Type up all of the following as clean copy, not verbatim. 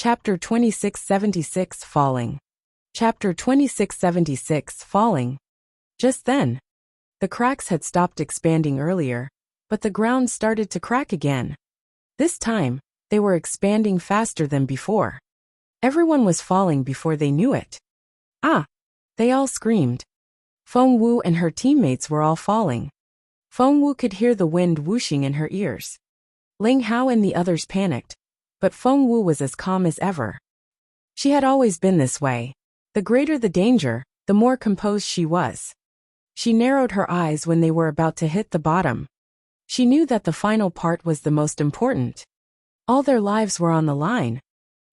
Chapter 2676 Falling. Chapter 2676 Falling. Just then, the cracks had stopped expanding earlier, but the ground started to crack again. This time, they were expanding faster than before. Everyone was falling before they knew it. Ah! They all screamed. Feng Wu and her teammates were all falling. Feng Wu could hear the wind whooshing in her ears. Ling Hao and the others panicked, but Feng Wu was as calm as ever. She had always been this way. The greater the danger, the more composed she was. She narrowed her eyes when they were about to hit the bottom. She knew that the final part was the most important. All their lives were on the line.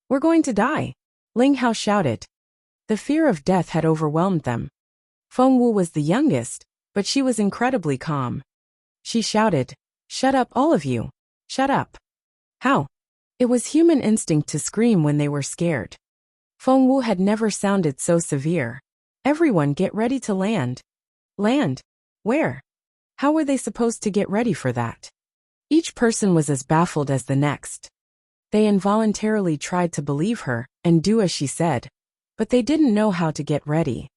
"We're going to die," Ling Hao shouted. The fear of death had overwhelmed them. Feng Wu was the youngest, but she was incredibly calm. She shouted, "Shut up, all of you. Shut up." How? It was human instinct to scream when they were scared. Feng Wu had never sounded so severe. "Everyone get ready to land." Land? Where? How were they supposed to get ready for that? Each person was as baffled as the next. They involuntarily tried to believe her and do as she said, but they didn't know how to get ready.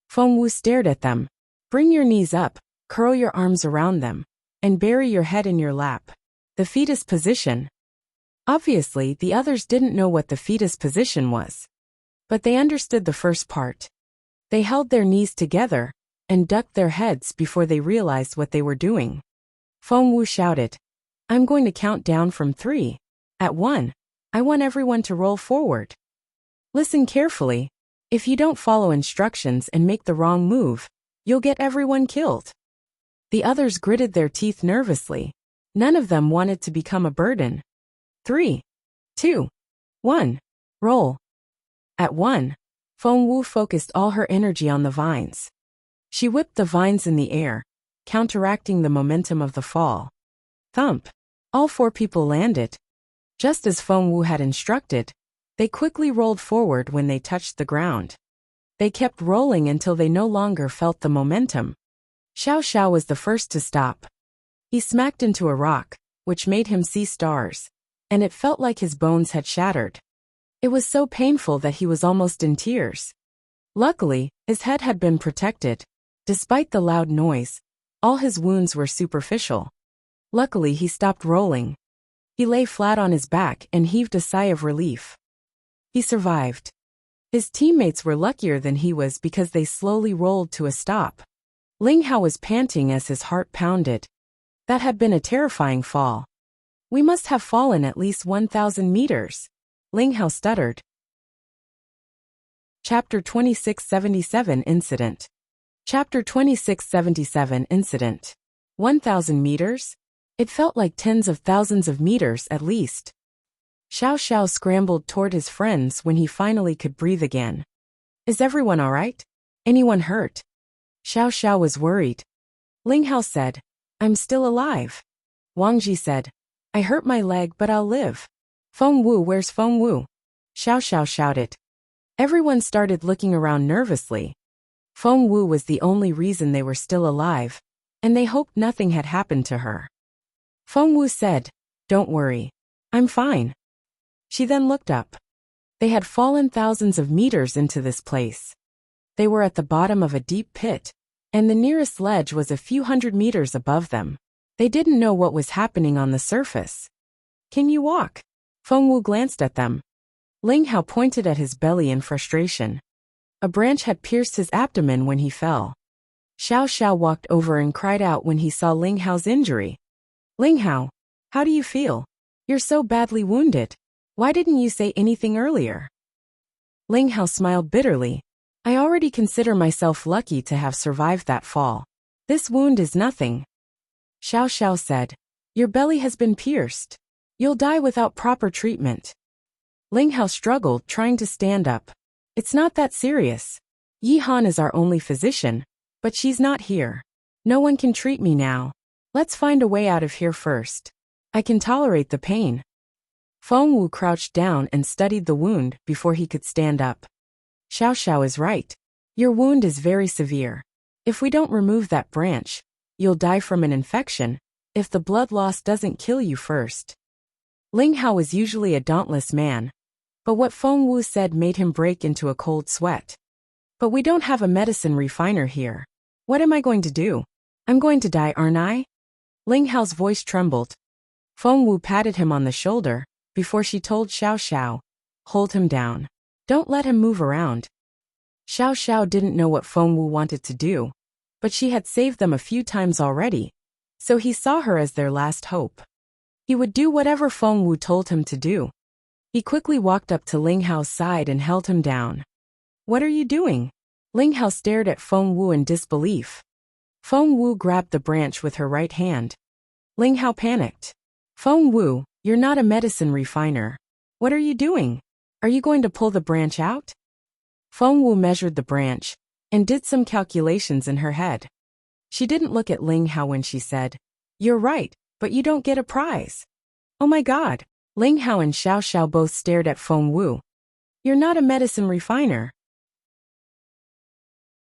Feng Wu stared at them. "Bring your knees up, curl your arms around them, and bury your head in your lap." The fetus position. Obviously, the others didn't know what the fetus position was. But they understood the first part. They held their knees together and ducked their heads before they realized what they were doing. Feng Wu shouted, "I'm going to count down from 3. At 1, I want everyone to roll forward. Listen carefully. If you don't follow instructions and make the wrong move, you'll get everyone killed." The others gritted their teeth nervously. None of them wanted to become a burden. 3, 2, 1, roll. At 1, Feng Wu focused all her energy on the vines. She whipped the vines in the air, counteracting the momentum of the fall. Thump! All 4 people landed. Just as Feng Wu had instructed, they quickly rolled forward when they touched the ground. They kept rolling until they no longer felt the momentum. Xiao Xiao was the first to stop. He smacked into a rock, which made him see stars, and it felt like his bones had shattered. It was so painful that he was almost in tears. Luckily, his head had been protected. Despite the loud noise, all his wounds were superficial. Luckily, he stopped rolling. He lay flat on his back and heaved a sigh of relief. He survived. His teammates were luckier than he was because they slowly rolled to a stop. Ling Hao was panting as his heart pounded. That had been a terrifying fall. "We must have fallen at least 1,000 meters. Ling Hao stuttered. Chapter 2677 Incident. Chapter 2677 Incident. 1,000 meters? It felt like tens of thousands of meters at least. Xiao Xiao scrambled toward his friends when he finally could breathe again. "Is everyone all right? Anyone hurt?" Xiao Xiao was worried. Ling Hao said, "I'm still alive." Wang Ji said, "I hurt my leg but I'll live." "Feng Wu, where's Feng Wu?" Xiao Xiao shouted. Everyone started looking around nervously. Feng Wu was the only reason they were still alive, and they hoped nothing had happened to her. Feng Wu said, "Don't worry. I'm fine." She then looked up. They had fallen thousands of meters into this place. They were at the bottom of a deep pit, and the nearest ledge was a few hundred meters above them. They didn't know what was happening on the surface. "Can you walk?" Feng Wu glanced at them. Ling Hao pointed at his belly in frustration. A branch had pierced his abdomen when he fell. Xiao Xiao walked over and cried out when he saw Ling Hao's injury. "Ling Hao, how do you feel? You're so badly wounded. Why didn't you say anything earlier?" Ling Hao smiled bitterly. "I already consider myself lucky to have survived that fall. This wound is nothing." Xiao Xiao said, "Your belly has been pierced. You'll die without proper treatment." Ling Hao struggled, trying to stand up. "It's not that serious. Yi Han is our only physician, but she's not here. No one can treat me now. Let's find a way out of here first. I can tolerate the pain." Feng Wu crouched down and studied the wound before he could stand up. "Xiao Xiao is right. Your wound is very severe. If we don't remove that branch, you'll die from an infection, if the blood loss doesn't kill you first." Ling Hao was usually a dauntless man. But what Feng Wu said made him break into a cold sweat. But we don't have a medicine refiner here. What am I going to do? I'm going to die, aren't I? Ling Hao's voice trembled. Feng Wu patted him on the shoulder, before she told Xiao Xiao, hold him down. Don't let him move around. Xiao Xiao didn't know what Feng Wu wanted to do, but she had saved them a few times already, so he saw her as their last hope. He would do whatever Feng Wu told him to do. He quickly walked up to Ling Hao's side and held him down. What are you doing? Ling Hao stared at Feng Wu in disbelief. Feng Wu grabbed the branch with her right hand. Ling Hao panicked. Feng Wu, you're not a medicine refiner. What are you doing? Are you going to pull the branch out? Feng Wu measured the branch and did some calculations in her head. She didn't look at Ling Hao when she said, you're right, but you don't get a prize. Oh my God. Ling Hao and Xiao Xiao both stared at Feng Wu. You're not a medicine refiner.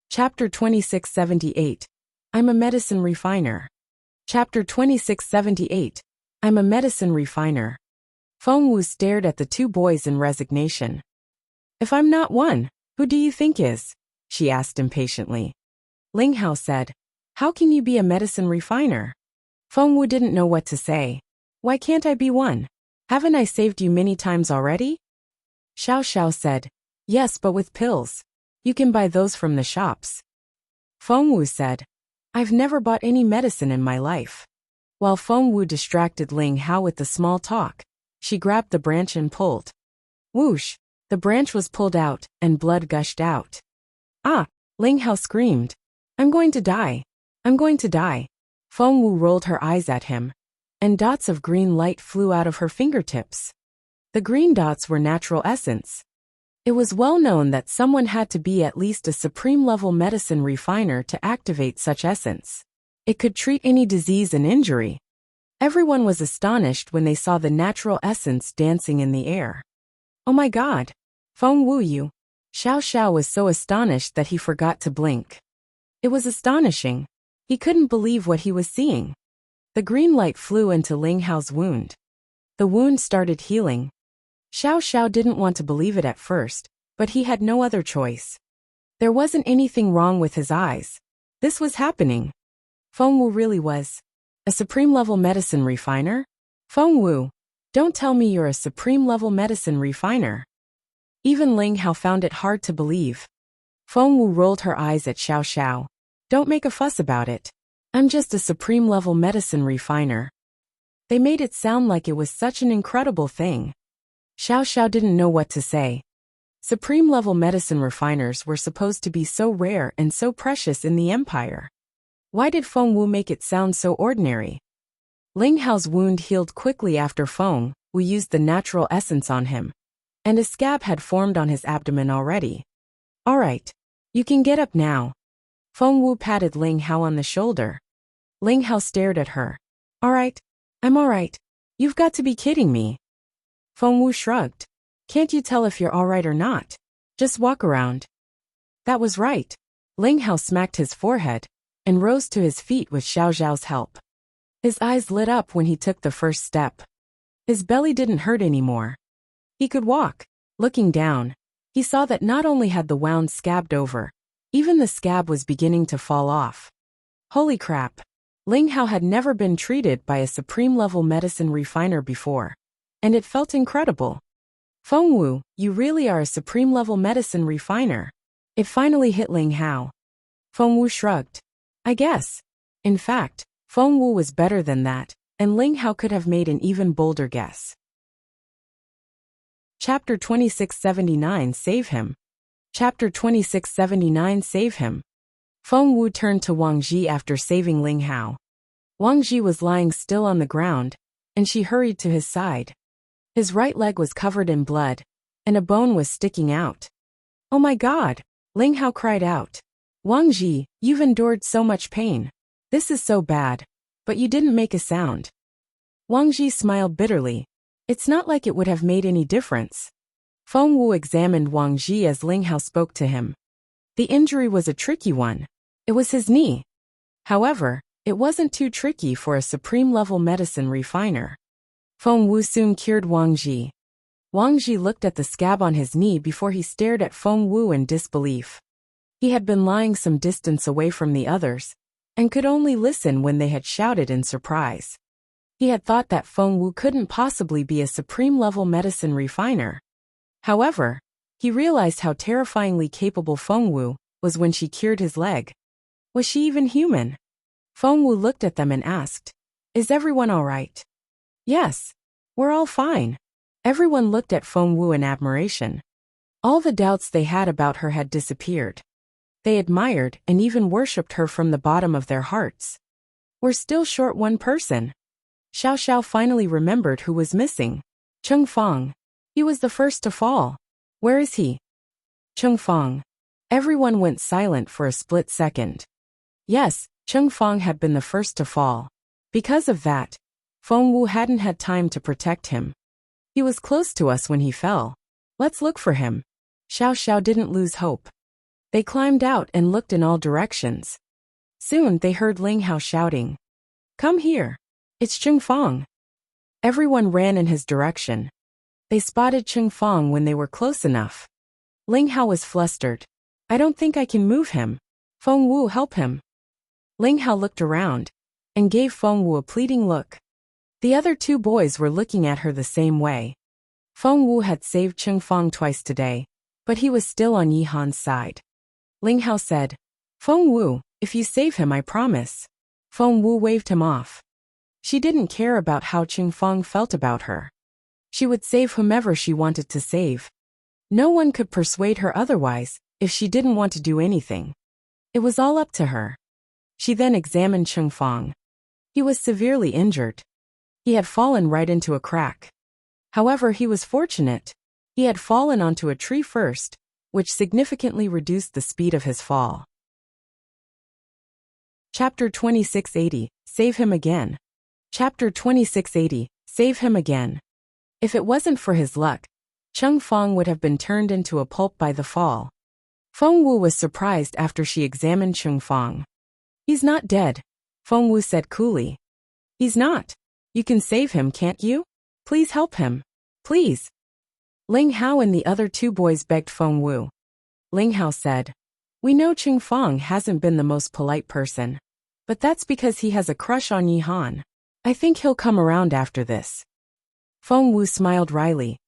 Chapter 2678. I'm a medicine refiner. Chapter 2678. I'm a medicine refiner. Feng Wu stared at the two boys in resignation. If I'm not one, who do you think is? She asked impatiently. Ling Hao said, how can you be a medicine refiner? Feng Wu didn't know what to say. Why can't I be one? Haven't I saved you many times already? Xiao Xiao said, yes, but with pills. You can buy those from the shops. Feng Wu said, I've never bought any medicine in my life. While Feng Wu distracted Ling Hao with the small talk, she grabbed the branch and pulled. Whoosh! The branch was pulled out, and blood gushed out. Ah! Ling Hao screamed. I'm going to die. I'm going to die. Feng Wu rolled her eyes at him, and dots of green light flew out of her fingertips. The green dots were natural essence. It was well known that someone had to be at least a supreme-level medicine refiner to activate such essence. It could treat any disease and injury. Everyone was astonished when they saw the natural essence dancing in the air. Oh my God! Feng Wu, you! Xiao Xiao was so astonished that he forgot to blink. It was astonishing. He couldn't believe what he was seeing. The green light flew into Ling Hao's wound. The wound started healing. Xiao Xiao didn't want to believe it at first, but he had no other choice. There wasn't anything wrong with his eyes. This was happening. Feng Wu really was a supreme-level medicine refiner? Feng Wu, don't tell me you're a supreme-level medicine refiner. Even Ling Hao found it hard to believe. Feng Wu rolled her eyes at Xiao Xiao. Don't make a fuss about it. I'm just a supreme-level medicine refiner. They made it sound like it was such an incredible thing. Xiao Xiao didn't know what to say. Supreme-level medicine refiners were supposed to be so rare and so precious in the empire. Why did Feng Wu make it sound so ordinary? Ling Hao's wound healed quickly after Feng Wu used the natural essence on him, and a scab had formed on his abdomen already. All right. You can get up now. Feng Wu patted Ling Hao on the shoulder. Ling Hao stared at her. All right. I'm all right. You've got to be kidding me. Feng Wu shrugged. Can't you tell if you're all right or not? Just walk around. That was right. Ling Hao smacked his forehead and rose to his feet with Xiao Xiao's help. His eyes lit up when he took the first step. His belly didn't hurt anymore. He could walk. Looking down, he saw that not only had the wound scabbed over, even the scab was beginning to fall off. Holy crap! Ling Hao had never been treated by a supreme-level medicine refiner before, and it felt incredible. Feng Wu, you really are a supreme-level medicine refiner. It finally hit Ling Hao. Feng Wu shrugged. I guess. In fact, Feng Wu was better than that, and Ling Hao could have made an even bolder guess. Chapter 2679 Save Him. Chapter 2679 Save Him. Feng Wu turned to Wang Ji after saving Ling Hao. Wang Ji was lying still on the ground, and she hurried to his side. His right leg was covered in blood, and a bone was sticking out. Oh my God! Ling Hao cried out. Wang Ji, you've endured so much pain. This is so bad, but you didn't make a sound. Wang Ji smiled bitterly. It's not like it would have made any difference. Feng Wu examined Wang Ji as Ling Hao spoke to him. The injury was a tricky one. It was his knee. However, it wasn't too tricky for a supreme-level medicine refiner. Feng Wu soon cured Wang Ji. Wang Ji looked at the scab on his knee before he stared at Feng Wu in disbelief. He had been lying some distance away from the others, and could only listen when they had shouted in surprise. He had thought that Feng Wu couldn't possibly be a supreme-level medicine refiner. However, he realized how terrifyingly capable Feng Wu was when she cured his leg. Was she even human? Feng Wu looked at them and asked, "Is everyone all right?" "Yes, we're all fine." Everyone looked at Feng Wu in admiration. All the doubts they had about her had disappeared. They admired and even worshipped her from the bottom of their hearts. "We're still short one person." Xiao Xiao finally remembered who was missing. Cheng Fang. He was the first to fall. Where is he? Cheng Fang. Everyone went silent for a split second. Yes, Cheng Fang had been the first to fall. Because of that, Feng Wu hadn't had time to protect him. He was close to us when he fell. Let's look for him. Xiao Xiao didn't lose hope. They climbed out and looked in all directions. Soon they heard Ling Hao shouting, "Come here. It's Cheng Fang." Everyone ran in his direction. They spotted Cheng Fang when they were close enough. Ling Hao was flustered. "I don't think I can move him. Feng Wu, help him." Ling Hao looked around and gave Feng Wu a pleading look. The other two boys were looking at her the same way. Feng Wu had saved Cheng Fang twice today, but he was still on Yi Han's side. Ling Hao said, "Feng Wu, if you save him, I promise." Feng Wu waved him off. She didn't care about how Cheng Fang felt about her. She would save whomever she wanted to save. No one could persuade her otherwise if she didn't want to do anything. It was all up to her. She then examined Cheng Fang. He was severely injured. He had fallen right into a crack. However, he was fortunate. He had fallen onto a tree first, which significantly reduced the speed of his fall. Chapter 2680, Save Him Again. Chapter 2680, Save Him Again. If it wasn't for his luck, Cheng Fang would have been turned into a pulp by the fall. Feng Wu was surprised after she examined Cheng Fang. "He's not dead," Feng Wu said coolly. "He's not. You can save him, can't you? Please help him. Please." Ling Hao and the other two boys begged Feng Wu. Ling Hao said, "We know Cheng Fang hasn't been the most polite person, but that's because he has a crush on Yi Han. I think he'll come around after this." Feng Wu smiled wryly.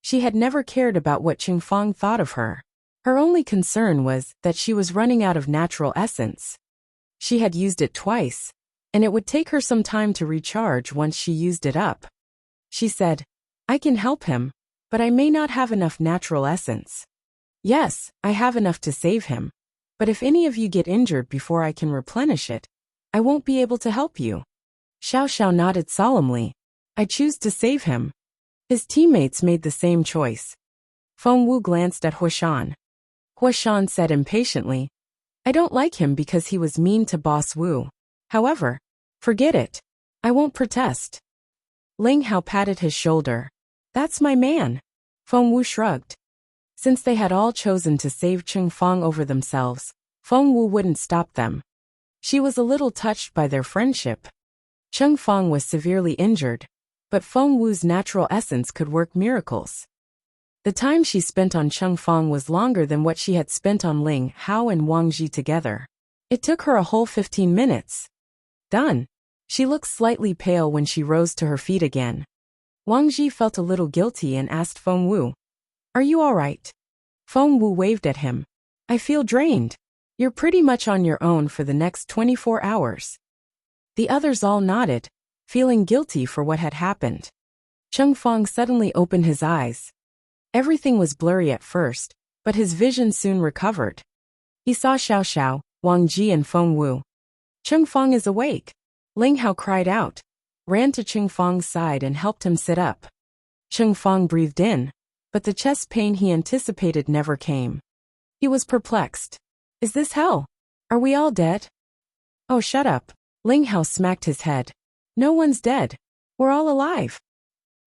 She had never cared about what Cheng Fang thought of her. Her only concern was that she was running out of natural essence. She had used it twice, and it would take her some time to recharge once she used it up. She said, "I can help him, but I may not have enough natural essence." "Yes, I have enough to save him, but if any of you get injured before I can replenish it, I won't be able to help you." Xiao Xiao nodded solemnly. "I choose to save him." His teammates made the same choice. Feng Wu glanced at Huashan. Huashan said impatiently, "I don't like him because he was mean to Boss Wu. However, forget it. I won't protest." Ling Hao patted his shoulder. "That's my man." Feng Wu shrugged. Since they had all chosen to save Cheng Fang over themselves, Feng Wu wouldn't stop them. She was a little touched by their friendship. Cheng Fang was severely injured, but Feng Wu's natural essence could work miracles. The time she spent on Cheng Fang was longer than what she had spent on Ling Hao and Wang Ji together. It took her a whole 15 minutes. Done. She looked slightly pale when she rose to her feet again. Wang Ji felt a little guilty and asked Feng Wu, "Are you all right?" Feng Wu waved at him. "I feel drained. You're pretty much on your own for the next 24 hours. The others all nodded, feeling guilty for what had happened. Cheng Fang suddenly opened his eyes. Everything was blurry at first, but his vision soon recovered. He saw Xiao Xiao, Wang Ji and Feng Wu. "Cheng Fang is awake!" Ling Hao cried out, ran to Cheng Fang's side and helped him sit up. Cheng Fang breathed in, but the chest pain he anticipated never came. He was perplexed. "Is this hell? Are we all dead?" "Oh, shut up." Ling Hao smacked his head. "No one's dead. We're all alive."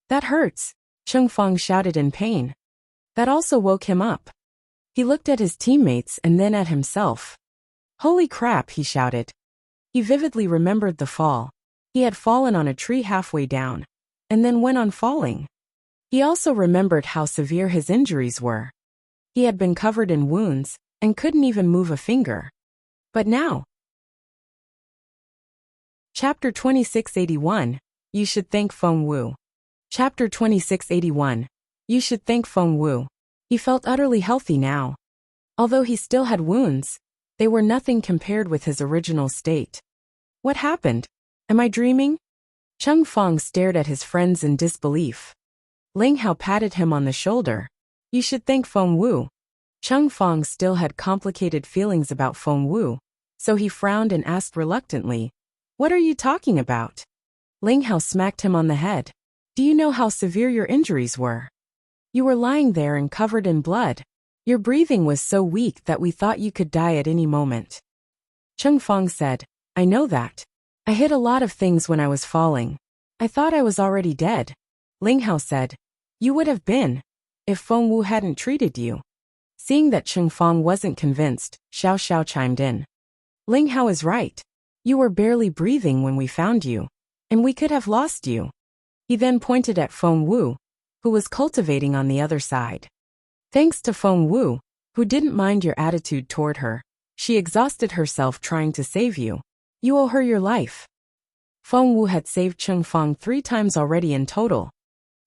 "That hurts," Cheng Fang shouted in pain. That also woke him up. He looked at his teammates and then at himself. "Holy crap," he shouted. He vividly remembered the fall. He had fallen on a tree halfway down, and then went on falling. He also remembered how severe his injuries were. He had been covered in wounds and couldn't even move a finger. But now, Chapter 2681, You Should Thank Feng Wu. Chapter 2681, You Should Thank Feng Wu. He felt utterly healthy now. Although he still had wounds, they were nothing compared with his original state. What happened? Am I dreaming? Cheng Feng stared at his friends in disbelief. Ling Hao patted him on the shoulder. You should thank Feng Wu. Cheng Feng still had complicated feelings about Feng Wu, so he frowned and asked reluctantly, What are you talking about? Ling Hao smacked him on the head. Do you know how severe your injuries were? You were lying there and covered in blood. Your breathing was so weak that we thought you could die at any moment. Cheng Feng said, I know that. I hit a lot of things when I was falling. I thought I was already dead. Ling Hao said, You would have been, if Feng Wu hadn't treated you. Seeing that Cheng Feng wasn't convinced, Xiao Xiao chimed in. Ling Hao is right. You were barely breathing when we found you, and we could have lost you. He then pointed at Feng Wu, who was cultivating on the other side. Thanks to Feng Wu, who didn't mind your attitude toward her, she exhausted herself trying to save you. You owe her your life. Feng Wu had saved Cheng Feng 3 times already in total.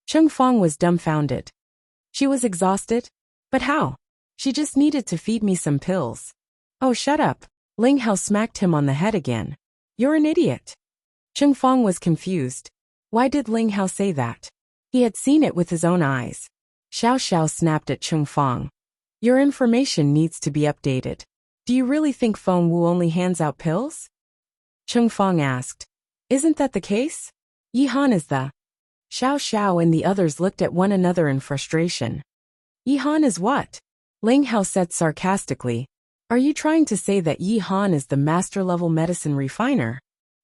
Cheng Feng was dumbfounded. She was exhausted? But how? She just needed to feed me some pills. Oh, shut up. Ling Hao smacked him on the head again. You're an idiot. Cheng Feng was confused. Why did Ling Hao say that? He had seen it with his own eyes. Xiao Xiao snapped at Cheng Feng. Your information needs to be updated. Do you really think Feng Wu only hands out pills? Cheng Feng asked. Isn't that the case? Yi Han is the... Xiao Xiao and the others looked at one another in frustration. Yi Han is what? Ling Hao said sarcastically. Are you trying to say that Yi Han is the master-level medicine refiner?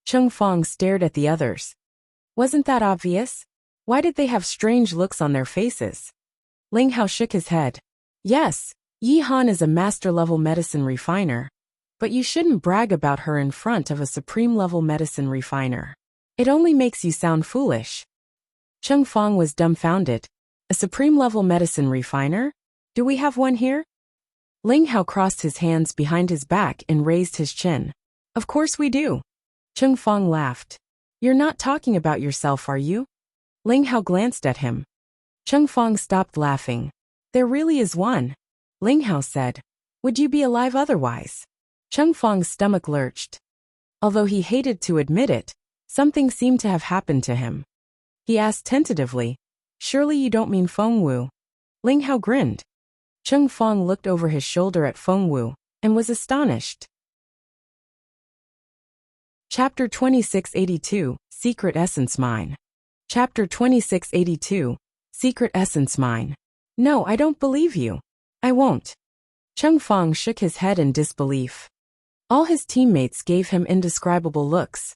Cheng Feng stared at the others. Wasn't that obvious? Why did they have strange looks on their faces? Ling Hao shook his head. Yes, Yi Han is a master-level medicine refiner. But you shouldn't brag about her in front of a supreme-level medicine refiner. It only makes you sound foolish. Cheng Feng was dumbfounded. A supreme-level medicine refiner? Do we have one here? Ling Hao crossed his hands behind his back and raised his chin. Of course we do. Cheng Feng laughed. You're not talking about yourself, are you? Ling Hao glanced at him. Cheng Feng stopped laughing. There really is one. Ling Hao said. Would you be alive otherwise? Cheng Feng's stomach lurched. Although he hated to admit it, something seemed to have happened to him. He asked tentatively, Surely you don't mean Feng Wu? Ling Hao grinned. Cheng Feng looked over his shoulder at Feng Wu and was astonished. Chapter 2682, Secret Essence Mine. Chapter 2682, Secret Essence Mine. No, I don't believe you. I won't. Cheng Feng shook his head in disbelief. All his teammates gave him indescribable looks.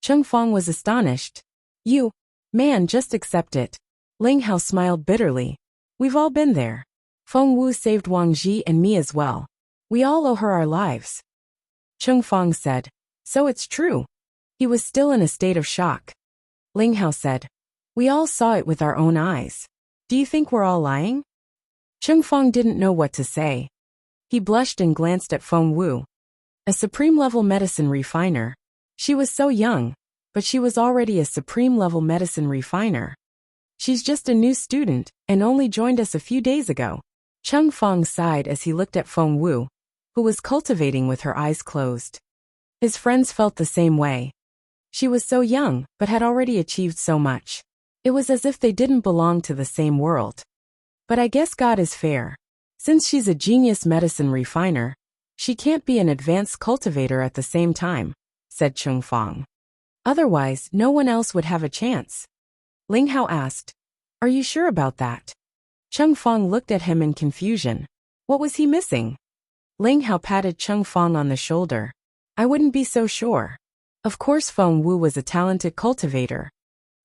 Cheng Feng was astonished. You, man, just accept it. Ling Hao smiled bitterly. We've all been there. Feng Wu saved Wang Ji and me as well. We all owe her our lives. Cheng Feng said. So it's true. He was still in a state of shock. Ling Hao said. We all saw it with our own eyes. Do you think we're all lying? Cheng Feng didn't know what to say. He blushed and glanced at Feng Wu. A supreme-level medicine refiner. She was so young, but she was already a supreme-level medicine refiner. She's just a new student and only joined us a few days ago. Cheng Feng sighed as he looked at Feng Wu, who was cultivating with her eyes closed. His friends felt the same way. She was so young, but had already achieved so much. It was as if they didn't belong to the same world. But I guess God is fair. Since she's a genius medicine refiner, she can't be an advanced cultivator at the same time, said Cheng Feng. Otherwise, no one else would have a chance. Ling Hao asked, Are you sure about that? Cheng Feng looked at him in confusion. What was he missing? Ling Hao patted Cheng Feng on the shoulder. I wouldn't be so sure. Of course Feng Wu was a talented cultivator.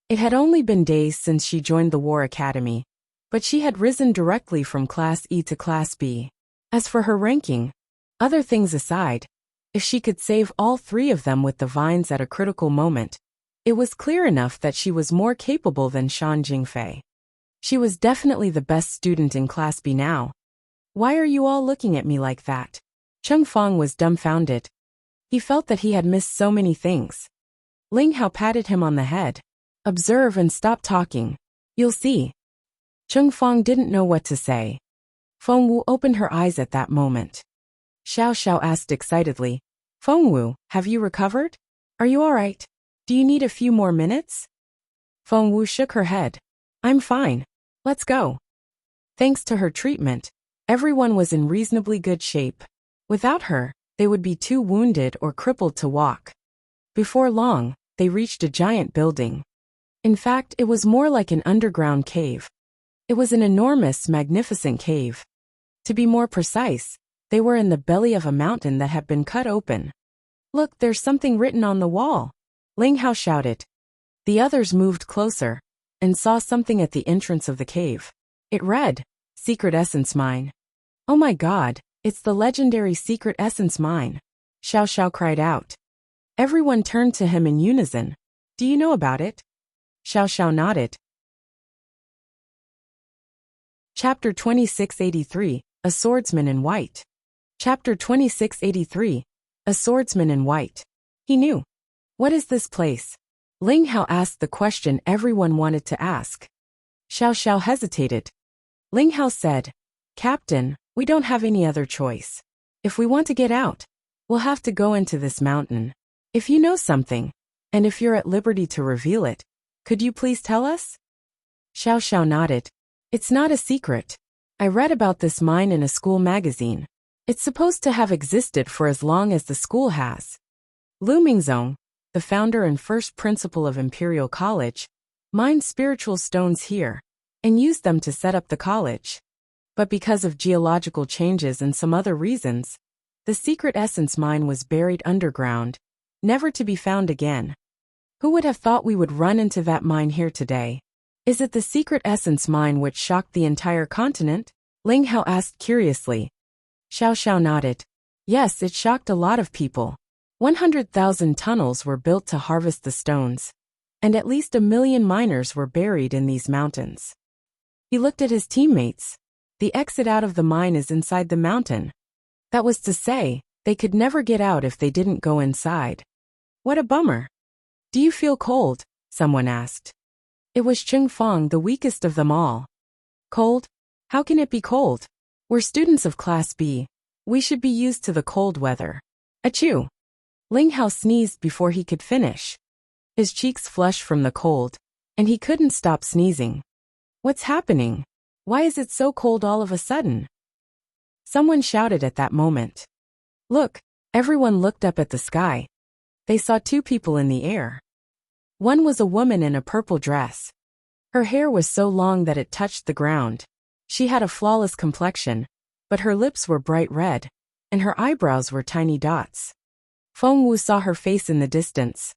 It had only been days since she joined the War Academy, but she had risen directly from Class E to Class B. As for her ranking, other things aside, if she could save all 3 of them with the vines at a critical moment, it was clear enough that she was more capable than Shan Jingfei. She was definitely the best student in Class B now. Why are you all looking at me like that? Cheng Feng was dumbfounded. He felt that he had missed so many things. Ling Hao patted him on the head. Observe and stop talking. You'll see. Cheng Feng didn't know what to say. Feng Wu opened her eyes at that moment. Xiao Xiao asked excitedly, Feng Wu, have you recovered? Are you all right? Do you need a few more minutes? Feng Wu shook her head. I'm fine. Let's go. Thanks to her treatment, everyone was in reasonably good shape. Without her, they would be too wounded or crippled to walk. Before long, they reached a giant building. In fact, it was more like an underground cave. It was an enormous, magnificent cave. To be more precise, they were in the belly of a mountain that had been cut open. Look, there's something written on the wall. Ling Hao shouted. The others moved closer and saw something at the entrance of the cave. It read, Secret Essence Mine. Oh my God, it's the legendary Secret Essence Mine. Xiao Xiao cried out. Everyone turned to him in unison. Do you know about it? Xiao Xiao nodded. Chapter 2683, A Swordsman in White. Chapter 2683, A Swordsman in White. He knew. What is this place? Ling Hao asked the question everyone wanted to ask. Xiao Xiao hesitated. Ling Hao said, Captain, we don't have any other choice. If we want to get out, we'll have to go into this mountain. If you know something, and if you're at liberty to reveal it, could you please tell us? Xiao Xiao nodded. It's not a secret. I read about this mine in a school magazine. It's supposed to have existed for as long as the school has. Lu Mingzong, the founder and first principal of Imperial College, mined spiritual stones here and used them to set up the college. But because of geological changes and some other reasons, the secret essence mine was buried underground, never to be found again. Who would have thought we would run into that mine here today? Is it the secret essence mine which shocked the entire continent? Ling Hao asked curiously. Xiao Xiao nodded. Yes, it shocked a lot of people. 100,000 tunnels were built to harvest the stones, and at least 1 million miners were buried in these mountains. He looked at his teammates. The exit out of the mine is inside the mountain. That was to say, they could never get out if they didn't go inside. What a bummer. Do you feel cold? Someone asked. It was Cheng Feng, the weakest of them all. Cold? How can it be cold? We're students of Class B. We should be used to the cold weather. Achoo! Ling Hao sneezed before he could finish. His cheeks flushed from the cold, and he couldn't stop sneezing. What's happening? Why is it so cold all of a sudden? Someone shouted at that moment. Look! Everyone looked up at the sky. They saw 2 people in the air. One was a woman in a purple dress. Her hair was so long that it touched the ground. She had a flawless complexion, but her lips were bright red, and her eyebrows were tiny dots. Feng Wu saw her face in the distance.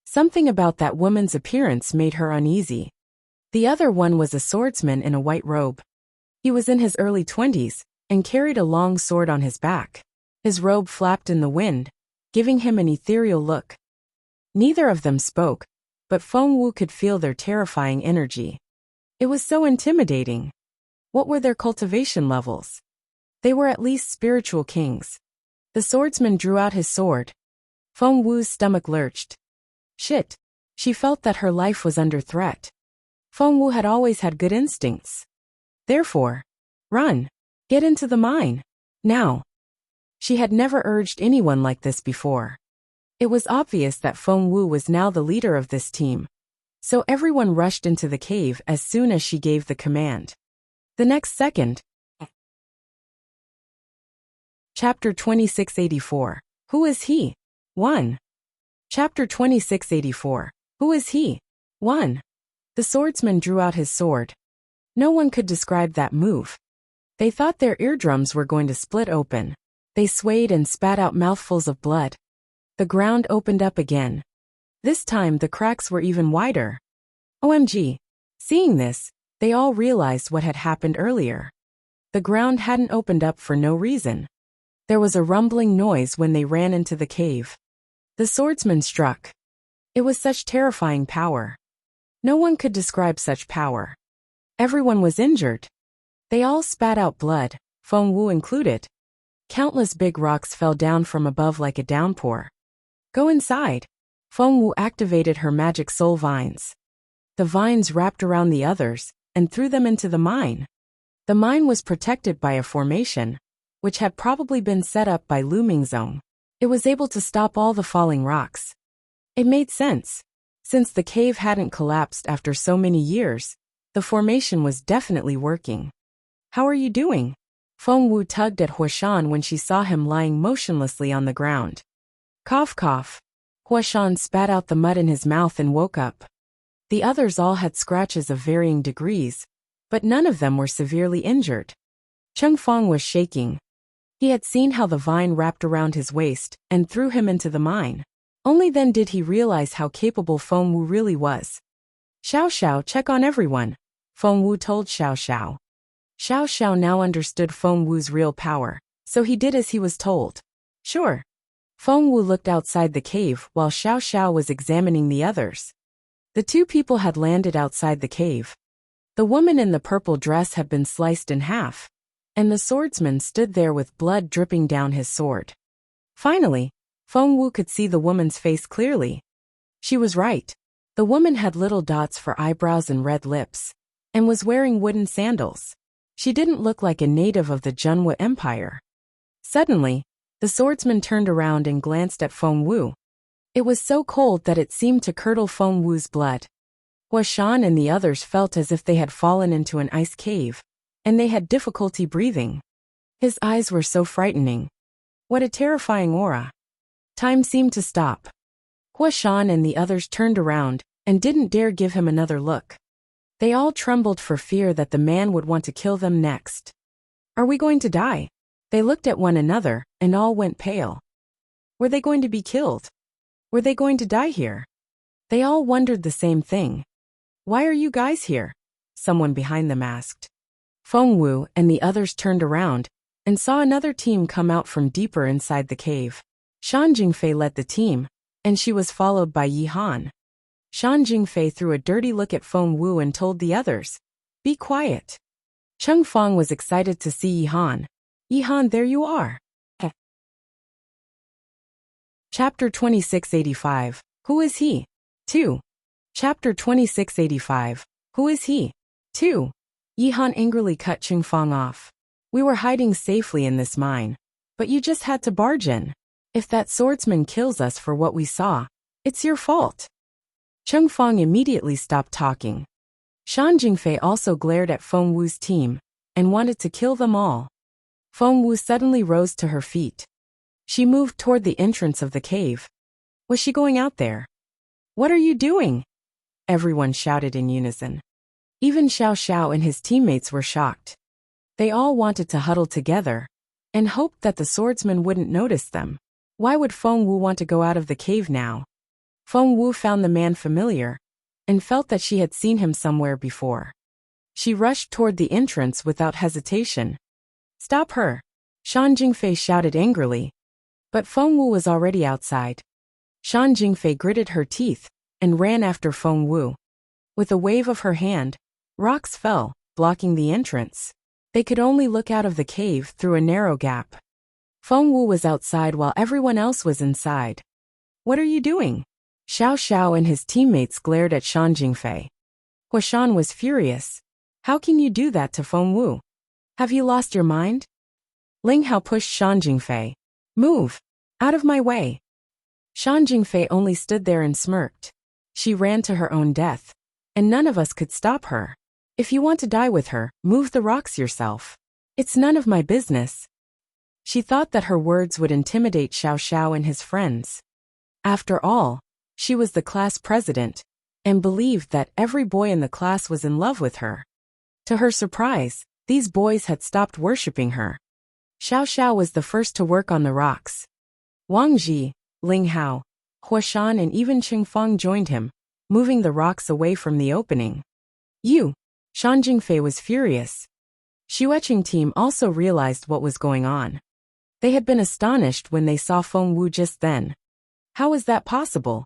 Something about that woman's appearance made her uneasy. The other one was a swordsman in a white robe. He was in his early 20s, and carried a long sword on his back. His robe flapped in the wind, giving him an ethereal look. Neither of them spoke, but Feng Wu could feel their terrifying energy. It was so intimidating. What were their cultivation levels? They were at least spiritual kings. The swordsman drew out his sword. Feng Wu's stomach lurched. Shit. She felt that her life was under threat. Feng Wu had always had good instincts. Therefore, run. Get into the mine. Now. She had never urged anyone like this before. It was obvious that Feng Wu was now the leader of this team. So everyone rushed into the cave as soon as she gave the command. The next second. Chapter 2684. Who is he? 1. Chapter 2684. Who is he? 1. The swordsman drew out his sword. No one could describe that move. They thought their eardrums were going to split open. They swayed and spat out mouthfuls of blood. The ground opened up again. This time the cracks were even wider. OMG. Seeing this, they all realized what had happened earlier. The ground hadn't opened up for no reason. There was a rumbling noise when they ran into the cave. The swordsman struck. It was such terrifying power. No one could describe such power. Everyone was injured. They all spat out blood, Feng Wu included. Countless big rocks fell down from above like a downpour. Go inside. Feng Wu activated her magic soul vines. The vines wrapped around the others and threw them into the mine. The mine was protected by a formation, which had probably been set up by Lu Mingzong. It was able to stop all the falling rocks. It made sense. Since the cave hadn't collapsed after so many years, the formation was definitely working. How are you doing? Feng Wu tugged at Huashan when she saw him lying motionlessly on the ground. Cough cough. Huashan spat out the mud in his mouth and woke up. The others all had scratches of varying degrees, but none of them were severely injured. Cheng Fong was shaking. He had seen how the vine wrapped around his waist and threw him into the mine. Only then did he realize how capable Feng Wu really was. Xiao Xiao, check on everyone, Feng Wu told Xiao Xiao. Xiao Xiao now understood Feng Wu's real power, so he did as he was told. Sure. Feng Wu looked outside the cave while Xiao Xiao was examining the others. The two people had landed outside the cave. The woman in the purple dress had been sliced in half, and the swordsman stood there with blood dripping down his sword. Finally, Feng Wu could see the woman's face clearly. She was right. The woman had little dots for eyebrows and red lips, and was wearing wooden sandals. She didn't look like a native of the Junhua Empire. Suddenly, the swordsman turned around and glanced at Feng Wu. It was so cold that it seemed to curdle Feng Wu's blood. Huashan and the others felt as if they had fallen into an ice cave, and they had difficulty breathing. His eyes were so frightening. What a terrifying aura. Time seemed to stop. Huashan and the others turned around and didn't dare give him another look. They all trembled for fear that the man would want to kill them next. Are we going to die? They looked at one another and all went pale. Were they going to be killed? Were they going to die here? They all wondered the same thing. Why are you guys here? Someone behind them asked. Feng Wu and the others turned around and saw another team come out from deeper inside the cave. Shan Jingfei led the team, and she was followed by Yi Han. Shan Jingfei threw a dirty look at Feng Wu and told the others, "Be quiet." Cheng Fong was excited to see Yi Han. Yi Han, there you are. Chapter 2685. Who is he? 2. Chapter 2685. Who is he? 2. Yi Han angrily cut Cheng Fong off. We were hiding safely in this mine, but you just had to barge in. If that swordsman kills us for what we saw, it's your fault. Cheng Fong immediately stopped talking. Shan Jingfei also glared at Feng Wu's team and wanted to kill them all. Feng Wu suddenly rose to her feet. She moved toward the entrance of the cave. Was she going out there? What are you doing? Everyone shouted in unison. Even Xiao Xiao and his teammates were shocked. They all wanted to huddle together and hoped that the swordsman wouldn't notice them. Why would Feng Wu want to go out of the cave now? Feng Wu found the man familiar and felt that she had seen him somewhere before. She rushed toward the entrance without hesitation. Stop her! Shan Jingfei shouted angrily. But Feng Wu was already outside. Shan Jingfei gritted her teeth and ran after Feng Wu. With a wave of her hand, rocks fell, blocking the entrance. They could only look out of the cave through a narrow gap. Feng Wu was outside while everyone else was inside. What are you doing? Xiao Xiao and his teammates glared at Shan Jingfei. Huashan was furious. How can you do that to Feng Wu? Have you lost your mind? Ling Hao pushed Shan Jingfei. Move! Out of my way! Shan Jingfei only stood there and smirked. She ran to her own death, and none of us could stop her. If you want to die with her, move the rocks yourself. It's none of my business. She thought that her words would intimidate Xiao Xiao and his friends. After all, she was the class president, and believed that every boy in the class was in love with her. To her surprise, these boys had stopped worshipping her. Xiao Xiao was the first to work on the rocks. Wang Ji, Ling Hao, Huashan and even Cheng Fong joined him, moving the rocks away from the opening. You! Shan Jingfei was furious. Xueqing team also realized what was going on. They had been astonished when they saw Feng Wu just then. How was that possible?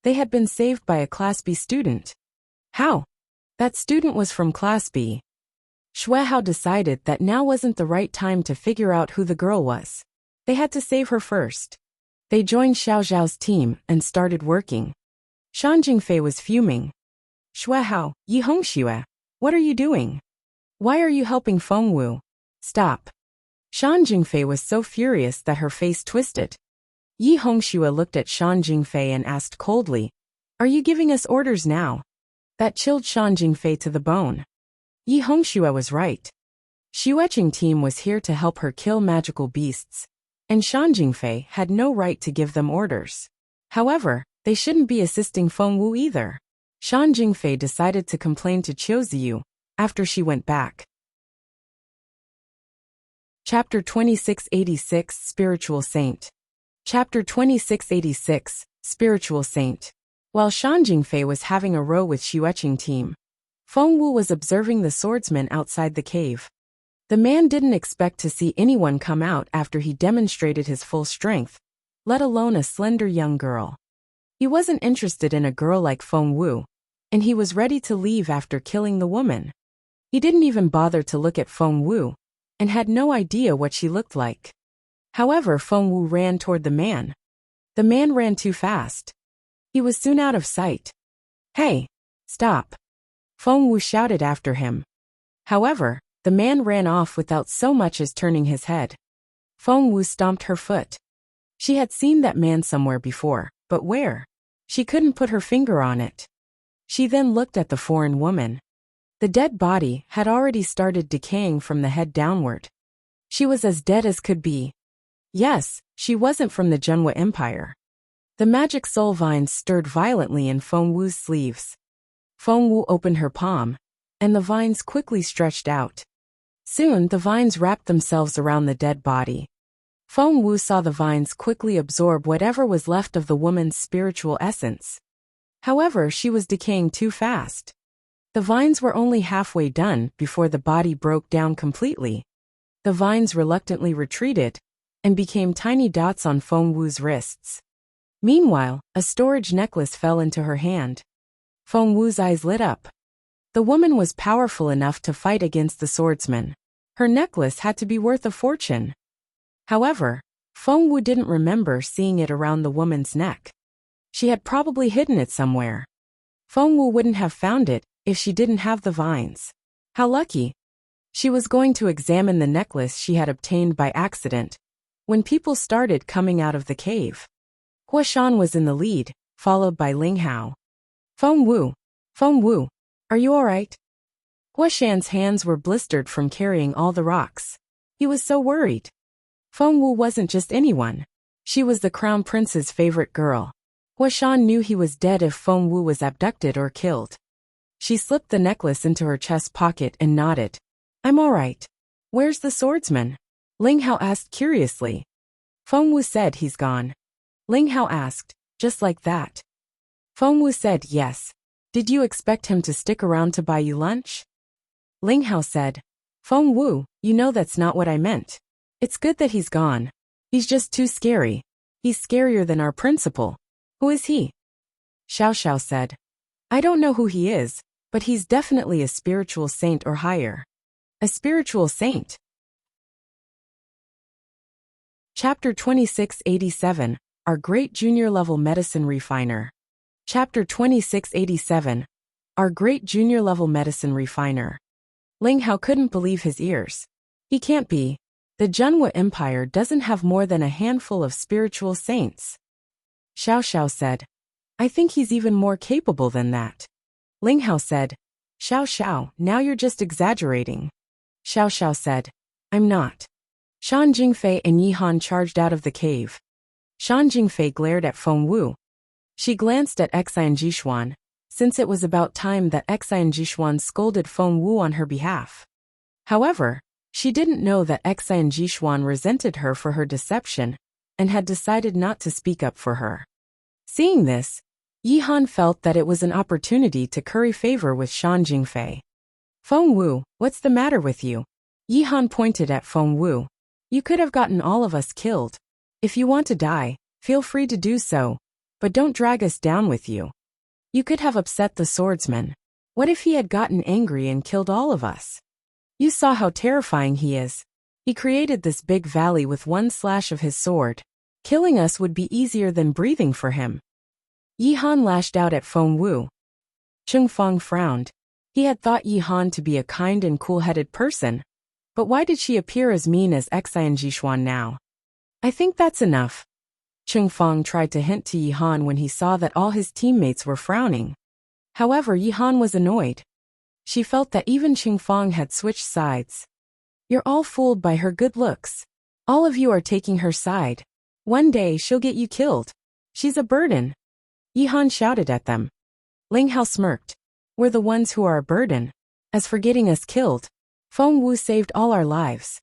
They had been saved by a Class B student. How? That student was from Class B. Shuehao decided that now wasn't the right time to figure out who the girl was. They had to save her first. They joined Xiao Zhao's team and started working. Shan Jingfei was fuming. Shuehao, Yi Hongxue, what are you doing? Why are you helping Feng Wu? Stop. Shan Jingfei was so furious that her face twisted. Yi Hongxue looked at Shan Jingfei and asked coldly, "Are you giving us orders now?" That chilled Shan Jingfei to the bone. Yi Hongxue was right. Xueqing team was here to help her kill magical beasts, and Shan Jingfei had no right to give them orders. However, they shouldn't be assisting Feng Wu either. Shan Jingfei decided to complain to Qiu Ziyu after she went back. Chapter 2686 Spiritual Saint. Chapter 2686 Spiritual Saint. While Shan Jingfei was having a row with Xueqing team, Feng Wu was observing the swordsman outside the cave. The man didn't expect to see anyone come out after he demonstrated his full strength, let alone a slender young girl. He wasn't interested in a girl like Feng Wu, and he was ready to leave after killing the woman. He didn't even bother to look at Feng Wu, and had no idea what she looked like. However, Feng Wu ran toward the man. The man ran too fast. He was soon out of sight. "Hey! Stop!" Feng Wu shouted after him. However, the man ran off without so much as turning his head. Feng Wu stomped her foot. She had seen that man somewhere before, but where? She couldn't put her finger on it. She then looked at the foreign woman. The dead body had already started decaying from the head downward. She was as dead as could be. Yes, she wasn't from the Zhenhua Empire. The magic soul vines stirred violently in Feng Wu's sleeves. Feng Wu opened her palm, and the vines quickly stretched out. Soon the vines wrapped themselves around the dead body. Feng Wu saw the vines quickly absorb whatever was left of the woman's spiritual essence. However, she was decaying too fast. The vines were only halfway done before the body broke down completely. The vines reluctantly retreated and became tiny dots on Feng Wu's wrists. Meanwhile, a storage necklace fell into her hand. Feng Wu's eyes lit up. The woman was powerful enough to fight against the swordsman. Her necklace had to be worth a fortune. However, Feng Wu didn't remember seeing it around the woman's neck. She had probably hidden it somewhere. Feng Wu wouldn't have found it if she didn't have the vines. How lucky! She was going to examine the necklace she had obtained by accident when people started coming out of the cave. Hua Shan was in the lead, followed by Ling Hao. Feng Wu, are you alright? Hua Shan's hands were blistered from carrying all the rocks. He was so worried. Feng Wu wasn't just anyone. She was the crown prince's favorite girl. Hua Shan knew he was dead if Feng Wu was abducted or killed. She slipped the necklace into her chest pocket and nodded. "I'm alright. Where's the swordsman?" Ling Hao asked curiously. Feng Wu said he's gone. Ling Hao asked, just like that. Feng Wu said yes. Did you expect him to stick around to buy you lunch? Ling Hao said, Feng Wu, you know that's not what I meant. It's good that he's gone. He's just too scary. He's scarier than our principal. Who is he? Xiao Xiao said, I don't know who he is, but he's definitely a spiritual saint or higher. A spiritual saint. Chapter 2687, Our Great Junior Level Medicine Refiner. Chapter 2687, Our Great Junior Level Medicine Refiner. Ling Hao couldn't believe his ears. He can't be. The Zhenhua Empire doesn't have more than a handful of spiritual saints. Xiao Xiao said, I think he's even more capable than that. Ling Hao said, Xiao Xiao, now you're just exaggerating. Xiao Xiao said, I'm not. Shan Jingfei and Yi Han charged out of the cave. Shan Jingfei glared at Feng Wu. She glanced at Xian Jishuan, since it was about time that Xian Jishuan scolded Feng Wu on her behalf. However, she didn't know that Xian Jishuan resented her for her deception and had decided not to speak up for her. Seeing this, Yi Han felt that it was an opportunity to curry favor with Shan Jingfei. Feng Wu, what's the matter with you? Yi Han pointed at Feng Wu. You could have gotten all of us killed. If you want to die, feel free to do so, but don't drag us down with you. You could have upset the swordsman. What if he had gotten angry and killed all of us? You saw how terrifying he is. He created this big valley with one slash of his sword. Killing us would be easier than breathing for him. Yi Han lashed out at Feng Wu. Cheng Feng frowned. He had thought Yi Han to be a kind and cool-headed person. But why did she appear as mean as Xian Jishuan now? I think that's enough. Cheng Feng tried to hint to Yi Han when he saw that all his teammates were frowning. However, Yi Han was annoyed. She felt that even Cheng Feng had switched sides. You're all fooled by her good looks. All of you are taking her side. One day she'll get you killed. She's a burden. Yi Han shouted at them. Ling Hao smirked. We're the ones who are a burden. As for getting us killed, Feng Wu saved all our lives.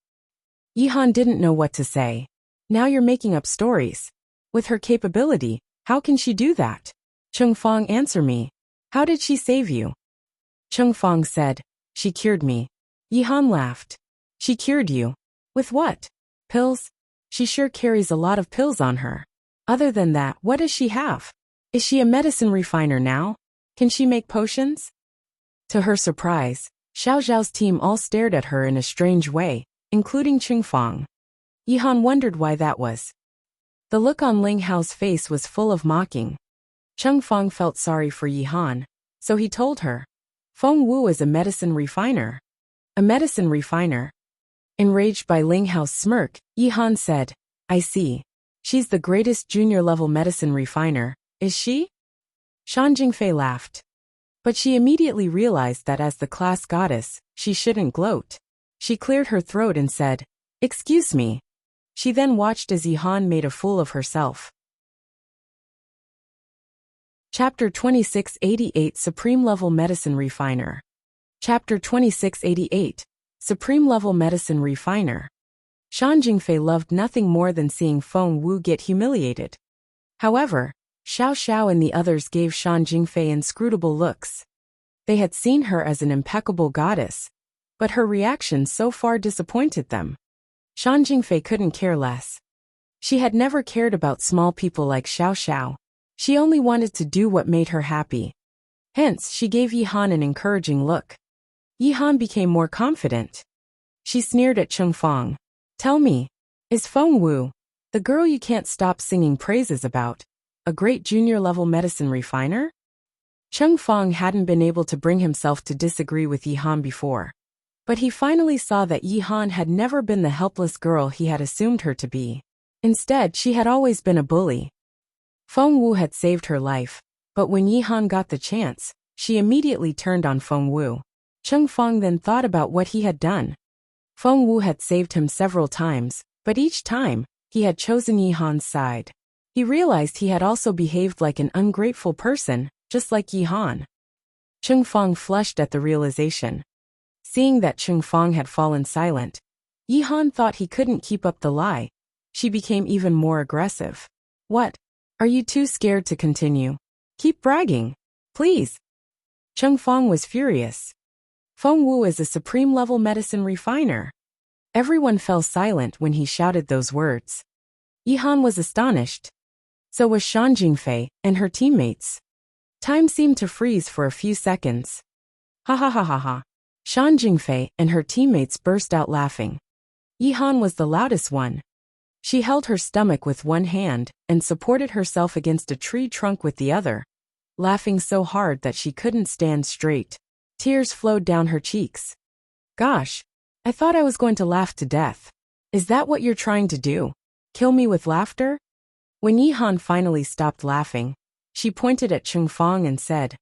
Yi Han didn't know what to say. Now you're making up stories. With her capability, how can she do that? Cheng Feng, answer me. How did she save you? Cheng Feng said, she cured me. Yi Han laughed. She cured you? With what? Pills? She sure carries a lot of pills on her. Other than that, what does she have? Is she a medicine refiner now? Can she make potions? To her surprise, Xiao Zhao's team all stared at her in a strange way, including Cheng Feng. Yi Han wondered why that was. The look on Ling Hao's face was full of mocking. Cheng Feng felt sorry for Yi Han, so he told her. Feng Wu is a medicine refiner. A medicine refiner? Enraged by Ling Hao's smirk, Yi Han said, I see. She's the greatest junior-level medicine refiner, is she? Shan Jingfei laughed. But she immediately realized that as the class goddess, she shouldn't gloat. She cleared her throat and said, Excuse me. She then watched as Yi Han made a fool of herself. Chapter 2688 Supreme Level Medicine Refiner. Chapter 2688 Supreme Level Medicine Refiner. Shan Jingfei loved nothing more than seeing Feng Wu get humiliated. However, Xiao Xiao and the others gave Shan Jingfei inscrutable looks. They had seen her as an impeccable goddess, but her reaction so far disappointed them. Shan Jingfei couldn't care less. She had never cared about small people like Xiao Xiao. She only wanted to do what made her happy. Hence, she gave Yi Han an encouraging look. Yi Han became more confident. She sneered at Cheng Feng. Tell me, is Feng Wu, the girl you can't stop singing praises about, a great junior-level medicine refiner? Cheng Feng hadn't been able to bring himself to disagree with Yi Han before. But he finally saw that Yi Han had never been the helpless girl he had assumed her to be. Instead, she had always been a bully. Feng Wu had saved her life, but when Yi Han got the chance, she immediately turned on Feng Wu. Cheng Feng then thought about what he had done. Feng Wu had saved him several times, but each time, he had chosen Yi Han's side. He realized he had also behaved like an ungrateful person, just like Yi Han. Cheng Feng flushed at the realization. Seeing that Cheng Feng had fallen silent, Yi Han thought he couldn't keep up the lie. She became even more aggressive. What? Are you too scared to continue? Keep bragging. Please. Cheng Feng was furious. Feng Wu is a supreme-level medicine refiner. Everyone fell silent when he shouted those words. Yi Han was astonished. So was Shan Jingfei and her teammates. Time seemed to freeze for a few seconds. Ha ha ha ha ha. Shan Jingfei and her teammates burst out laughing. Yi Han was the loudest one. She held her stomach with one hand and supported herself against a tree trunk with the other, laughing so hard that she couldn't stand straight. Tears flowed down her cheeks. Gosh, I thought I was going to laugh to death. Is that what you're trying to do? Kill me with laughter? When Yi Han finally stopped laughing, she pointed at Cheng Feng and said,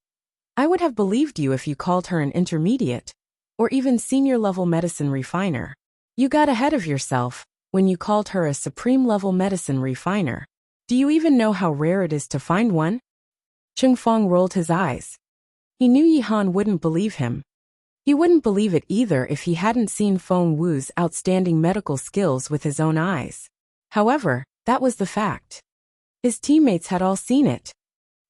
I would have believed you if you called her an intermediate, or even senior-level medicine refiner. You got ahead of yourself when you called her a supreme-level medicine refiner. Do you even know how rare it is to find one? Cheng Feng rolled his eyes. He knew Yi Han wouldn't believe him. He wouldn't believe it either if he hadn't seen Feng Wu's outstanding medical skills with his own eyes. However, that was the fact. His teammates had all seen it.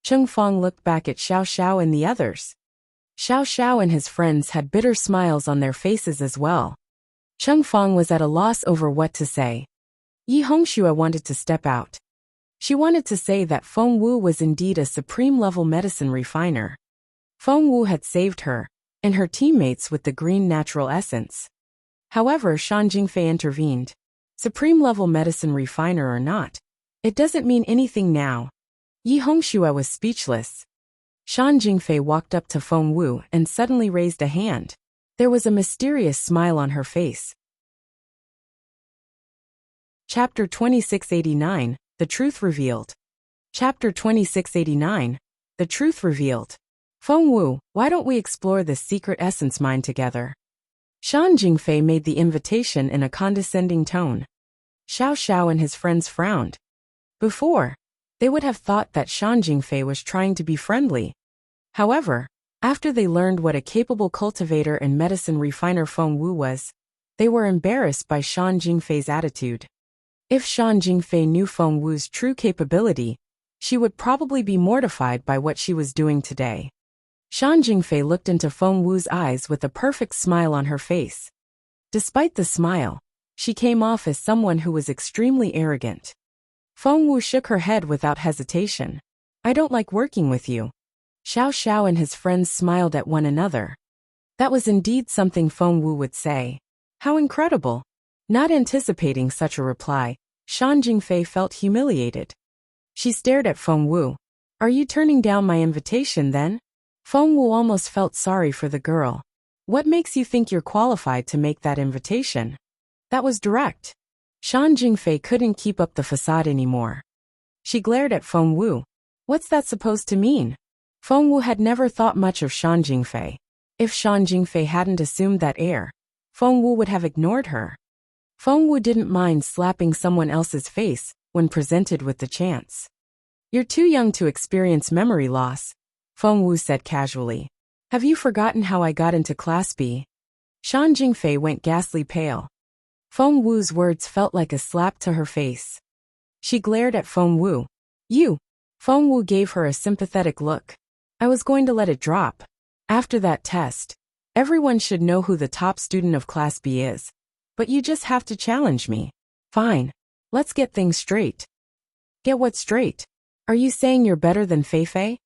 Cheng Feng looked back at Xiao Xiao and the others. Xiao Xiao and his friends had bitter smiles on their faces as well. Cheng Feng was at a loss over what to say. Yi Hongxue wanted to step out. She wanted to say that Feng Wu was indeed a supreme-level medicine refiner. Feng Wu had saved her, and her teammates with the green natural essence. However, Shan Jingfei intervened. Supreme-level medicine refiner or not, it doesn't mean anything now. Yi Hongxue was speechless. Shan Jingfei walked up to Feng Wu and suddenly raised a hand. There was a mysterious smile on her face. Chapter 2689, The Truth Revealed. Chapter 2689, The Truth Revealed. Feng Wu, why don't we explore this secret essence mine together? Shan Jingfei made the invitation in a condescending tone. Xiao Xiao and his friends frowned. Before, they would have thought that Shan Jingfei was trying to be friendly. However, after they learned what a capable cultivator and medicine refiner Feng Wu was, they were embarrassed by Shan Jingfei's attitude. If Shan Jingfei knew Feng Wu's true capability, she would probably be mortified by what she was doing today. Shan Jingfei looked into Feng Wu's eyes with a perfect smile on her face. Despite the smile, she came off as someone who was extremely arrogant. Feng Wu shook her head without hesitation. I don't like working with you. Xiao Xiao and his friends smiled at one another. That was indeed something Feng Wu would say. How incredible! Not anticipating such a reply, Shan Jingfei felt humiliated. She stared at Feng Wu. Are you turning down my invitation then? Feng Wu almost felt sorry for the girl. What makes you think you're qualified to make that invitation? That was direct. Shan Jingfei couldn't keep up the facade anymore. She glared at Feng Wu. What's that supposed to mean? Feng Wu had never thought much of Shan Jingfei. If Shan Jingfei hadn't assumed that air, Feng Wu would have ignored her. Feng Wu didn't mind slapping someone else's face when presented with the chance. You're too young to experience memory loss, Feng Wu said casually. Have you forgotten how I got into Class B? Shan Jingfei went ghastly pale. Feng Wu's words felt like a slap to her face. She glared at Feng Wu. You! Feng Wu gave her a sympathetic look. I was going to let it drop. After that test, everyone should know who the top student of Class B is. But you just have to challenge me. Fine. Let's get things straight. Get what straight? Are you saying you're better than Feifei?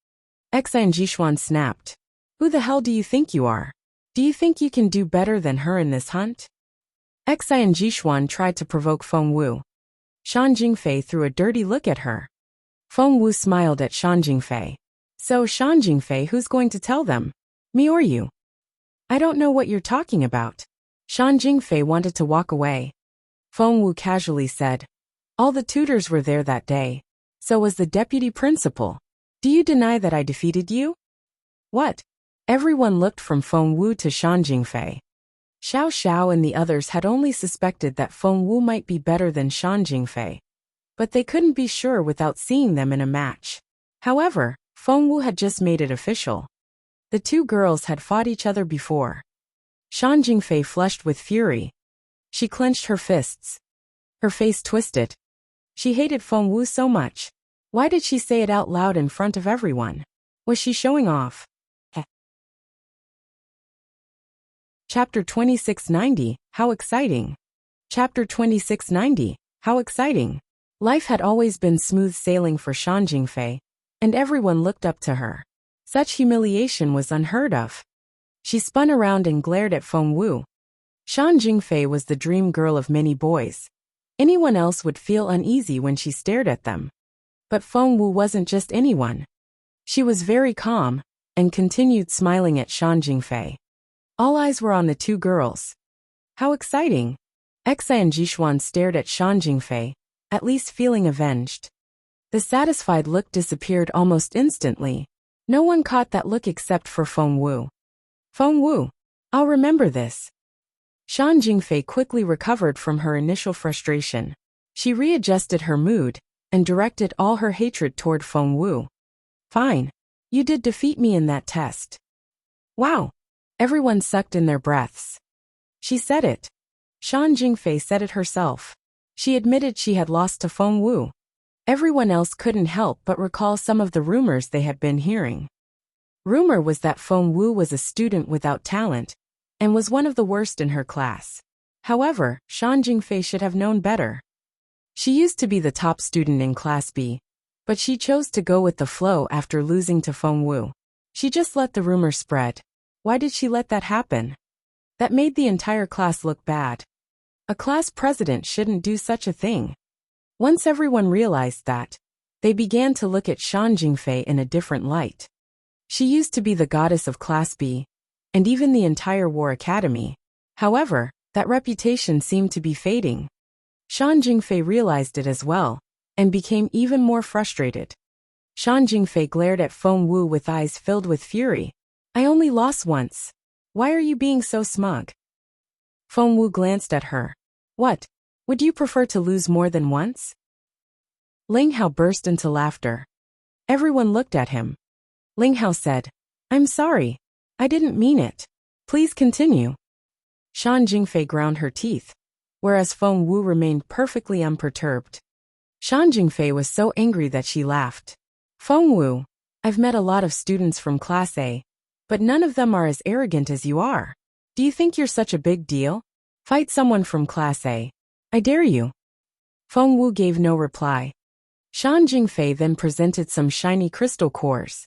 Xian Jishuan snapped. Who the hell do you think you are? Do you think you can do better than her in this hunt? Xian Jishuan tried to provoke Feng Wu. Shan Jingfei threw a dirty look at her. Feng Wu smiled at Shan Jingfei. So Shan Jingfei, who's going to tell them? Me or you? I don't know what you're talking about. Shan Jingfei wanted to walk away. Feng Wu casually said. All the tutors were there that day. So was the deputy principal. Do you deny that I defeated you? What? Everyone looked from Feng Wu to Shan Jingfei. Xiao Xiao and the others had only suspected that Feng Wu might be better than Shan Jingfei. But they couldn't be sure without seeing them in a match. However, Feng Wu had just made it official. The two girls had fought each other before. Shan Jingfei flushed with fury. She clenched her fists. Her face twisted. She hated Feng Wu so much. Why did she say it out loud in front of everyone? Was she showing off? Chapter 2690, How Exciting! Chapter 2690, How Exciting! Life had always been smooth sailing for Shan Jingfei, and everyone looked up to her. Such humiliation was unheard of. She spun around and glared at Feng Wu. Shan Jingfei was the dream girl of many boys. Anyone else would feel uneasy when she stared at them. But Feng Wu wasn't just anyone. She was very calm, and continued smiling at Shan Jingfei. All eyes were on the two girls. How exciting! Xian Jishuan stared at Shan Jingfei, at least feeling avenged. The satisfied look disappeared almost instantly. No one caught that look except for Feng Wu. Feng Wu, I'll remember this. Shan Jingfei quickly recovered from her initial frustration. She readjusted her mood, and directed all her hatred toward Feng Wu. Fine. You did defeat me in that test. Wow! Everyone sucked in their breaths. She said it. Shan Jingfei said it herself. She admitted she had lost to Feng Wu. Everyone else couldn't help but recall some of the rumors they had been hearing. Rumor was that Feng Wu was a student without talent, and was one of the worst in her class. However, Shan Jingfei should have known better. She used to be the top student in Class B, but she chose to go with the flow after losing to Feng Wu. She just let the rumor spread. Why did she let that happen? That made the entire class look bad. A class president shouldn't do such a thing. Once everyone realized that, they began to look at Shan Jingfei in a different light. She used to be the goddess of Class B, and even the entire War Academy. However, that reputation seemed to be fading. Shan Jingfei realized it as well, and became even more frustrated. Shan Jingfei glared at Feng Wu with eyes filled with fury. I only lost once. Why are you being so smug? Feng Wu glanced at her. What? Would you prefer to lose more than once? Ling Hao burst into laughter. Everyone looked at him. Ling Hao said, I'm sorry. I didn't mean it. Please continue. Shan Jingfei ground her teeth, whereas Feng Wu remained perfectly unperturbed. Shan Jingfei was so angry that she laughed. Feng Wu, I've met a lot of students from Class A, but none of them are as arrogant as you are. Do you think you're such a big deal? Fight someone from Class A. I dare you. Feng Wu gave no reply. Shan Jingfei then presented some shiny crystal cores.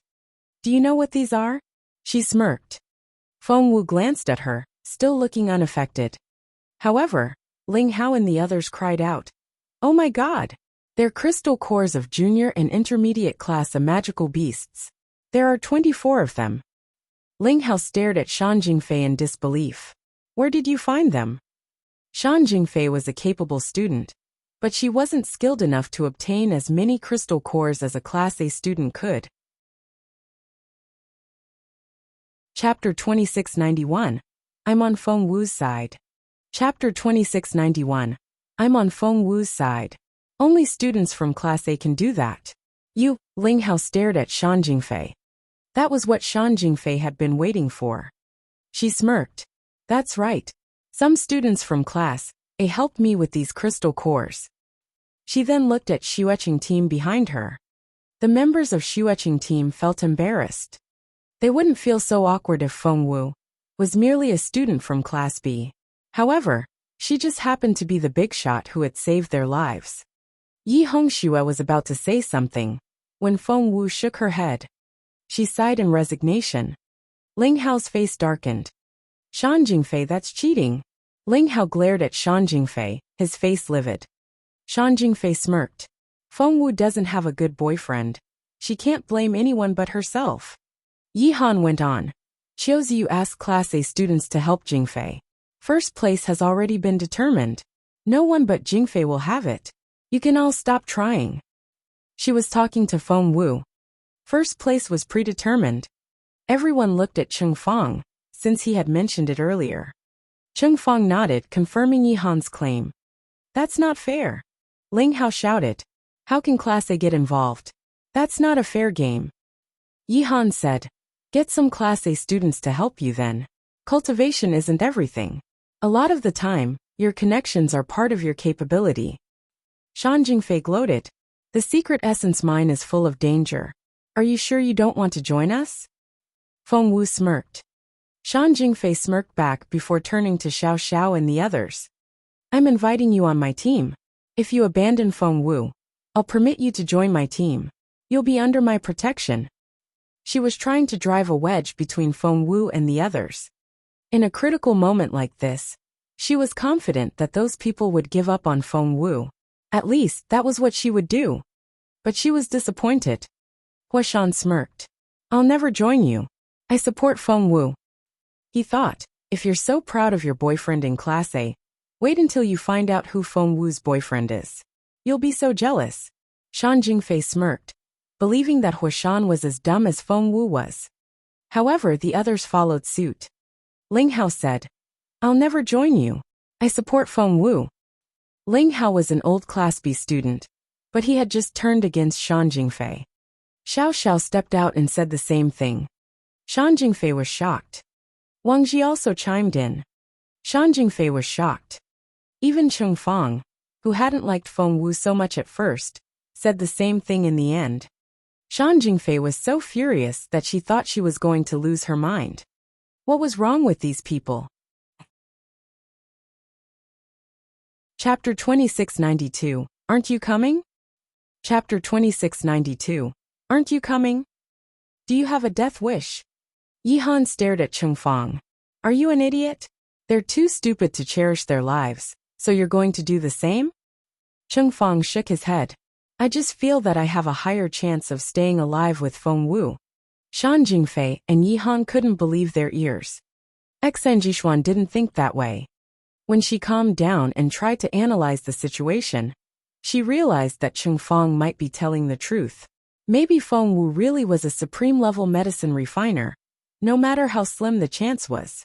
Do you know what these are? She smirked. Feng Wu glanced at her, still looking unaffected. However, Ling Hao and the others cried out. Oh my god! They're crystal cores of junior and intermediate class of magical beasts. There are 24 of them. Ling Hao stared at Shan Jingfei in disbelief. Where did you find them? Shan Jingfei was a capable student, but she wasn't skilled enough to obtain as many crystal cores as a Class A student could. Chapter 2691. I'm on Feng Wu's side. Chapter 2691. I'm on Feng Wu's side. Only students from Class A can do that. You, Ling Hao stared at Shan Jingfei. That was what Shan Jingfei had been waiting for. She smirked. That's right. Some students from Class A helped me with these crystal cores. She then looked at Xueqing team behind her. The members of Xueqing team felt embarrassed. They wouldn't feel so awkward if Feng Wu was merely a student from Class B. However, she just happened to be the big shot who had saved their lives. Yi Hongxue was about to say something when Feng Wu shook her head. She sighed in resignation. Ling Hao's face darkened. Shan Jingfei, that's cheating. Ling Hao glared at Shan Jingfei, his face livid. Shan Jingfei smirked. Feng Wu doesn't have a good boyfriend. She can't blame anyone but herself. Yi Han went on. Qiuziyu asked Class A students to help Jingfei. First place has already been determined. No one but Jingfei will have it. You can all stop trying. She was talking to Feng Wu. First place was predetermined. Everyone looked at Cheng Fang, since he had mentioned it earlier. Cheng Fang nodded, confirming Yi Han's claim. That's not fair. Ling Hao shouted. How can Class A get involved? That's not a fair game. Yi Han said. Get some Class A students to help you then. Cultivation isn't everything. A lot of the time, your connections are part of your capability. Shan Jingfei gloated. The secret essence mine is full of danger. Are you sure you don't want to join us? Feng Wu smirked. Shan Jingfei smirked back before turning to Xiao Xiao and the others. I'm inviting you on my team. If you abandon Feng Wu, I'll permit you to join my team. You'll be under my protection. She was trying to drive a wedge between Feng Wu and the others. In a critical moment like this, she was confident that those people would give up on Feng Wu. At least, that was what she would do. But she was disappointed. Huashan smirked. I'll never join you. I support Feng Wu. He thought, if you're so proud of your boyfriend in Class A, wait until you find out who Feng Wu's boyfriend is. You'll be so jealous. Shan Jingfei smirked, believing that Huashan was as dumb as Feng Wu was. However, the others followed suit. Ling Hao said, I'll never join you. I support Feng Wu. Ling Hao was an old Class B student, but he had just turned against Shan Jingfei. Xiao Xiao stepped out and said the same thing. Shan Jingfei was shocked. Wang Ji also chimed in. Shan Jingfei was shocked. Even Cheng Fang, who hadn't liked Feng Wu so much at first, said the same thing in the end. Shan Jingfei was so furious that she thought she was going to lose her mind. What was wrong with these people? Chapter 2692. Aren't you coming? Chapter 2692. Aren't you coming? Do you have a death wish? Yi Han stared at Chengfang. Are you an idiot? They're too stupid to cherish their lives, so you're going to do the same? Chengfang shook his head. I just feel that I have a higher chance of staying alive with Feng Wu. Shan Jingfei and Yi Han couldn't believe their ears. Xan Jishuan didn't think that way. When she calmed down and tried to analyze the situation, she realized that Chengfang might be telling the truth. Maybe Feng Wu really was a supreme-level medicine refiner, no matter how slim the chance was.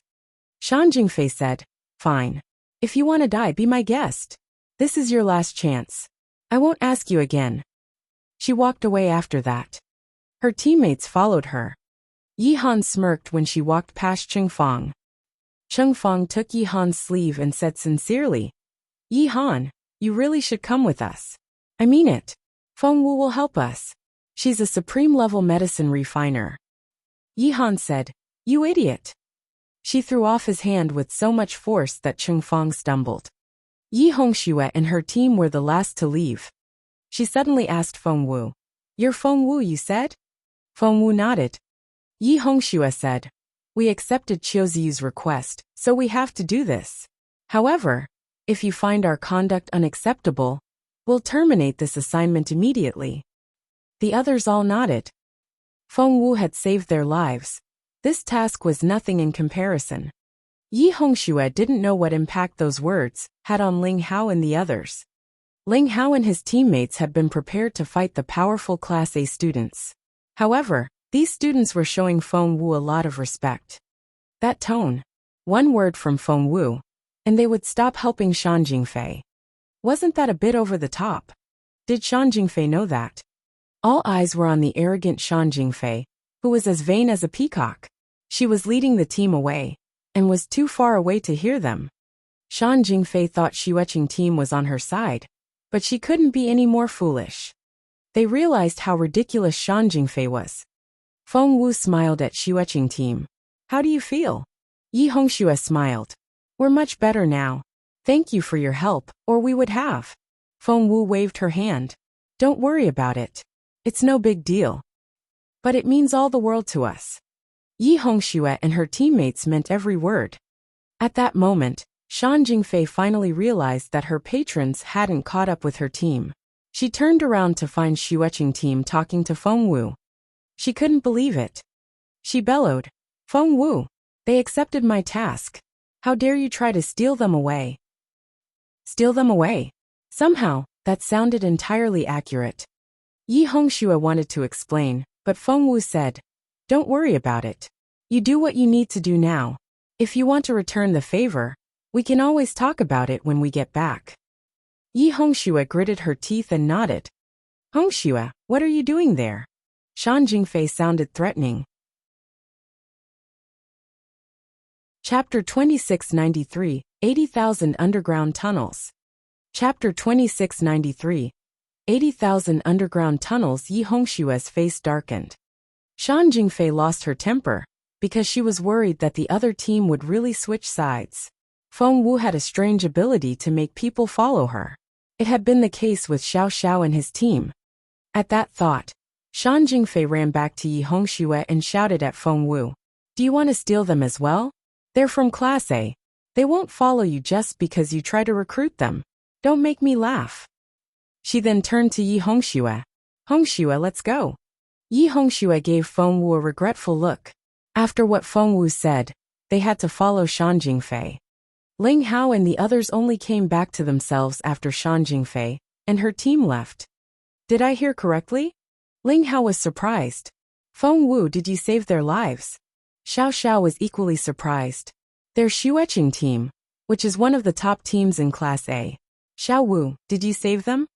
Shan Jingfei said, Fine. If you want to die, be my guest. This is your last chance. I won't ask you again. She walked away after that. Her teammates followed her. Yi Han smirked when she walked past Chengfang. Chengfang took Yi Han's sleeve and said sincerely, Yi Han, you really should come with us. I mean it. Feng Wu will help us. She's a supreme-level medicine refiner. Yi Han said, You idiot. She threw off his hand with so much force that Chengfang stumbled. Yi Hongxue and her team were the last to leave. She suddenly asked Feng Wu, You're Feng Wu, you said? Feng Wu nodded. Yi Hongxue said, We accepted Qiuzi's request, so we have to do this. However, if you find our conduct unacceptable, we'll terminate this assignment immediately. The others all nodded. Feng Wu had saved their lives. This task was nothing in comparison. Yi Hongxue didn't know what impact those words had on Ling Hao and the others. Ling Hao and his teammates had been prepared to fight the powerful Class A students. However, these students were showing Feng Wu a lot of respect. That tone, one word from Feng Wu, and they would stop helping Shan Jingfei. Wasn't that a bit over the top? Did Shan Jingfei know that? All eyes were on the arrogant Shan Jingfei, who was as vain as a peacock. She was leading the team away, and was too far away to hear them. Shan Jingfei thought Xueqing team was on her side, but she couldn't be any more foolish. They realized how ridiculous Shan Jingfei was. Feng Wu smiled at Xueqing team. How do you feel? Yi Hongxue smiled. We're much better now. Thank you for your help, or we would have. Feng Wu waved her hand. Don't worry about it. It's no big deal. But it means all the world to us. Yi Hongxue and her teammates meant every word. At that moment, Shan Jingfei finally realized that her patrons hadn't caught up with her team. She turned around to find Xueqing team talking to Feng Wu. She couldn't believe it. She bellowed, Feng Wu, they accepted my task. How dare you try to steal them away? Steal them away? Somehow, that sounded entirely accurate. Yi Hongxue wanted to explain, but Feng Wu said, Don't worry about it. You do what you need to do now. If you want to return the favor, we can always talk about it when we get back. Yi Hongxue gritted her teeth and nodded. Hongxue, what are you doing there? Shan Jingfei sounded threatening. Chapter 2693, 80,000 Underground Tunnels. Chapter 2693, 80,000 Underground Tunnels. Yi Hongxue's face darkened. Shan Jingfei lost her temper, because she was worried that the other team would really switch sides. Feng Wu had a strange ability to make people follow her. It had been the case with Xiao Xiao and his team. At that thought, Shan Jingfei ran back to Yi Hongxue and shouted at Feng Wu. Do you want to steal them as well? They're from Class A. They won't follow you just because you try to recruit them. Don't make me laugh. She then turned to Yi Hongxue. Hongxue, let's go. Yi Hongxue gave Feng Wu a regretful look. After what Feng Wu said, they had to follow Shan Jingfei. Ling Hao and the others only came back to themselves after Shan Jingfei and her team left. Did I hear correctly? Ling Hao was surprised. Feng Wu, did you save their lives? Xiao Xiao was equally surprised. Their Xueqing team, which is one of the top teams in Class A. Xiao Wu, did you save them?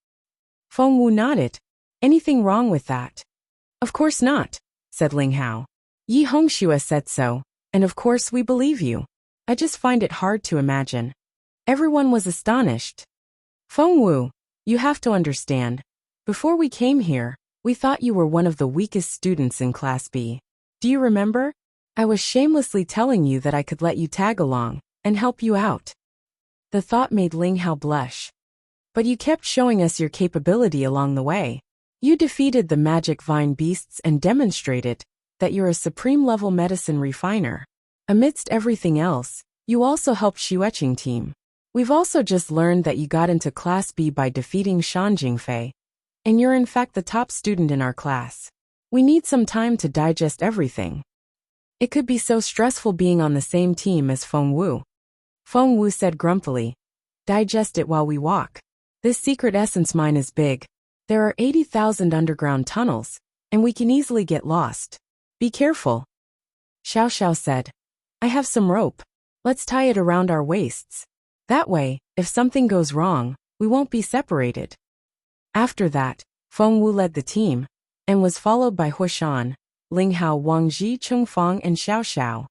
Feng Wu nodded. Anything wrong with that? Of course not, said Ling Hao. Yi Hongxue said so, and of course we believe you. I just find it hard to imagine. Everyone was astonished. Feng Wu, you have to understand. Before we came here, we thought you were one of the weakest students in Class B. Do you remember? I was shamelessly telling you that I could let you tag along and help you out. The thought made Ling Hao blush. But you kept showing us your capability along the way. You defeated the magic vine beasts and demonstrated that you're a supreme-level medicine refiner. Amidst everything else, you also helped Xueqing team. We've also just learned that you got into Class B by defeating Shan Jingfei, and you're in fact the top student in our class. We need some time to digest everything. It could be so stressful being on the same team as Feng Wu. Feng Wu said grumpily. Digest it while we walk. This secret essence mine is big. There are 80,000 underground tunnels, and we can easily get lost. Be careful. Xiao Xiao said. I have some rope. Let's tie it around our waists. That way, if something goes wrong, we won't be separated. After that, Feng Wu led the team, and was followed by Huishan, Ling Hao, Wang Ji, Cheng Fang, and Xiao Xiao.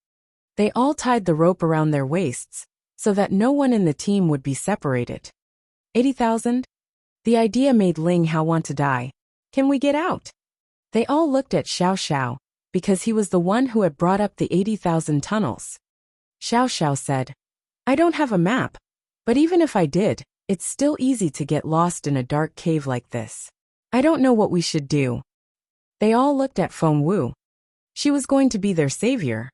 They all tied the rope around their waists, so that no one in the team would be separated. 80,000? The idea made Ling Hao want to die. Can we get out? They all looked at Xiao Xiao, because he was the one who had brought up the 80,000 tunnels. Xiao Xiao said, I don't have a map, but even if I did, it's still easy to get lost in a dark cave like this. I don't know what we should do. They all looked at Feng Wu. She was going to be their savior.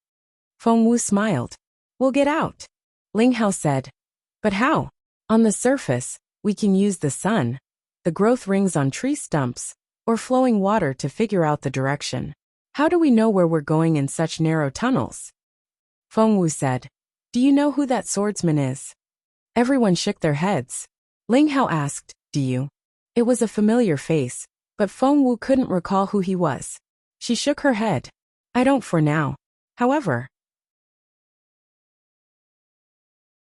Feng Wu smiled. We'll get out. Ling Hao said. But how? On the surface, we can use the sun, the growth rings on tree stumps, or flowing water to figure out the direction. How do we know where we're going in such narrow tunnels? Feng Wu said. Do you know who that swordsman is? Everyone shook their heads. Ling Hao asked, Do you? It was a familiar face, but Feng Wu couldn't recall who he was. She shook her head. I don't for now. However.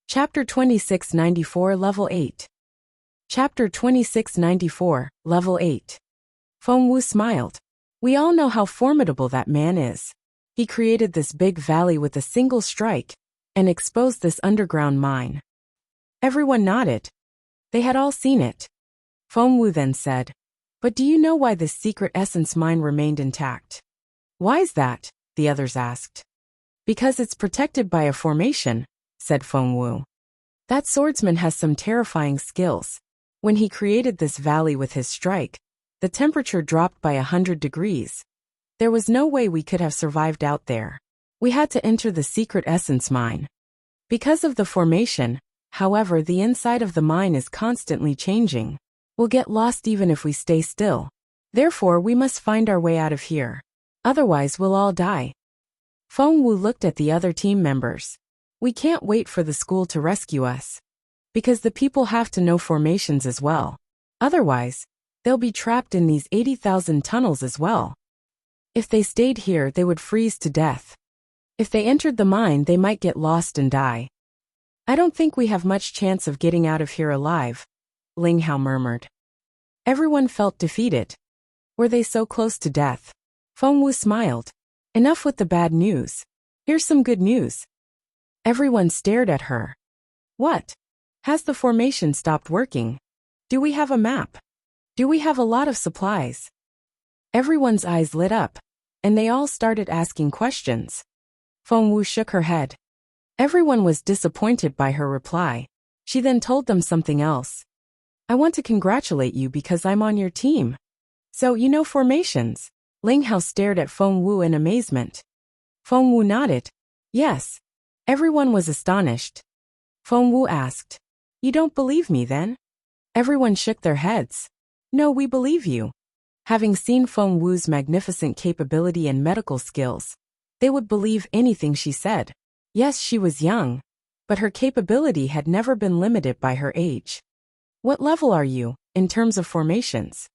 Chapter 2694 Level 8. Chapter 2694, Level 8. Feng Wu smiled. We all know how formidable that man is. He created this big valley with a single strike, and exposed this underground mine. Everyone nodded. They had all seen it. Feng Wu then said, But do you know why this secret essence mine remained intact? Why's that? The others asked. Because it's protected by a formation, said Feng Wu. That swordsman has some terrifying skills. When he created this valley with his strike, the temperature dropped by 100 degrees. There was no way we could have survived out there. We had to enter the secret essence mine. Because of the formation, however, the inside of the mine is constantly changing. We'll get lost even if we stay still. Therefore, we must find our way out of here. Otherwise, we'll all die. Feng Wu looked at the other team members. We can't wait for the school to rescue us. Because the people have to know formations as well. Otherwise, they'll be trapped in these 80,000 tunnels as well. If they stayed here, they would freeze to death. If they entered the mine, they might get lost and die. I don't think we have much chance of getting out of here alive, Ling Hao murmured. Everyone felt defeated. Were they so close to death? Feng Wu smiled. Enough with the bad news. Here's some good news. Everyone stared at her. What? Has the formation stopped working? Do we have a map? Do we have a lot of supplies? Everyone's eyes lit up, and they all started asking questions. Feng Wu shook her head. Everyone was disappointed by her reply. She then told them something else. I want to congratulate you because I'm on your team. So you know formations? Ling Hao stared at Feng Wu in amazement. Feng Wu nodded. Yes. Everyone was astonished. Feng Wu asked, You don't believe me then? Everyone shook their heads. No, we believe you. Having seen Feng Wu's magnificent capability and medical skills, they would believe anything she said. Yes, she was young, but her capability had never been limited by her age. What level are you, in terms of formations?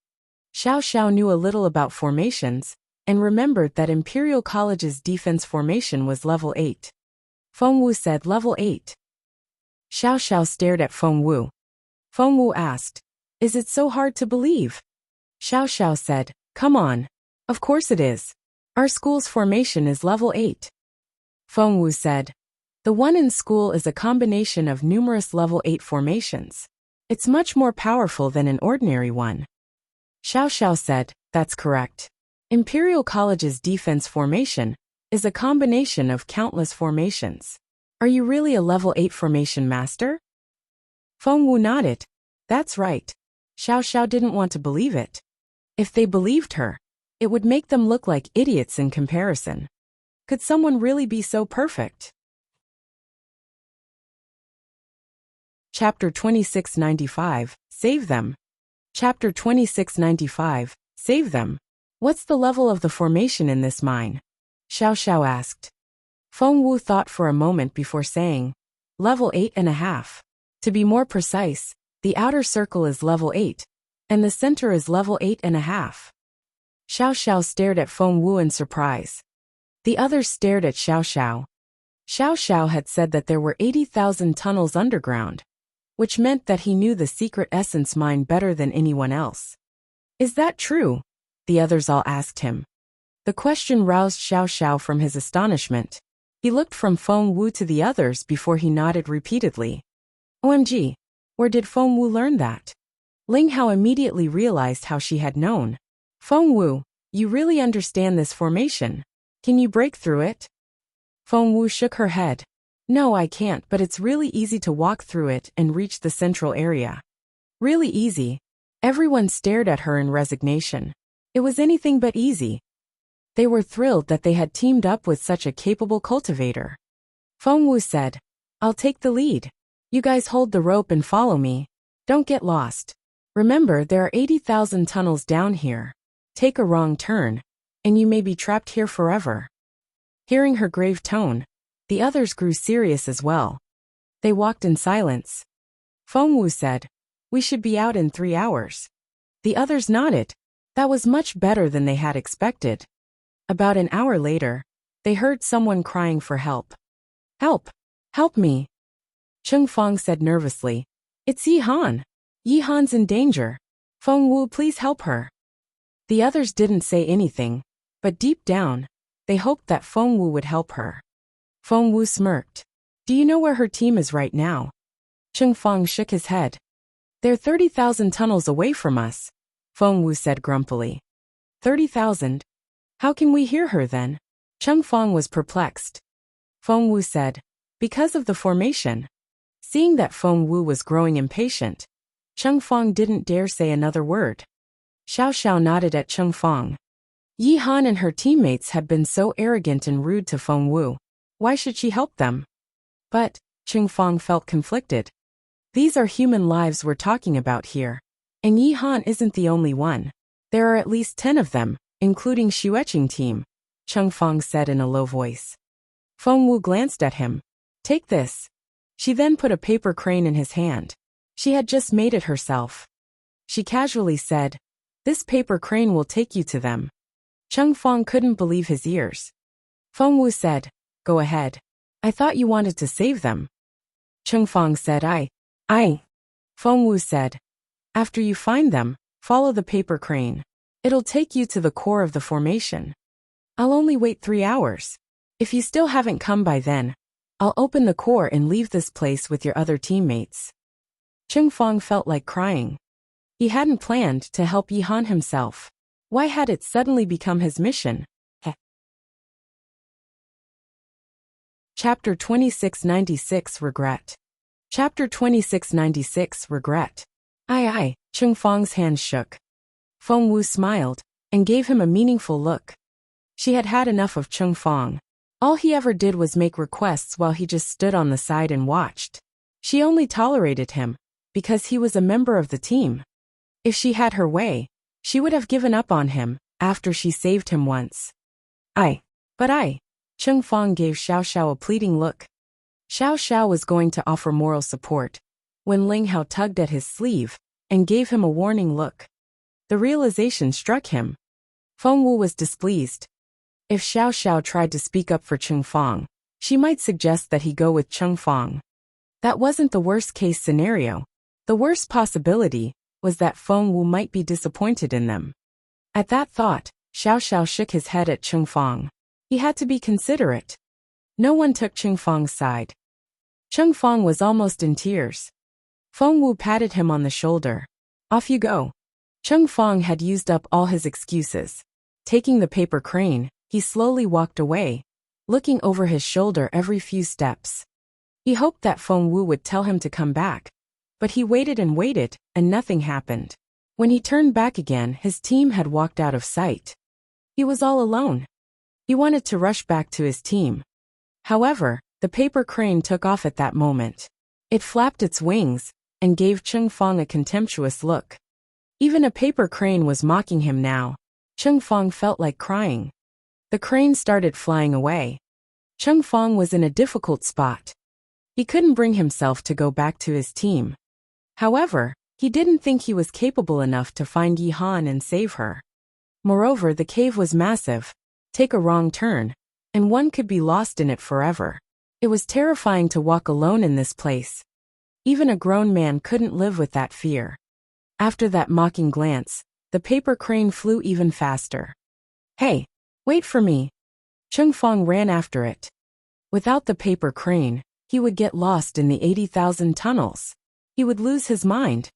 Xiao Xiao knew a little about formations, and remembered that Imperial College's defense formation was level 8. Feng Wu said level 8. Xiao Xiao stared at Feng Wu. Feng Wu asked, Is it so hard to believe? Xiao Xiao said, Come on. Of course it is. Our school's formation is level 8. Feng Wu said, The one in school is a combination of numerous level 8 formations. It's much more powerful than an ordinary one. Xiao Xiao said, That's correct. Imperial College's defense formation is a combination of countless formations. Are you really a level 8 formation master? Feng Wu nodded. That's right. Xiao Xiao didn't want to believe it. If they believed her, It would make them look like idiots in comparison. Could someone really be so perfect? Chapter 2695, Save Them. Chapter 2695, Save Them. What's the level of the formation in this mine? Xiao Xiao asked. Feng Wu thought for a moment before saying, Level 8.5. To be more precise, the outer circle is level 8, and the center is level 8.5. Xiao Xiao stared at Feng Wu in surprise. The others stared at Xiao Xiao. Xiao Xiao had said that there were 80,000 tunnels underground, which meant that he knew the secret essence mine better than anyone else. Is that true? The others all asked him. The question roused Xiao Xiao from his astonishment. He looked from Feng Wu to the others before he nodded repeatedly. OMG, where did Feng Wu learn that? Ling Hao immediately realized how she had known. Feng Wu, you really understand this formation. Can you break through it? Feng Wu shook her head. No, I can't, but it's really easy to walk through it and reach the central area. Really easy. Everyone stared at her in resignation. It was anything but easy. They were thrilled that they had teamed up with such a capable cultivator. Feng Wu said, I'll take the lead. You guys hold the rope and follow me. Don't get lost. Remember, there are 80,000 tunnels down here. Take a wrong turn, and you may be trapped here forever. Hearing her grave tone, the others grew serious as well. They walked in silence. Feng Wu said, We should be out in 3 hours. The others nodded. That was much better than they had expected. About an hour later, they heard someone crying for help. Help! Help me! Cheng Fang said nervously. It's Yi Han. Yi Han's in danger. Feng Wu, please help her. The others didn't say anything, but deep down, they hoped that Feng Wu would help her. Feng Wu smirked. Do you know where her team is right now? Cheng Fang shook his head. They're 30,000 tunnels away from us, Feng Wu said grumpily. 30,000? How can we hear her then? Cheng Fang was perplexed. Feng Wu said, Because of the formation. Seeing that Feng Wu was growing impatient, Cheng Fang didn't dare say another word. Xiao Xiao nodded at Cheng Fang. Yi Han and her teammates had been so arrogant and rude to Feng Wu. Why should she help them? But, Cheng Fang felt conflicted. These are human lives we're talking about here. And Yi Han isn't the only one. There are at least 10 of them, including Xueqing team, Cheng Fang said in a low voice. Feng Wu glanced at him. Take this. She then put a paper crane in his hand. She had just made it herself. She casually said, This paper crane will take you to them. Cheng Fang couldn't believe his ears. Feng Wu said, Go ahead. I thought you wanted to save them. Cheng Fang said, I. Feng Wu said, After you find them, follow the paper crane. It'll take you to the core of the formation. I'll only wait 3 hours. If you still haven't come by then, I'll open the core and leave this place with your other teammates. Cheng Fang felt like crying. He hadn't planned to help Yi Han himself. Why had it suddenly become his mission? Chapter 2696 Regret. Chapter 2696 Regret. Aye, Cheng Fang's hands shook. Feng Wu smiled, and gave him a meaningful look. She had had enough of Cheng Fang. All he ever did was make requests while he just stood on the side and watched. She only tolerated him, because he was a member of the team. If she had her way, she would have given up on him, after she saved him once. Cheng Fang gave Xiao Xiao a pleading look. Xiao Xiao was going to offer moral support, when Ling Hao tugged at his sleeve, and gave him a warning look. The realization struck him. Feng Wu was displeased. If Xiao Xiao tried to speak up for Cheng Fang, she might suggest that he go with Cheng Fang. That wasn't the worst-case scenario. The worst possibility was that Feng Wu might be disappointed in them. At that thought, Xiao Xiao shook his head at Cheng Fang. He had to be considerate. No one took Cheng Fang's side. Cheng Fang was almost in tears. Feng Wu patted him on the shoulder. Off you go. Cheng Fang had used up all his excuses. Taking the paper crane, he slowly walked away, looking over his shoulder every few steps. He hoped that Feng Wu would tell him to come back, but he waited, and nothing happened. When he turned back again, his team had walked out of sight. He was all alone. He wanted to rush back to his team. However, the paper crane took off at that moment. It flapped its wings and gave Cheng Fong a contemptuous look. Even a paper crane was mocking him now. Cheng Fong felt like crying. The crane started flying away. Cheng Fong was in a difficult spot. He couldn't bring himself to go back to his team. However, he didn't think he was capable enough to find Yi Han and save her. Moreover, the cave was massive. Take a wrong turn, and one could be lost in it forever. It was terrifying to walk alone in this place. Even a grown man couldn't live with that fear. After that mocking glance, the paper crane flew even faster. Hey, wait for me. Cheng Fong ran after it. Without the paper crane, he would get lost in the 80,000 tunnels. He would lose his mind.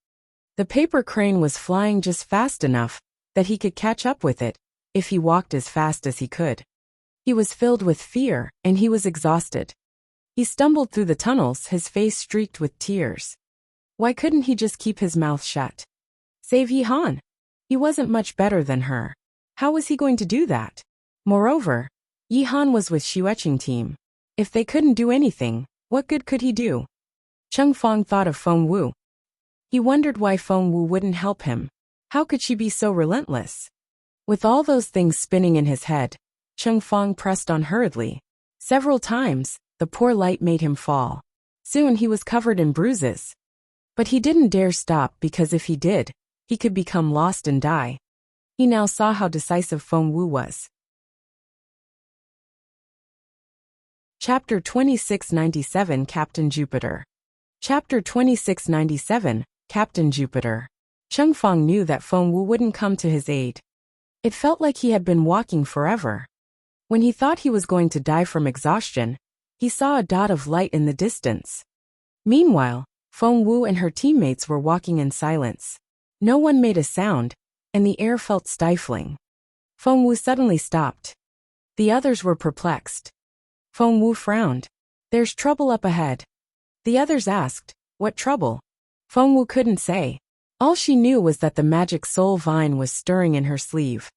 The paper crane was flying just fast enough that he could catch up with it if he walked as fast as he could. He was filled with fear and he was exhausted. He stumbled through the tunnels, his face streaked with tears. Why couldn't he just keep his mouth shut? Save Yi Han. He wasn't much better than her. How was he going to do that? Moreover, Yi Han was with Xueqing team. If they couldn't do anything, what good could he do? Cheng Fong thought of Feng Wu. He wondered why Feng Wu wouldn't help him. How could she be so relentless? With all those things spinning in his head, Cheng Fong pressed on hurriedly. Several times, the poor light made him fall. Soon he was covered in bruises. But he didn't dare stop because if he did, he could become lost and die. He now saw how decisive Feng Wu was. Chapter 2697 Captain Jupiter. Chapter 2697 Captain Jupiter. Cheng Fong knew that Feng Wu wouldn't come to his aid. It felt like he had been walking forever. When he thought he was going to die from exhaustion, he saw a dot of light in the distance. Meanwhile, Feng Wu and her teammates were walking in silence. No one made a sound, and the air felt stifling. Feng Wu suddenly stopped. The others were perplexed. Feng Wu frowned. There's trouble up ahead. The others asked, what trouble? Feng Wu couldn't say. All she knew was that the magic soul vine was stirring in her sleeve.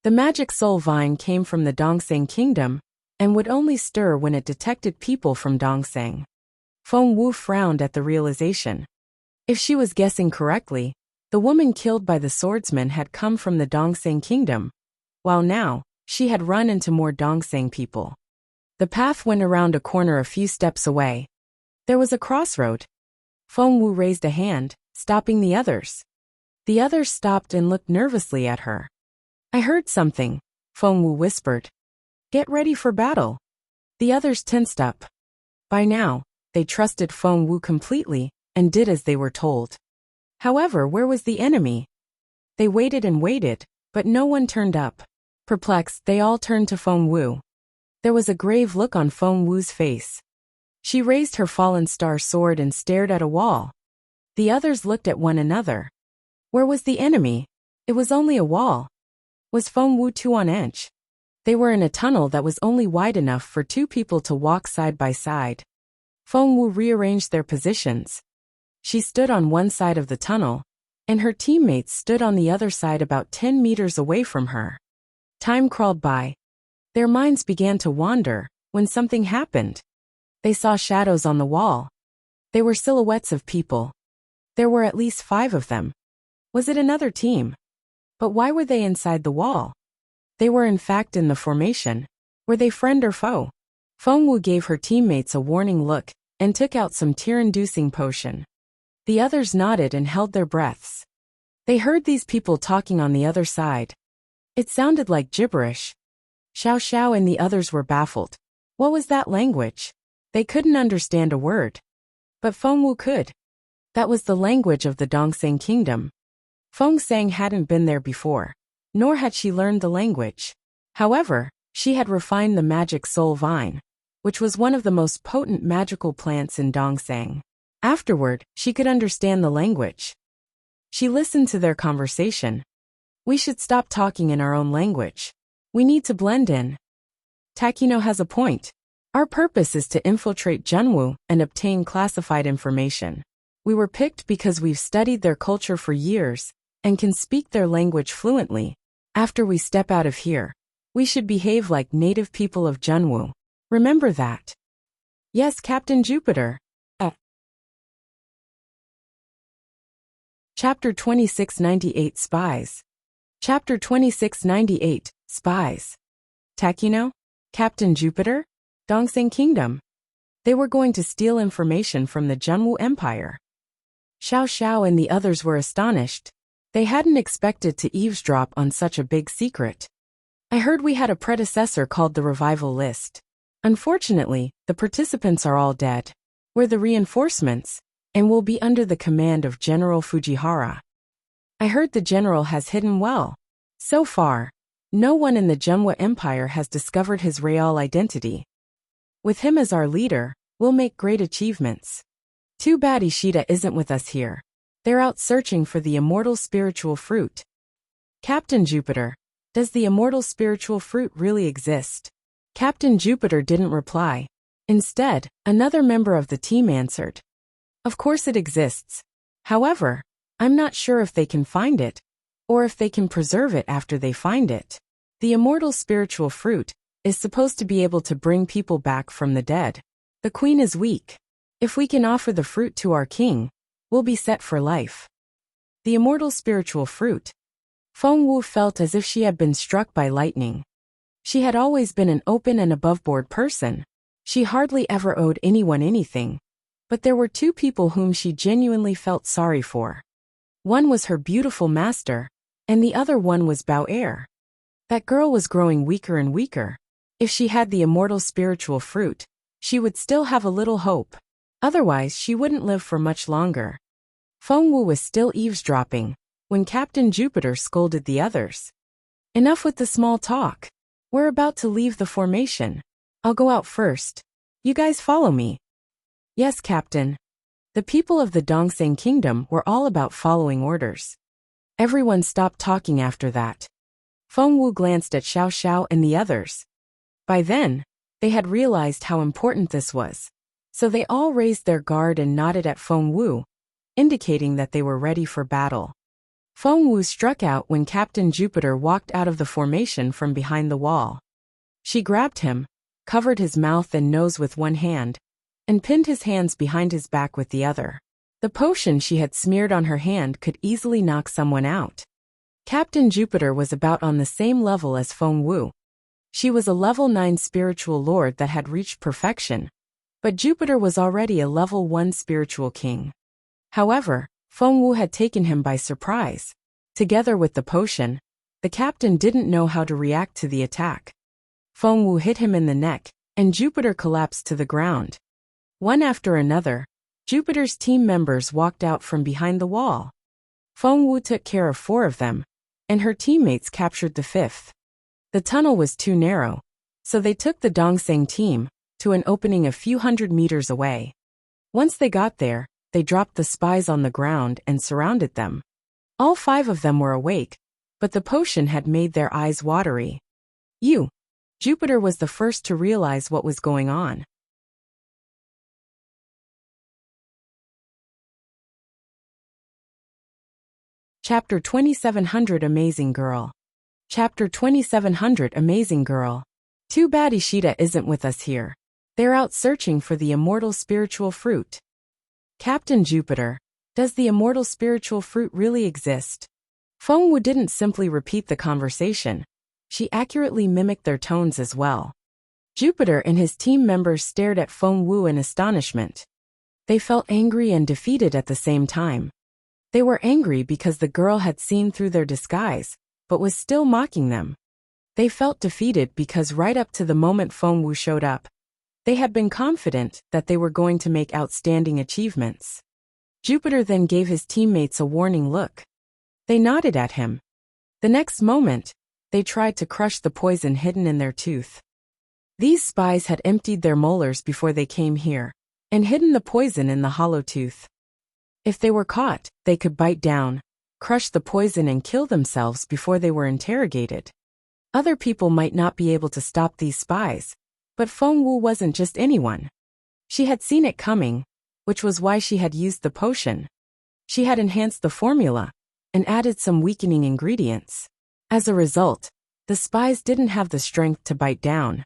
The magic soul vine came from the Dongseng kingdom, and would only stir when it detected people from Dongseng. Feng Wu frowned at the realization. If she was guessing correctly, the woman killed by the swordsman had come from the Dongseng kingdom, while now, she had run into more Dongseng people. The path went around a corner a few steps away. There was a crossroad. Feng Wu raised a hand, stopping the others. The others stopped and looked nervously at her. I heard something, Feng Wu whispered. Get ready for battle. The others tensed up. By now, they trusted Feng Wu completely and did as they were told. However, where was the enemy? They waited and waited, but no one turned up. Perplexed, they all turned to Feng Wu. There was a grave look on Feng Wu's face. She raised her fallen star sword and stared at a wall. The others looked at one another. Where was the enemy? It was only a wall. Was Feng Wu too on edge? They were in a tunnel that was only wide enough for two people to walk side by side. Feng Wu rearranged their positions. She stood on one side of the tunnel, and her teammates stood on the other side about 10 meters away from her. Time crawled by. Their minds began to wander when something happened. They saw shadows on the wall. They were silhouettes of people. There were at least 5 of them. Was it another team? But why were they inside the wall? They were in fact in the formation. Were they friend or foe? Feng Wu gave her teammates a warning look and took out some tear-inducing potion. The others nodded and held their breaths. They heard these people talking on the other side. It sounded like gibberish. Xiao Xiao and the others were baffled. What was that language? They couldn't understand a word. But Feng Wu could. That was the language of the Dongseng kingdom. Feng Sang hadn't been there before, nor had she learned the language. However, she had refined the magic soul vine, which was one of the most potent magical plants in Dongseng. Afterward, she could understand the language. She listened to their conversation. We should stop talking in our own language. We need to blend in. Takino has a point. Our purpose is to infiltrate Junwu and obtain classified information. We were picked because we've studied their culture for years and can speak their language fluently. After we step out of here, We should behave like native people of Junwu. Remember that. Yes, Captain Jupiter. Chapter 2698 Spies. Chapter 2698 Spies. Takino? Captain Jupiter? Dongseng Kingdom. They were going to steal information from the Junwu Empire. Xiao Xiao and the others were astonished. They hadn't expected to eavesdrop on such a big secret. I heard we had a predecessor called the Revival List. Unfortunately, the participants are all dead. We're the reinforcements, and will be under the command of General Fujihara. I heard the general has hidden well. So far, no one in the Junwu Empire has discovered his real identity. With him as our leader, we'll make great achievements. Too bad Ishida isn't with us here. They're out searching for the immortal spiritual fruit. Captain Jupiter, does the immortal spiritual fruit really exist? Captain Jupiter didn't reply. Instead, another member of the team answered. Of course it exists. However, I'm not sure if they can find it, or if they can preserve it after they find it. The immortal spiritual fruit is supposed to be able to bring people back from the dead. The queen is weak. If we can offer the fruit to our king, we'll be set for life. The immortal spiritual fruit. Feng Wu felt as if she had been struck by lightning. She had always been an open and above-board person. She hardly ever owed anyone anything. But there were two people whom she genuinely felt sorry for. One was her beautiful master, and the other one was Bao Er. That girl was growing weaker and weaker. If she had the immortal spiritual fruit, she would still have a little hope. Otherwise, she wouldn't live for much longer. Feng Wu was still eavesdropping when Captain Jupiter scolded the others. Enough with the small talk. We're about to leave the formation. I'll go out first. You guys follow me. Yes, Captain. The people of the Dongseng Kingdom were all about following orders. Everyone stopped talking after that. Feng Wu glanced at Xiao Xiao and the others. By then, they had realized how important this was. So they all raised their guard and nodded at Feng Wu, indicating that they were ready for battle. Feng Wu struck out when Captain Jupiter walked out of the formation from behind the wall. She grabbed him, covered his mouth and nose with one hand, and pinned his hands behind his back with the other. The potion she had smeared on her hand could easily knock someone out. Captain Jupiter was about on the same level as Feng Wu. She was a level 9 spiritual lord that had reached perfection, but Jupiter was already a level 1 spiritual king. However, Feng Wu had taken him by surprise. Together with the potion, the captain didn't know how to react to the attack. Feng Wu hit him in the neck, and Jupiter collapsed to the ground. One after another, Jupiter's team members walked out from behind the wall. Feng Wu took care of 4 of them, and her teammates captured the 5th. The tunnel was too narrow, so they took the Dongseng team to an opening a few hundred meters away. Once they got there, they dropped the spies on the ground and surrounded them. All 5 of them were awake, but the potion had made their eyes watery. Jupiter was the first to realize what was going on. Chapter 2700 Amazing Girl. Chapter 2700 Amazing Girl. Too bad Ishida isn't with us here. They're out searching for the immortal spiritual fruit. Captain Jupiter, does the immortal spiritual fruit really exist? Feng Wu didn't simply repeat the conversation. She accurately mimicked their tones as well. Jupiter and his team members stared at Feng Wu in astonishment. They felt angry and defeated at the same time. They were angry because the girl had seen through their disguise, but was still mocking them. They felt defeated because right up to the moment Feng Wu showed up, they had been confident that they were going to make outstanding achievements. Jupiter then gave his teammates a warning look. They nodded at him. The next moment, they tried to crush the poison hidden in their tooth. These spies had emptied their molars before they came here, and hidden the poison in the hollow tooth. If they were caught, they could bite down, crush the poison and kill themselves before they were interrogated. Other people might not be able to stop these spies, but Feng Wu wasn't just anyone. She had seen it coming, which was why she had used the potion. She had enhanced the formula, and added some weakening ingredients. As a result, The spies didn't have the strength to bite down.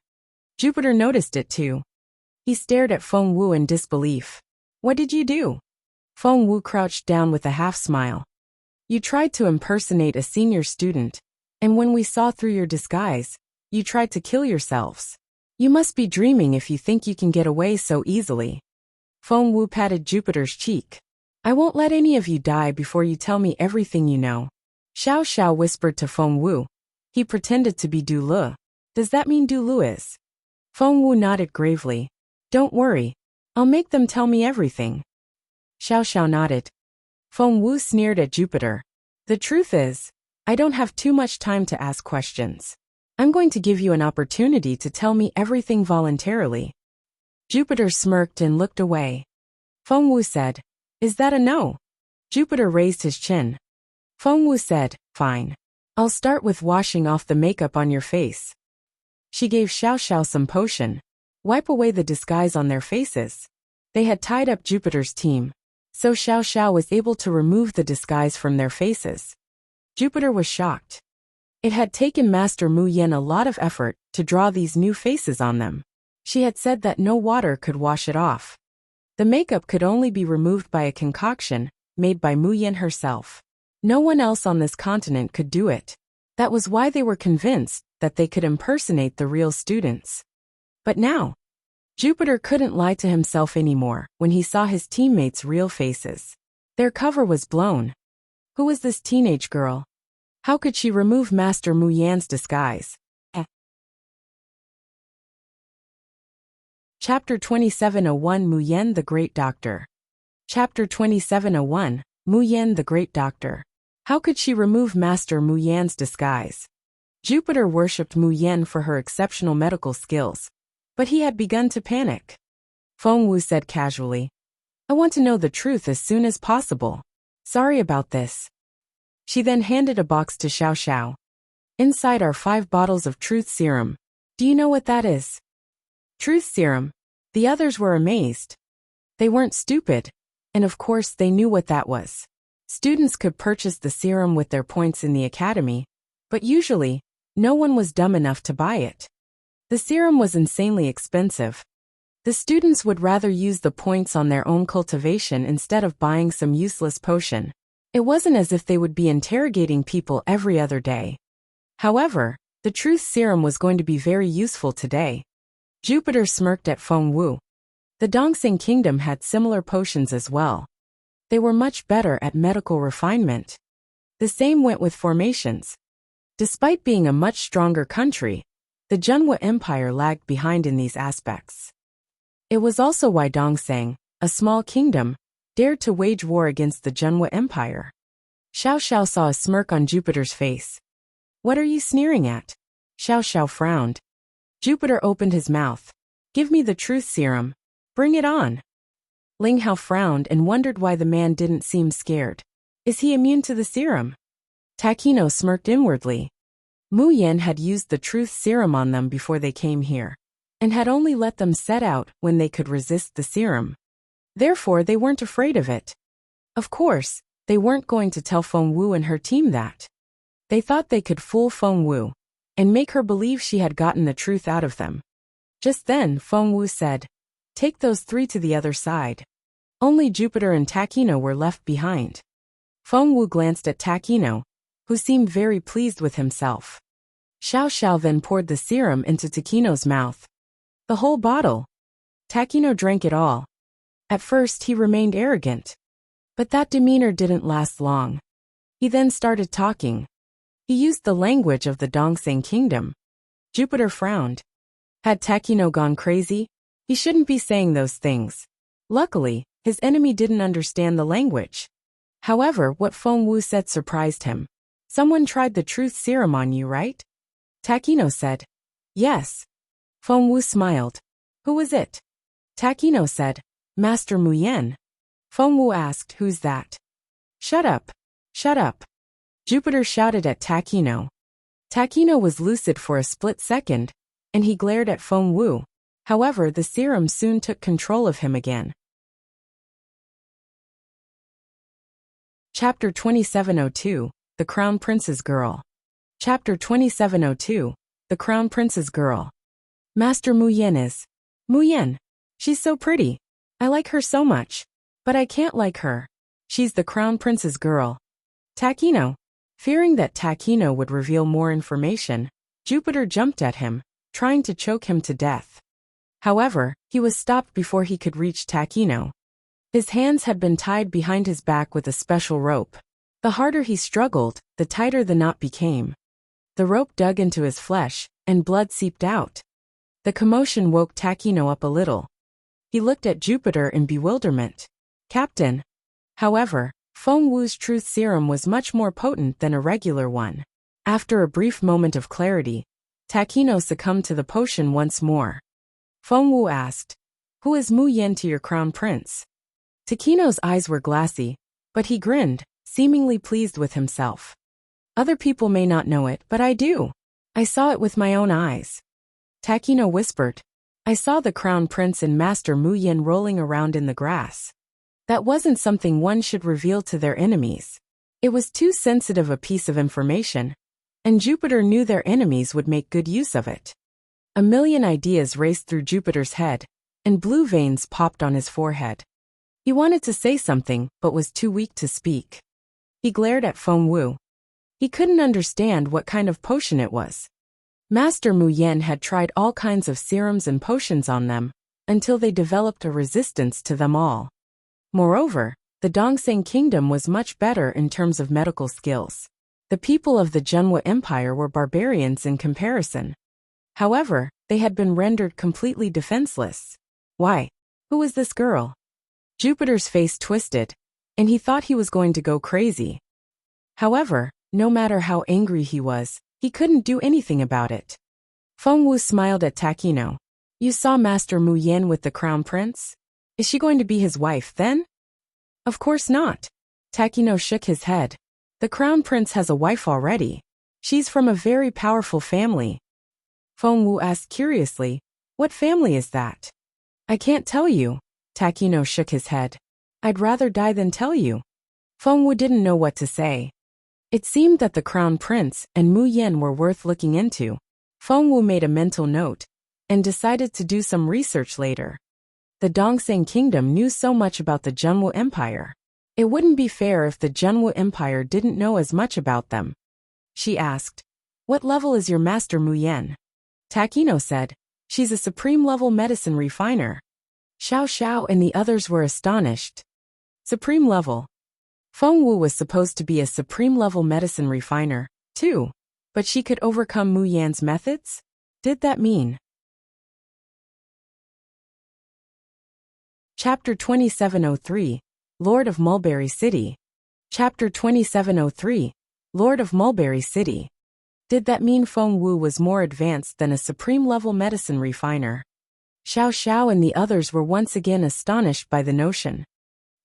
Jupiter noticed it too. He stared at Feng Wu in disbelief. What did you do? Feng Wu crouched down with a half-smile. You tried to impersonate a senior student, and when we saw through your disguise, you tried to kill yourselves. You must be dreaming if you think you can get away so easily. Feng Wu patted Jupiter's cheek. I won't let any of you die before you tell me everything you know. Xiao Xiao whispered to Feng Wu. He pretended to be Du Lu. Does that mean Du Lu is? Feng Wu nodded gravely. Don't worry. I'll make them tell me everything. Xiao Xiao nodded. Feng Wu sneered at Jupiter. The truth is, I don't have too much time to ask questions. I'm going to give you an opportunity to tell me everything voluntarily. Jupiter smirked and looked away. Feng Wu said, Is that a no? Jupiter raised his chin. Feng Wu said, Fine. I'll start with washing off the makeup on your face. She gave Xiao Xiao some potion. Wipe away the disguise on their faces. They had tied up Jupiter's team, so Xiao Xiao was able to remove the disguise from their faces. Jupiter was shocked. It had taken Master Mu Yan a lot of effort to draw these new faces on them. She had said that no water could wash it off. The makeup could only be removed by a concoction made by Mu Yan herself. No one else on this continent could do it. That was why they were convinced that they could impersonate the real students. But now, Jupiter couldn't lie to himself anymore when he saw his teammates' real faces. Their cover was blown. Who was this teenage girl? How could she remove Master Mu Yan's disguise? Chapter 2701 Mu Yan the Great Doctor. Chapter 2701 Mu Yan the Great Doctor. How could she remove Master Mu Yan's disguise? Jupiter worshipped Mu Yan for her exceptional medical skills, but he had begun to panic. Feng Wu said casually, I want to know the truth as soon as possible. Sorry about this. She then handed a box to Xiao Xiao. Inside are 5 bottles of truth serum. Do you know what that is? Truth serum. The others were amazed. They weren't stupid, and of course they knew what that was. Students could purchase the serum with their points in the academy, but usually, no one was dumb enough to buy it. The serum was insanely expensive. The students would rather use the points on their own cultivation instead of buying some useless potion. It wasn't as if they would be interrogating people every other day. However, the truth serum was going to be very useful today. Jupiter smirked at Feng Wu. The Dongseng Kingdom had similar potions as well. They were much better at medical refinement. The same went with formations. Despite being a much stronger country, the Zhenhua Empire lagged behind in these aspects. It was also why Dongseng, a small kingdom, dared to wage war against the Zhenhua Empire. Xiao Xiao saw a smirk on Jupiter's face. What are you sneering at? Xiao Xiao frowned. Jupiter opened his mouth. Give me the truth serum. Bring it on. Ling Hao frowned and wondered why the man didn't seem scared. Is he immune to the serum? Takino smirked inwardly. Mu Yan had used the truth serum on them before they came here, and had only let them set out when they could resist the serum. Therefore, they weren't afraid of it. Of course, they weren't going to tell Feng Wu and her team that. They thought they could fool Feng Wu and make her believe she had gotten the truth out of them. Just then, Feng Wu said, Take those 3 to the other side. Only Jupiter and Takino were left behind. Feng Wu glanced at Takino, who seemed very pleased with himself. Xiao Xiao then poured the serum into Takino's mouth. The whole bottle. Takino drank it all. At first he remained arrogant. But that demeanor didn't last long. He then started talking. He used the language of the Dongseng Kingdom. Jupiter frowned. Had Takino gone crazy? He shouldn't be saying those things. Luckily, his enemy didn't understand the language. However, what Feng Wu said surprised him. Someone tried the truth serum on you, right? Takino said. Yes. Feng Wu smiled. Who was it? Takino said. Master Mu Yan. Feng Wu asked, Who's that? Shut up. Shut up. Jupiter shouted at Takino. Takino was lucid for a split second, and he glared at Feng Wu. However, the serum soon took control of him again. Chapter 2702, The Crown Prince's Girl. Chapter 2702, The Crown Prince's Girl. Master Mu Yen is. Mu Yen. She's so pretty. I like her so much. But I can't like her. She's the Crown Prince's girl. Takino. Fearing that Takino would reveal more information, Jupiter jumped at him, trying to choke him to death. However, he was stopped before he could reach Takino. His hands had been tied behind his back with a special rope. The harder he struggled, the tighter the knot became. The rope dug into his flesh, and blood seeped out. The commotion woke Takino up a little. He looked at Jupiter in bewilderment. Captain. However, Feng Wu's truth serum was much more potent than a regular one. After a brief moment of clarity, Takino succumbed to the potion once more. Feng Wu asked, "Who is Mu Yen to your crown prince?" Takino's eyes were glassy, but he grinned, seemingly pleased with himself. "Other people may not know it, but I do. I saw it with my own eyes." Takino whispered, "I saw the crown prince and Master Mu Yen rolling around in the grass." That wasn't something one should reveal to their enemies. It was too sensitive a piece of information, and Jupiter knew their enemies would make good use of it. A million ideas raced through Jupiter's head, and blue veins popped on his forehead. He wanted to say something, but was too weak to speak. He glared at Feng Wu. He couldn't understand what kind of potion it was. Master Mu Yen had tried all kinds of serums and potions on them, until they developed a resistance to them all. Moreover, the Dongseng Kingdom was much better in terms of medical skills. The people of the Zhenhua Empire were barbarians in comparison. However, they had been rendered completely defenseless. Why? Who was this girl? Jupiter's face twisted, and he thought he was going to go crazy. However, no matter how angry he was, he couldn't do anything about it. Feng Wu smiled at Takino. "You saw Master Mu Yen with the crown prince? Is she going to be his wife then?" "Of course not." Takino shook his head. "The crown prince has a wife already. She's from a very powerful family." Feng Wu asked curiously, "What family is that?" "I can't tell you." Takino shook his head. "I'd rather die than tell you." Feng Wu didn't know what to say. It seemed that the crown prince and Mu Yen were worth looking into. Feng Wu made a mental note, and decided to do some research later. The Dongseng Kingdom knew so much about the Zhenhua Empire. It wouldn't be fair if the Zhenhua Empire didn't know as much about them. She asked, "What level is your master Mu Yen?" Takino said, "She's a supreme-level medicine refiner." Xiao Xiao and the others were astonished. Supreme level. Feng Wu was supposed to be a supreme-level medicine refiner, too. But she could overcome Mu Yan's methods? Did that mean? Chapter 2703, Lord of Mulberry City. Chapter 2703, Lord of Mulberry City. Did that mean Feng Wu was more advanced than a supreme-level medicine refiner? Xiao Xiao and the others were once again astonished by the notion.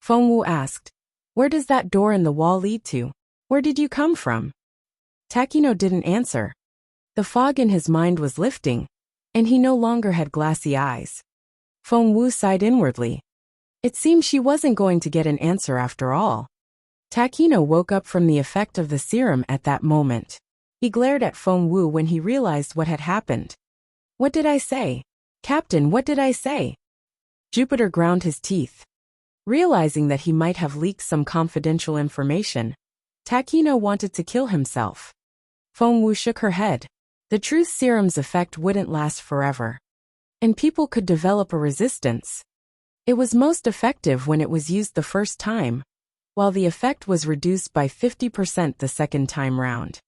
Feng Wu asked, "Where does that door in the wall lead to? Where did you come from?" Takino didn't answer. The fog in his mind was lifting, and he no longer had glassy eyes. Feng Wu sighed inwardly. It seemed she wasn't going to get an answer after all. Takino woke up from the effect of the serum at that moment. He glared at Feng Wu when he realized what had happened. "What did I say? Captain, what did I say?" Jupiter ground his teeth. Realizing that he might have leaked some confidential information, Takino wanted to kill himself. Feng Wu shook her head. The truth serum's effect wouldn't last forever, and people could develop a resistance. It was most effective when it was used the first time, while the effect was reduced by 50% the second time round.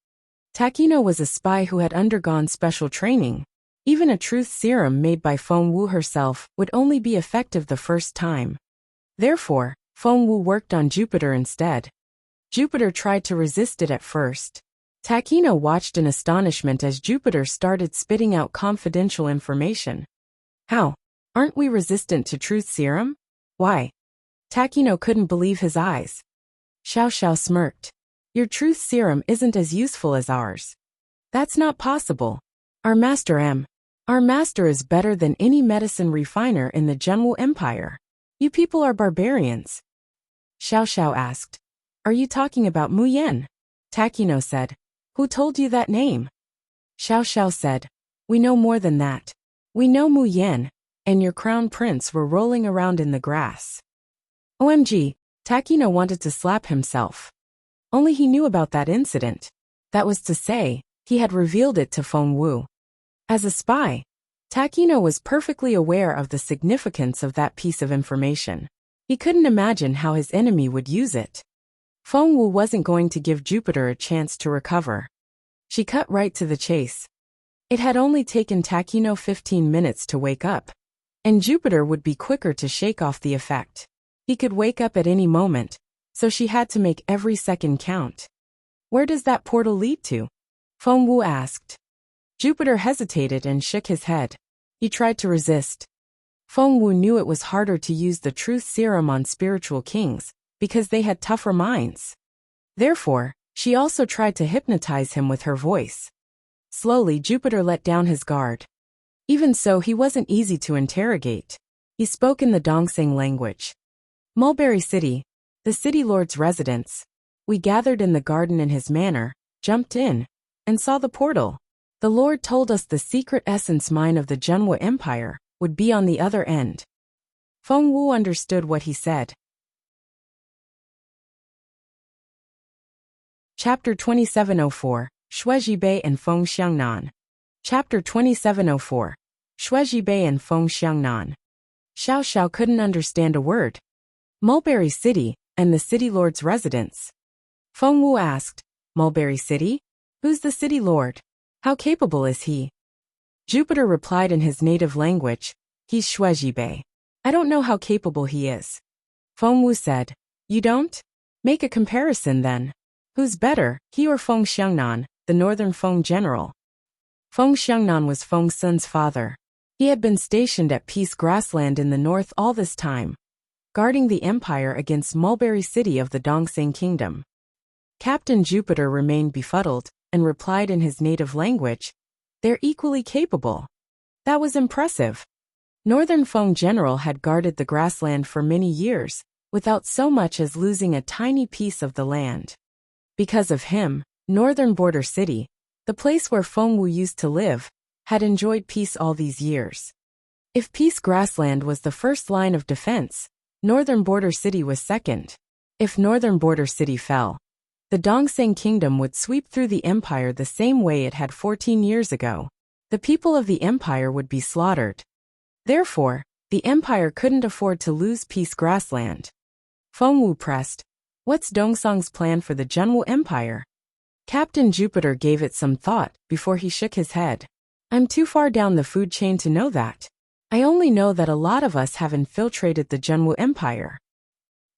Takino was a spy who had undergone special training. Even a truth serum made by Feng Wu herself would only be effective the first time. Therefore, Feng Wu worked on Jupiter instead. Jupiter tried to resist it at first. Takino watched in astonishment as Jupiter started spitting out confidential information. "How? Aren't we resistant to truth serum? Why?" Takino couldn't believe his eyes. Xiao Xiao smirked. "Your truth serum isn't as useful as ours." "That's not possible. Our master is better than any medicine refiner in the Zhenhua Empire. You people are barbarians." Xiao Xiao asked, "Are you talking about Mu Yen?" Takino said, Who told you that name? Xiao Xiao said, We know more than that. We know Mu Yan and your crown prince were rolling around in the grass. OMG, Takino wanted to slap himself. Only he knew about that incident. That was to say, he had revealed it to Feng Wu. As a spy, Takino was perfectly aware of the significance of that piece of information. He couldn't imagine how his enemy would use it. Feng Wu wasn't going to give Jupiter a chance to recover. She cut right to the chase. It had only taken Takino 15 minutes to wake up, and Jupiter would be quicker to shake off the effect. He could wake up at any moment, so she had to make every second count. Where does that portal lead to? Feng Wu asked. Jupiter hesitated and shook his head. He tried to resist. Feng Wu knew it was harder to use the truth serum on spiritual kings, because they had tougher minds. Therefore, she also tried to hypnotize him with her voice. Slowly, Jupiter let down his guard. Even so, he wasn't easy to interrogate. He spoke in the Dongseng language. Mulberry City, the city lord's residence. We gathered in the garden in his manor, jumped in, and saw the portal. The Lord told us the secret essence mine of the Zhenhua Empire would be on the other end. Feng Wu understood what he said. Chapter 2704, Shuizhibei and Feng Xiangnan. Chapter 2704, Shuizhibei and Feng Xiangnan. Xiao Xiao couldn't understand a word. Mulberry City, and the city lord's residence. Feng Wu asked, Mulberry City? Who's the city lord? How capable is he? Jupiter replied in his native language, He's Shuizhibei. I don't know how capable he is. Feng Wu said, You don't? Make a comparison then. Who's better, he or Feng Xiangnan, the northern Feng general? Feng Xiangnan was Feng Sun's father. He had been stationed at Peace Grassland in the north all this time, guarding the empire against Mulberry City of the Dongseng Kingdom. Captain Jupiter remained befuddled, and replied in his native language, They're equally capable. That was impressive. Northern Feng general had guarded the grassland for many years, without so much as losing a tiny piece of the land. Because of him, Northern Border City, the place where Feng Wu used to live, had enjoyed peace all these years. If Peace Grassland was the first line of defense, Northern Border City was second. If Northern Border City fell, the Dongseng Kingdom would sweep through the empire the same way it had 14 years ago. The people of the empire would be slaughtered. Therefore, the empire couldn't afford to lose Peace Grassland. Feng Wu pressed, What's Dongseng's plan for the Zhenhua Empire? Captain Jupiter gave it some thought before he shook his head. I'm too far down the food chain to know that. I only know that a lot of us have infiltrated the Zhenhua Empire.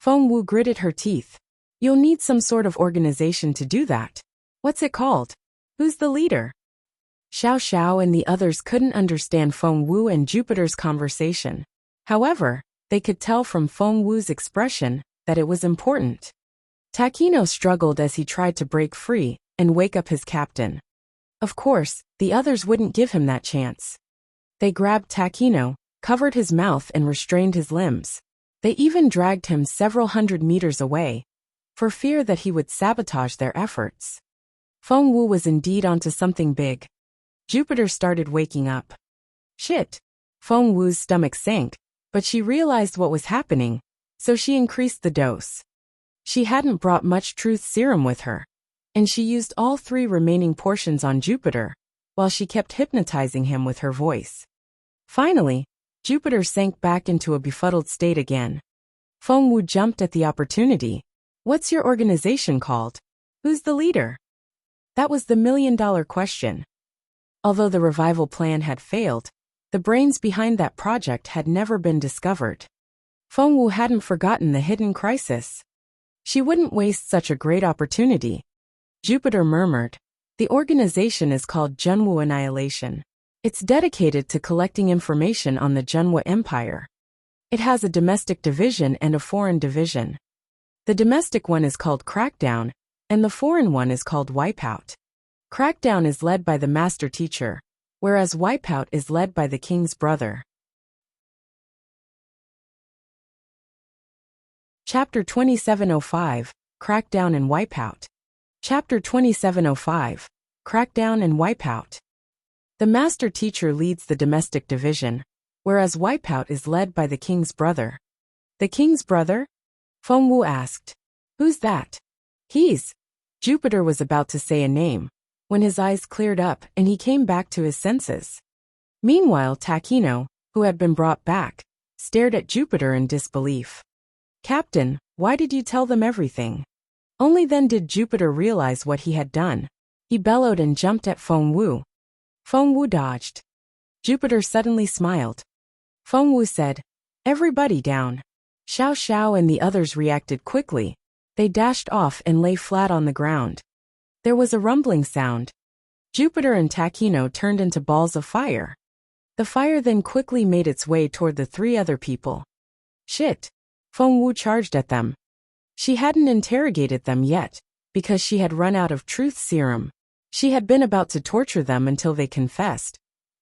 Feng Wu gritted her teeth. You'll need some sort of organization to do that. What's it called? Who's the leader? Xiao Xiao and the others couldn't understand Feng Wu and Jupiter's conversation. However, they could tell from Feng Wu's expression that it was important. Takino struggled as he tried to break free and wake up his captain. Of course, the others wouldn't give him that chance. They grabbed Takino, covered his mouth and restrained his limbs. They even dragged him several hundred meters away, for fear that he would sabotage their efforts. Feng Wu was indeed onto something big. Jupiter started waking up. Shit! Feng Wu's stomach sank, but she realized what was happening, so she increased the dose. She hadn't brought much truth serum with her, and she used all 3 remaining portions on Jupiter, while she kept hypnotizing him with her voice. Finally, Jupiter sank back into a befuddled state again. Feng Wu jumped at the opportunity. What's your organization called? Who's the leader? That was the million-dollar question. Although the revival plan had failed, the brains behind that project had never been discovered. Feng Wu hadn't forgotten the hidden crisis. She wouldn't waste such a great opportunity. Jupiter murmured, The organization is called Zhenhua Annihilation. It's dedicated to collecting information on the Zhenhua Empire. It has a domestic division and a foreign division. The domestic one is called Crackdown, and the foreign one is called Wipeout. Crackdown is led by the master teacher, whereas Wipeout is led by the king's brother. Chapter 2705, Crackdown and Wipeout. Chapter 2705, Crackdown and Wipeout. The master teacher leads the domestic division, whereas Wipeout is led by the king's brother. The king's brother? Feng Wu asked. Who's that? He's. Jupiter was about to say a name, when his eyes cleared up and he came back to his senses. Meanwhile, Takino, who had been brought back, stared at Jupiter in disbelief. Captain, why did you tell them everything? Only then did Jupiter realize what he had done. He bellowed and jumped at Feng Wu. Feng Wu dodged. Jupiter suddenly smiled. Feng Wu said, "Everybody down." Xiao Xiao and the others reacted quickly. They dashed off and lay flat on the ground. There was a rumbling sound. Jupiter and Takino turned into balls of fire. The fire then quickly made its way toward the three other people. Shit! Feng Wu charged at them. She hadn't interrogated them yet, because she had run out of truth serum. She had been about to torture them until they confessed,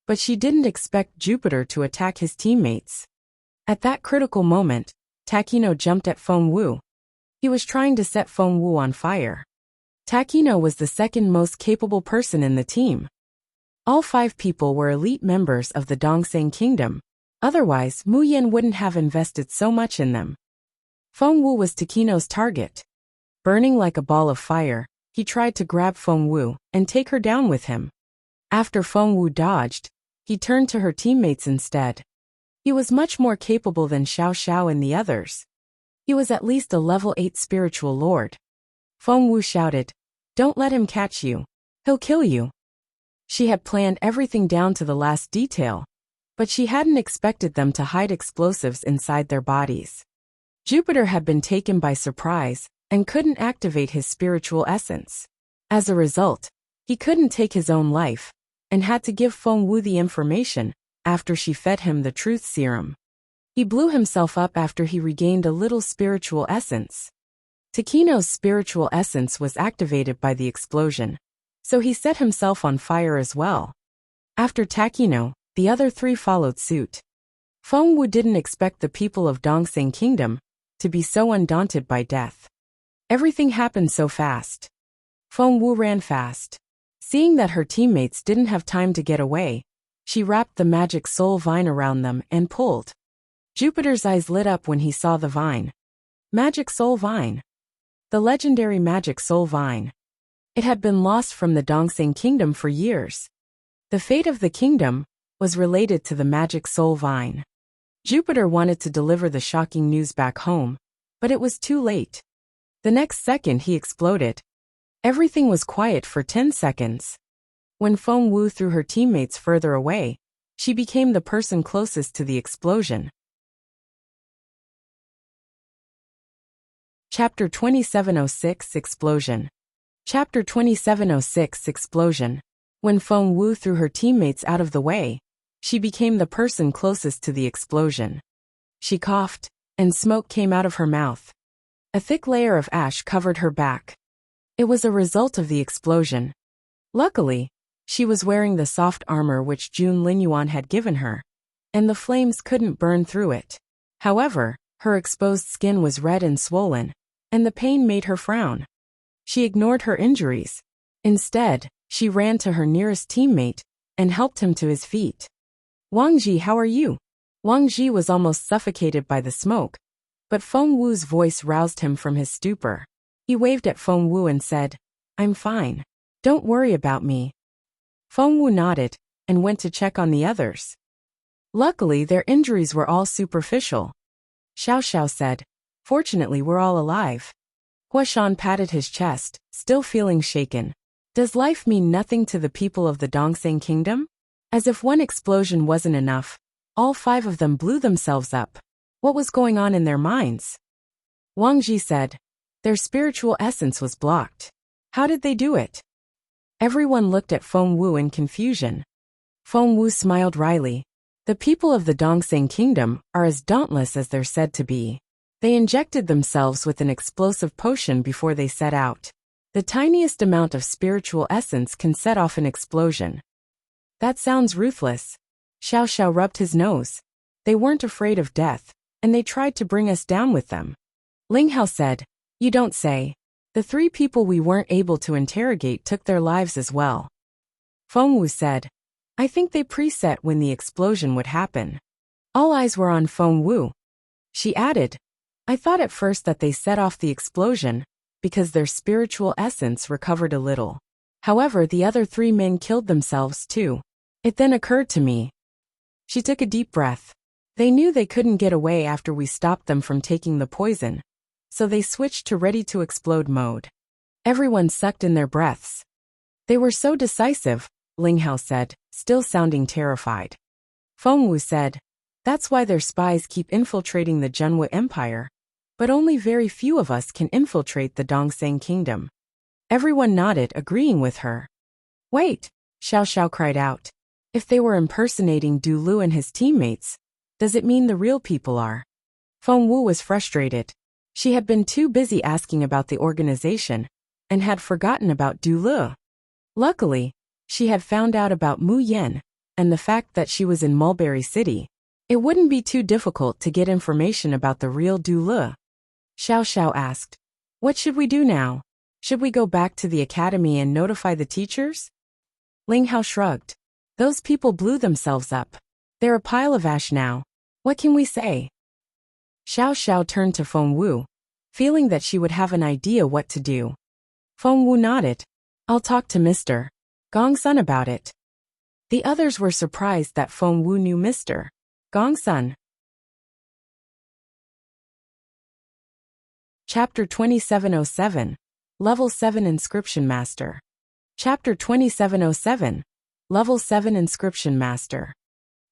but she didn't expect Jupiter to attack his teammates. At that critical moment, Takino jumped at Feng Wu. He was trying to set Feng Wu on fire. Takino was the second most capable person in the team. All 5 people were elite members of the Dongseng Kingdom. Otherwise, Mu Yan wouldn't have invested so much in them. Feng Wu was Takino's target. Burning like a ball of fire, he tried to grab Feng Wu and take her down with him. After Feng Wu dodged, he turned to her teammates instead. He was much more capable than Xiao Xiao and the others. He was at least a level 8 spiritual lord. Feng Wu shouted, "Don't let him catch you. He'll kill you." She had planned everything down to the last detail, but she hadn't expected them to hide explosives inside their bodies. Jupiter had been taken by surprise and couldn't activate his spiritual essence. As a result, he couldn't take his own life and had to give Feng Wu the information after she fed him the truth serum. He blew himself up after he regained a little spiritual essence. Takino's spiritual essence was activated by the explosion, so he set himself on fire as well. After Takino, the other 3 followed suit. Feng Wu didn't expect the people of Dongseng Kingdom to be so undaunted by death. Everything happened so fast. Feng Wu ran fast. Seeing that her teammates didn't have time to get away, she wrapped the magic soul vine around them and pulled. Jupiter's eyes lit up when he saw the vine. Magic soul vine. The legendary magic soul vine. It had been lost from the Dongseng Kingdom for years. The fate of the kingdom was related to the magic soul vine. Jupiter wanted to deliver the shocking news back home, but it was too late. The next second he exploded. Everything was quiet for 10 seconds. When Feng Wu threw her teammates further away, she became the person closest to the explosion. Chapter 2706 Explosion. Chapter 2706 Explosion. When Feng Wu threw her teammates out of the way, she became the person closest to the explosion. She coughed, and smoke came out of her mouth. A thick layer of ash covered her back. It was a result of the explosion. Luckily, she was wearing the soft armor which Jun Linyuan had given her, and the flames couldn't burn through it. However, her exposed skin was red and swollen, and the pain made her frown. She ignored her injuries. Instead, she ran to her nearest teammate and helped him to his feet. "Wang Ji, how are you?" Wang Ji was almost suffocated by the smoke, but Feng Wu's voice roused him from his stupor. He waved at Feng Wu and said, "I'm fine. Don't worry about me." Feng Wu nodded and went to check on the others. Luckily, their injuries were all superficial. Xiao Xiao said, "Fortunately, we're all alive." Huashan patted his chest, still feeling shaken. Does life mean nothing to the people of the Dongseng Kingdom? As if one explosion wasn't enough, all 5 of them blew themselves up. What was going on in their minds? Wang Ji said, "Their spiritual essence was blocked. How did they do it?" Everyone looked at Feng Wu in confusion. Feng Wu smiled wryly. The people of the Dongseng Kingdom are as dauntless as they're said to be. They injected themselves with an explosive potion before they set out. The tiniest amount of spiritual essence can set off an explosion. That sounds ruthless. Xiao Xiao rubbed his nose. They weren't afraid of death, and they tried to bring us down with them. Ling Hao said, "You don't say." The 3 people we weren't able to interrogate took their lives as well. Feng Wu said, I think they preset when the explosion would happen. All eyes were on Feng Wu. She added, I thought at first that they set off the explosion because their spiritual essence recovered a little. However, the other 3 men killed themselves too. It then occurred to me. She took a deep breath. They knew they couldn't get away after we stopped them from taking the poison, so they switched to ready-to-explode mode. Everyone sucked in their breaths. They were so decisive, Ling Hao said, still sounding terrified. Feng Wu said, that's why their spies keep infiltrating the Zhenhua Empire, but only very few of us can infiltrate the Dongseng Kingdom. Everyone nodded, agreeing with her. Wait, Xiao Xiao cried out. If they were impersonating Du Lu and his teammates, does it mean the real people are? Feng Wu was frustrated. She had been too busy asking about the organization and had forgotten about Du Lu. Luckily, she had found out about Mu Yan and the fact that she was in Mulberry City. It wouldn't be too difficult to get information about the real Du Lu. Xiao Xiao asked, what should we do now? Should we go back to the academy and notify the teachers? Ling Hao shrugged. Those people blew themselves up. They're a pile of ash now. What can we say? Xiao Xiao turned to Feng Wu, feeling that she would have an idea what to do. Feng Wu nodded. I'll talk to Mr. Gongsun about it. The others were surprised that Feng Wu knew Mr. Gongsun. Chapter 2707, Level 7 Inscription Master. Chapter 2707, Level 7 Inscription Master.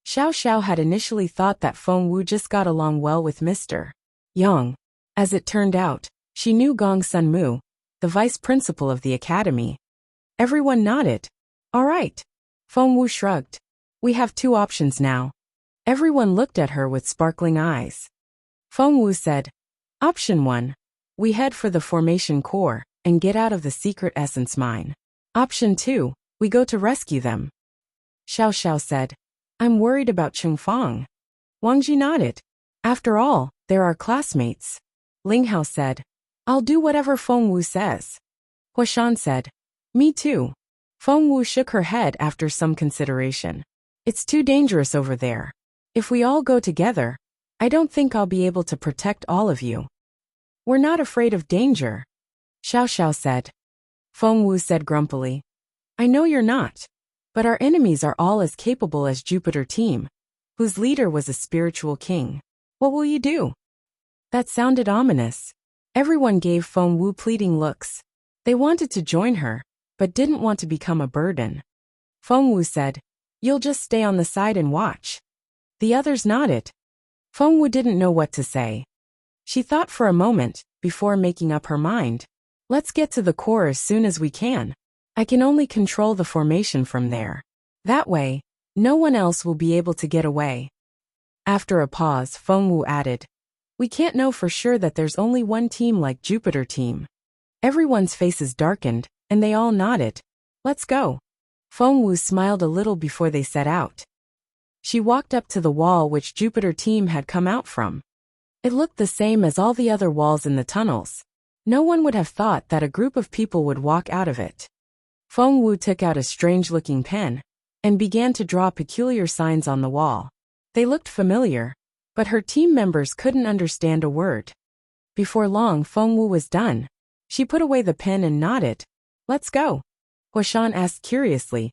Xiao Xiao had initially thought that Feng Wu just got along well with Mr. Yang. As it turned out, she knew Gongsun Mu, the vice principal of the academy. Everyone nodded. All right. Feng Wu shrugged. We have 2 options now. Everyone looked at her with sparkling eyes. Feng Wu said, Option 1. We head for the formation core and get out of the secret essence mine. Option 2. We go to rescue them. Xiao Xiao said, I'm worried about Chengfang. Wang Ji nodded. After all, they're our classmates. Ling Hao said, I'll do whatever Feng Wu says. Huashan said, Me too. Feng Wu shook her head after some consideration. It's too dangerous over there. If we all go together, I don't think I'll be able to protect all of you. We're not afraid of danger. Xiao Xiao said. Feng Wu said grumpily, I know you're not. But our enemies are all as capable as Jupiter Team, whose leader was a spiritual king. What will you do? That sounded ominous. Everyone gave Feng Wu pleading looks. They wanted to join her, but didn't want to become a burden. Feng Wu said, You'll just stay on the side and watch. The others nodded. Feng Wu didn't know what to say. She thought for a moment, before making up her mind. Let's get to the core as soon as we can. I can only control the formation from there. That way, no one else will be able to get away. After a pause, Feng Wu added, We can't know for sure that there's only one team like Jupiter Team. Everyone's faces darkened, and they all nodded. Let's go. Feng Wu smiled a little before they set out. She walked up to the wall which Jupiter Team had come out from. It looked the same as all the other walls in the tunnels. No one would have thought that a group of people would walk out of it. Feng Wu took out a strange-looking pen and began to draw peculiar signs on the wall. They looked familiar, but her team members couldn't understand a word. Before long, Feng Wu was done. She put away the pen and nodded. Let's go. Huashan asked curiously.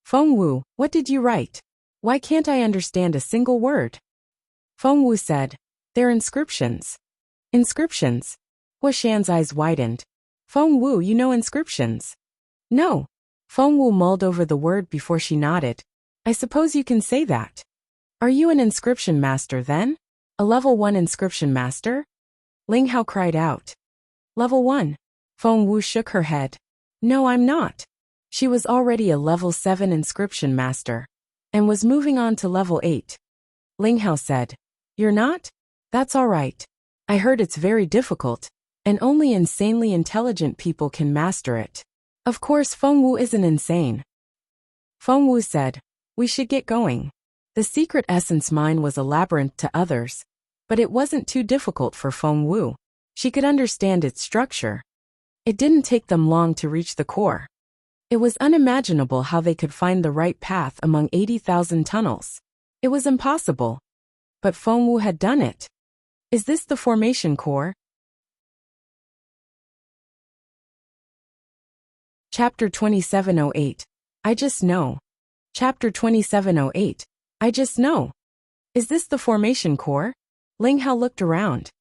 Feng Wu, what did you write? Why can't I understand a single word? Feng Wu said, They're inscriptions. Inscriptions? Huashan's eyes widened. Feng Wu, you know inscriptions? No. Feng Wu mulled over the word before she nodded. I suppose you can say that. Are you an inscription master then? A level 1 inscription master? Ling Hao cried out. Level 1. Feng Wu shook her head. No, I'm not. She was already a level 7 inscription master and was moving on to level 8. Ling Hao said, You're not? That's all right. I heard it's very difficult, and only insanely intelligent people can master it. Of course, Feng Wu isn't insane. Feng Wu said, We should get going. The secret essence mine was a labyrinth to others, but it wasn't too difficult for Feng Wu. She could understand its structure. It didn't take them long to reach the core. It was unimaginable how they could find the right path among 80,000 tunnels. It was impossible. But Fengwu had done it. Is this the formation core? Chapter 2708. I just know. Chapter 2708. I just know. Is this the formation core? Ling Hao looked around.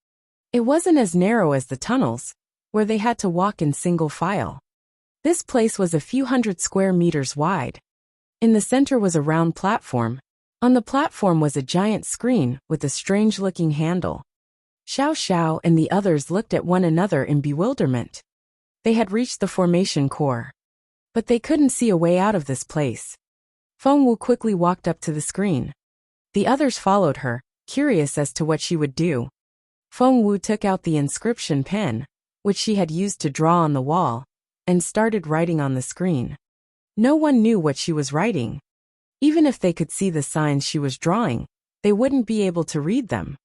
It wasn't as narrow as the tunnels, where they had to walk in single file. This place was a few hundred square meters wide. In the center was a round platform. On the platform was a giant screen with a strange-looking handle. Xiao Xiao and the others looked at one another in bewilderment. They had reached the formation core. But they couldn't see a way out of this place. Fengwu quickly walked up to the screen. The others followed her, curious as to what she would do. Fengwu took out the inscription pen, which she had used to draw on the wall, and started writing on the screen. No one knew what she was writing. Even if they could see the signs she was drawing, they wouldn't be able to read them.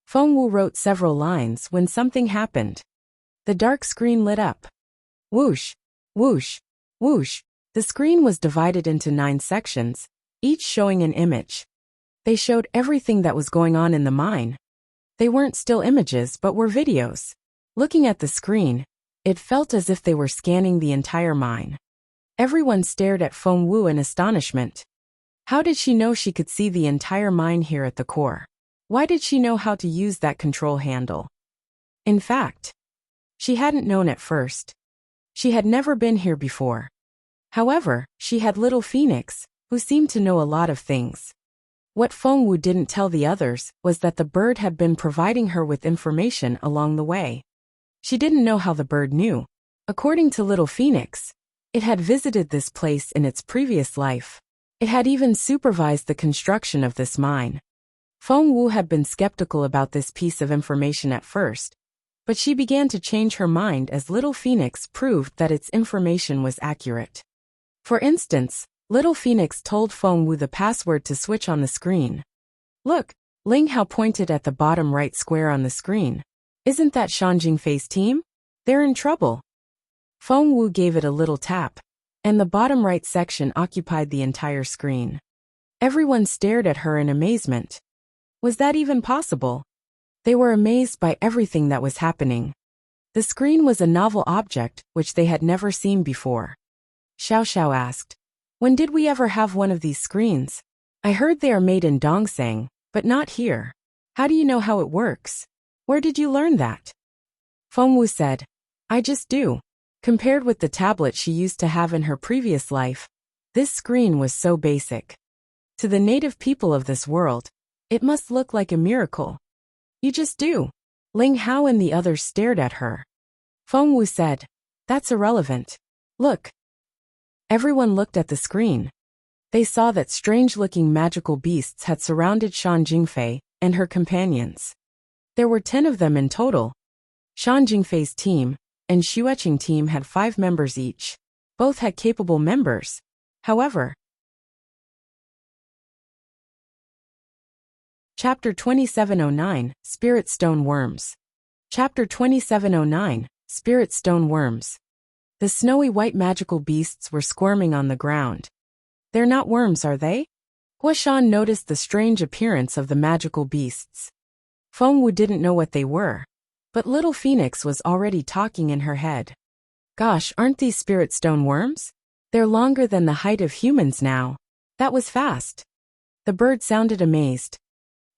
Fengwu wrote several lines when something happened. The dark screen lit up. Whoosh, whoosh, whoosh. The screen was divided into 9 sections, each showing an image. They showed everything that was going on in the mine. They weren't still images but were videos. Looking at the screen, it felt as if they were scanning the entire mine. Everyone stared at Fengwu in astonishment. How did she know she could see the entire mine here at the core? Why did she know how to use that control handle? In fact, she hadn't known at first. She had never been here before. However, she had Little Phoenix, who seemed to know a lot of things. What Fengwu didn't tell the others was that the bird had been providing her with information along the way. She didn't know how the bird knew. According to Little Phoenix, it had visited this place in its previous life. It had even supervised the construction of this mine. Fengwu had been skeptical about this piece of information at first, but she began to change her mind as Little Phoenix proved that its information was accurate. For instance, Little Phoenix told Fengwu the password to switch on the screen. Look, Ling Hao pointed at the bottom right square on the screen. Isn't that Shan Jingfei's team? They're in trouble. Fengwu gave it a little tap, and the bottom right section occupied the entire screen. Everyone stared at her in amazement. Was that even possible? They were amazed by everything that was happening. The screen was a novel object which they had never seen before. Xiao Xiao asked, "When did we ever have one of these screens? I heard they are made in Dongsang, but not here. How do you know how it works? Where did you learn that?" Fengwu said, "I just do." Compared with the tablet she used to have in her previous life, this screen was so basic. To the native people of this world, it must look like a miracle. "You just do." Ling Hao and the others stared at her. Fengwu said, "That's irrelevant. Look." Everyone looked at the screen. They saw that strange-looking magical beasts had surrounded Shan Jingfei and her companions. There were 10 of them in total. Shan Jingfei's team and Xueqing team had 5 members each. Both had capable members. However, Chapter 2709, Spirit Stone Worms. Chapter 2709, Spirit Stone Worms. The snowy white magical beasts were squirming on the ground. They're not worms, are they? Guoshan noticed the strange appearance of the magical beasts. Fengwu didn't know what they were, but Little Phoenix was already talking in her head. Gosh, aren't these spirit stone worms? They're longer than the height of humans now. That was fast. The bird sounded amazed.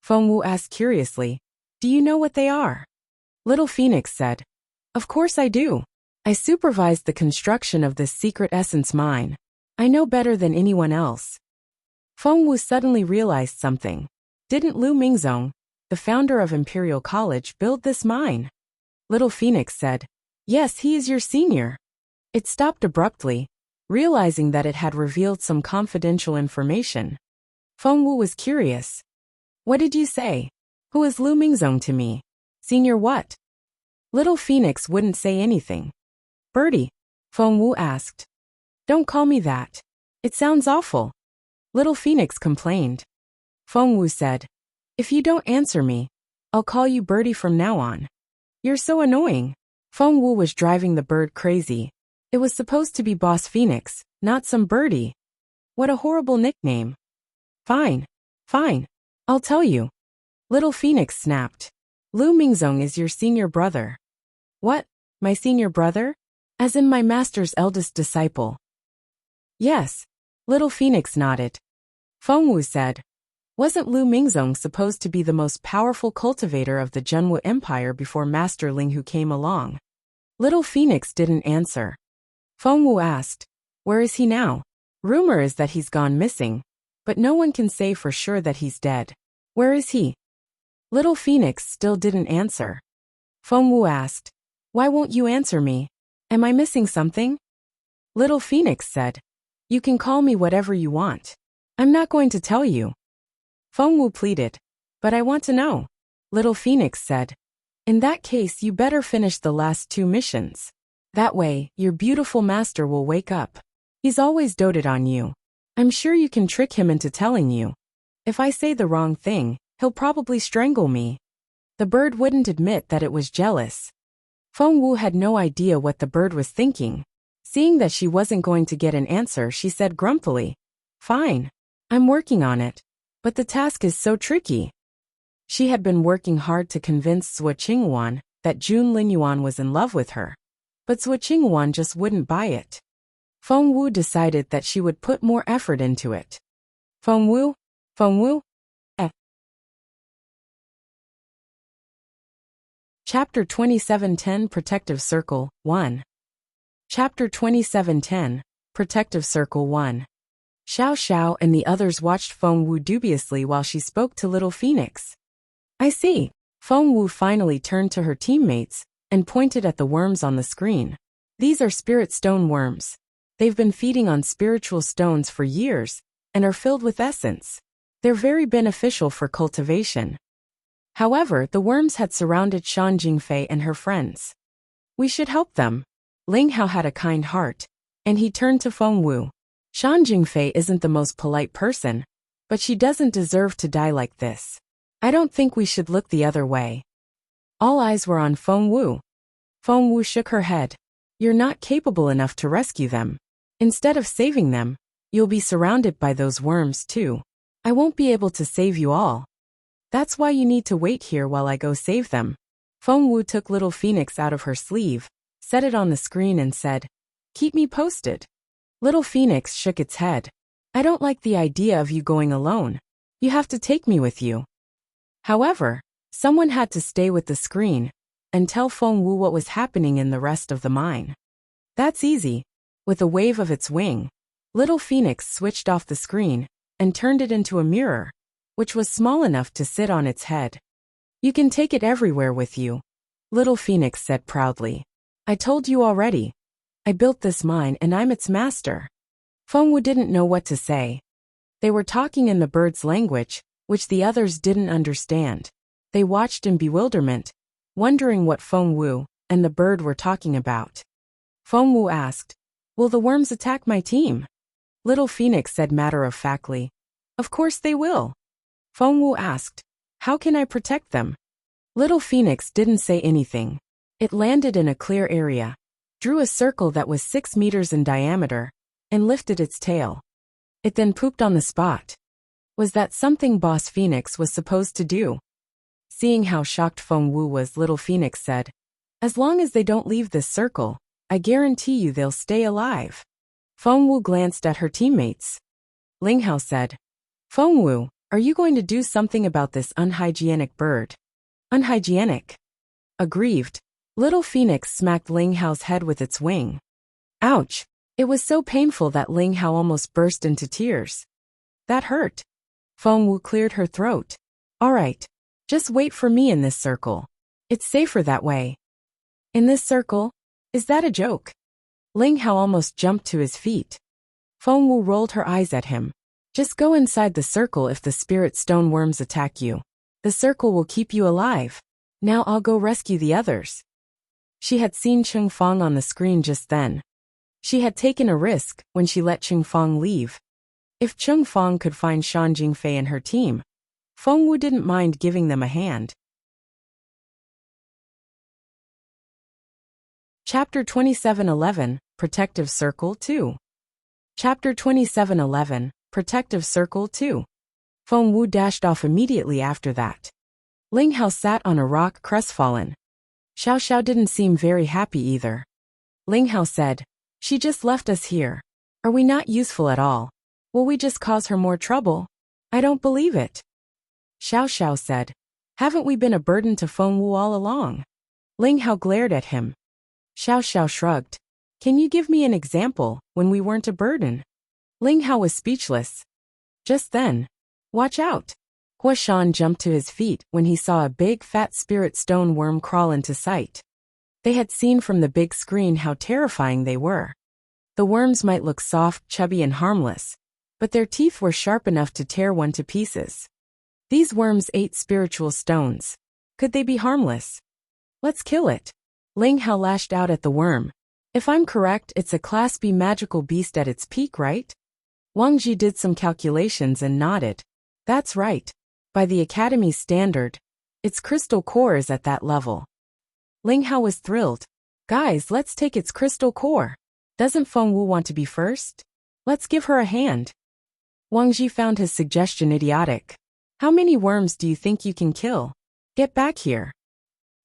Fengwu asked curiously, "Do you know what they are?" Little Phoenix said, "Of course I do. I supervised the construction of this secret essence mine. I know better than anyone else." Fengwu suddenly realized something. Didn't Lu Mingzong, the founder of Imperial College, build this mine? Little Phoenix said, "Yes, he is your senior." It stopped abruptly, realizing that it had revealed some confidential information. Fengwu was curious. "What did you say? Who is Lu Mingzong to me? Senior what?" Little Phoenix wouldn't say anything. "Birdie," Fengwu asked. "Don't call me that. It sounds awful." Little Phoenix complained. Fengwu said, "If you don't answer me, I'll call you Birdie from now on. You're so annoying." Feng Wu was driving the bird crazy. It was supposed to be Boss Phoenix, not some birdie. What a horrible nickname. Fine. Fine. I'll tell you. Little Phoenix snapped. Lu Mingzong is your senior brother. What? My senior brother? As in my master's eldest disciple. Yes. Little Phoenix nodded. Feng Wu said. Wasn't Lu Mingzong supposed to be the most powerful cultivator of the Zhenwu Empire before Master Ling Hu came along? Little Phoenix didn't answer. Feng Wu asked, where is he now? Rumor is that he's gone missing, but no one can say for sure that he's dead. Where is he? Little Phoenix still didn't answer. Feng Wu asked, why won't you answer me? Am I missing something? Little Phoenix said, you can call me whatever you want. I'm not going to tell you. Feng Wu pleaded, but I want to know. Little Phoenix said, in that case you better finish the last 2 missions. That way, your beautiful master will wake up. He's always doted on you. I'm sure you can trick him into telling you. If I say the wrong thing, he'll probably strangle me. The bird wouldn't admit that it was jealous. Feng Wu had no idea what the bird was thinking. Seeing that she wasn't going to get an answer, she said grumpily, fine. I'm working on it. But the task is so tricky. She had been working hard to convince Sui Qinghuan that Jun Linyuan was in love with her. But Sui Qinghuan just wouldn't buy it. Feng Wu decided that she would put more effort into it. Feng Wu? Feng Wu? Chapter 2710 Protective Circle 1. Chapter 2710 Protective Circle 1. Xiao Xiao and the others watched Feng Wu dubiously while she spoke to Little Phoenix. I see. Feng Wu finally turned to her teammates and pointed at the worms on the screen. These are spirit stone worms. They've been feeding on spiritual stones for years and are filled with essence. They're very beneficial for cultivation. However, the worms had surrounded Shan Jingfei and her friends. We should help them. Ling Hao had a kind heart, and he turned to Feng Wu. Shan Jingfei isn't the most polite person, but she doesn't deserve to die like this. I don't think we should look the other way. All eyes were on Feng Wu. Feng Wu shook her head. You're not capable enough to rescue them. Instead of saving them, you'll be surrounded by those worms too. I won't be able to save you all. That's why you need to wait here while I go save them. Feng Wu took Little Phoenix out of her sleeve, set it on the screen and said, keep me posted. Little Phoenix shook its head. I don't like the idea of you going alone. You have to take me with you. However, someone had to stay with the screen and tell Feng Wu what was happening in the rest of the mine. That's easy. With a wave of its wing, Little Phoenix switched off the screen and turned it into a mirror, which was small enough to sit on its head. You can take it everywhere with you, Little Phoenix said proudly. I told you already. I built this mine and I'm its master. Feng Wu didn't know what to say. They were talking in the bird's language, which the others didn't understand. They watched in bewilderment, wondering what Feng Wu and the bird were talking about. Feng Wu asked, will the worms attack my team? Little Phoenix said matter-of-factly, of course they will. Feng Wu asked, how can I protect them? Little Phoenix didn't say anything. It landed in a clear area, drew a circle that was 6 meters in diameter, and lifted its tail. It then pooped on the spot. Was that something Boss Phoenix was supposed to do? Seeing how shocked Feng Wu was, Little Phoenix said, as long as they don't leave this circle, I guarantee you they'll stay alive. Feng Wu glanced at her teammates. Ling Hao said, Feng Wu, are you going to do something about this unhygienic bird? Unhygienic? Aggrieved, Little Phoenix smacked Ling Hao's head with its wing. Ouch! It was so painful that Ling Hao almost burst into tears. That hurt. Feng Wu cleared her throat. All right. Just wait for me in this circle. It's safer that way. In this circle? Is that a joke? Ling Hao almost jumped to his feet. Feng Wu rolled her eyes at him. Just go inside the circle if the spirit stone worms attack you. The circle will keep you alive. Now I'll go rescue the others. She had seen Cheng Fong on the screen just then. She had taken a risk when she let Cheng Fong leave. If Cheng Fong could find Shan Jingfei and her team, Feng Wu didn't mind giving them a hand. Chapter 2711, Protective Circle 2. Chapter 2711, Protective Circle 2. Feng Wu dashed off immediately after that. Ling Hao sat on a rock crestfallen. Xiao Xiao didn't seem very happy either. Ling Hao said, "She just left us here. Are we not useful at all? Will we just cause her more trouble? I don't believe it." Xiao Xiao said, "Haven't we been a burden to Feng Wu all along?" Ling Hao glared at him. Xiao Xiao shrugged. "Can you give me an example when we weren't a burden?" Ling Hao was speechless. Just then, "Watch out!" Hua Shan jumped to his feet when he saw a big fat spirit stone worm crawl into sight. They had seen from the big screen how terrifying they were. The worms might look soft, chubby and harmless, but their teeth were sharp enough to tear one to pieces. These worms ate spiritual stones. Could they be harmless? "Let's kill it." Ling Hao lashed out at the worm. "If I'm correct, it's a Class B magical beast at its peak, right?" Wang Ji did some calculations and nodded. "That's right. By the Academy's standard, its crystal core is at that level." Ling Hao was thrilled. "Guys, let's take its crystal core. Doesn't Feng Wu want to be first? Let's give her a hand." Wang Ji found his suggestion idiotic. "How many worms do you think you can kill? Get back here."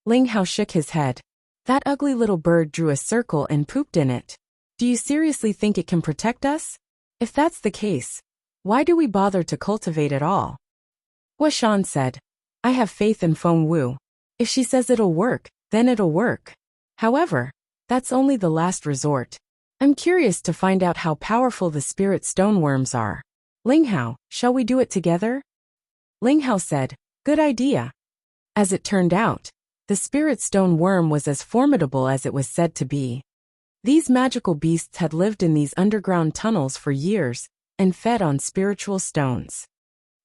Ling Hao shook his head. "That ugly little bird drew a circle and pooped in it. Do you seriously think it can protect us? If that's the case, why do we bother to cultivate at all?" Hua Shan said, "I have faith in Feng Wu. If she says it'll work, then it'll work. However, that's only the last resort. I'm curious to find out how powerful the spirit stone worms are. Ling Hao, shall we do it together?" Ling Hao said, "Good idea." As it turned out, the spirit stone worm was as formidable as it was said to be. These magical beasts had lived in these underground tunnels for years and fed on spiritual stones.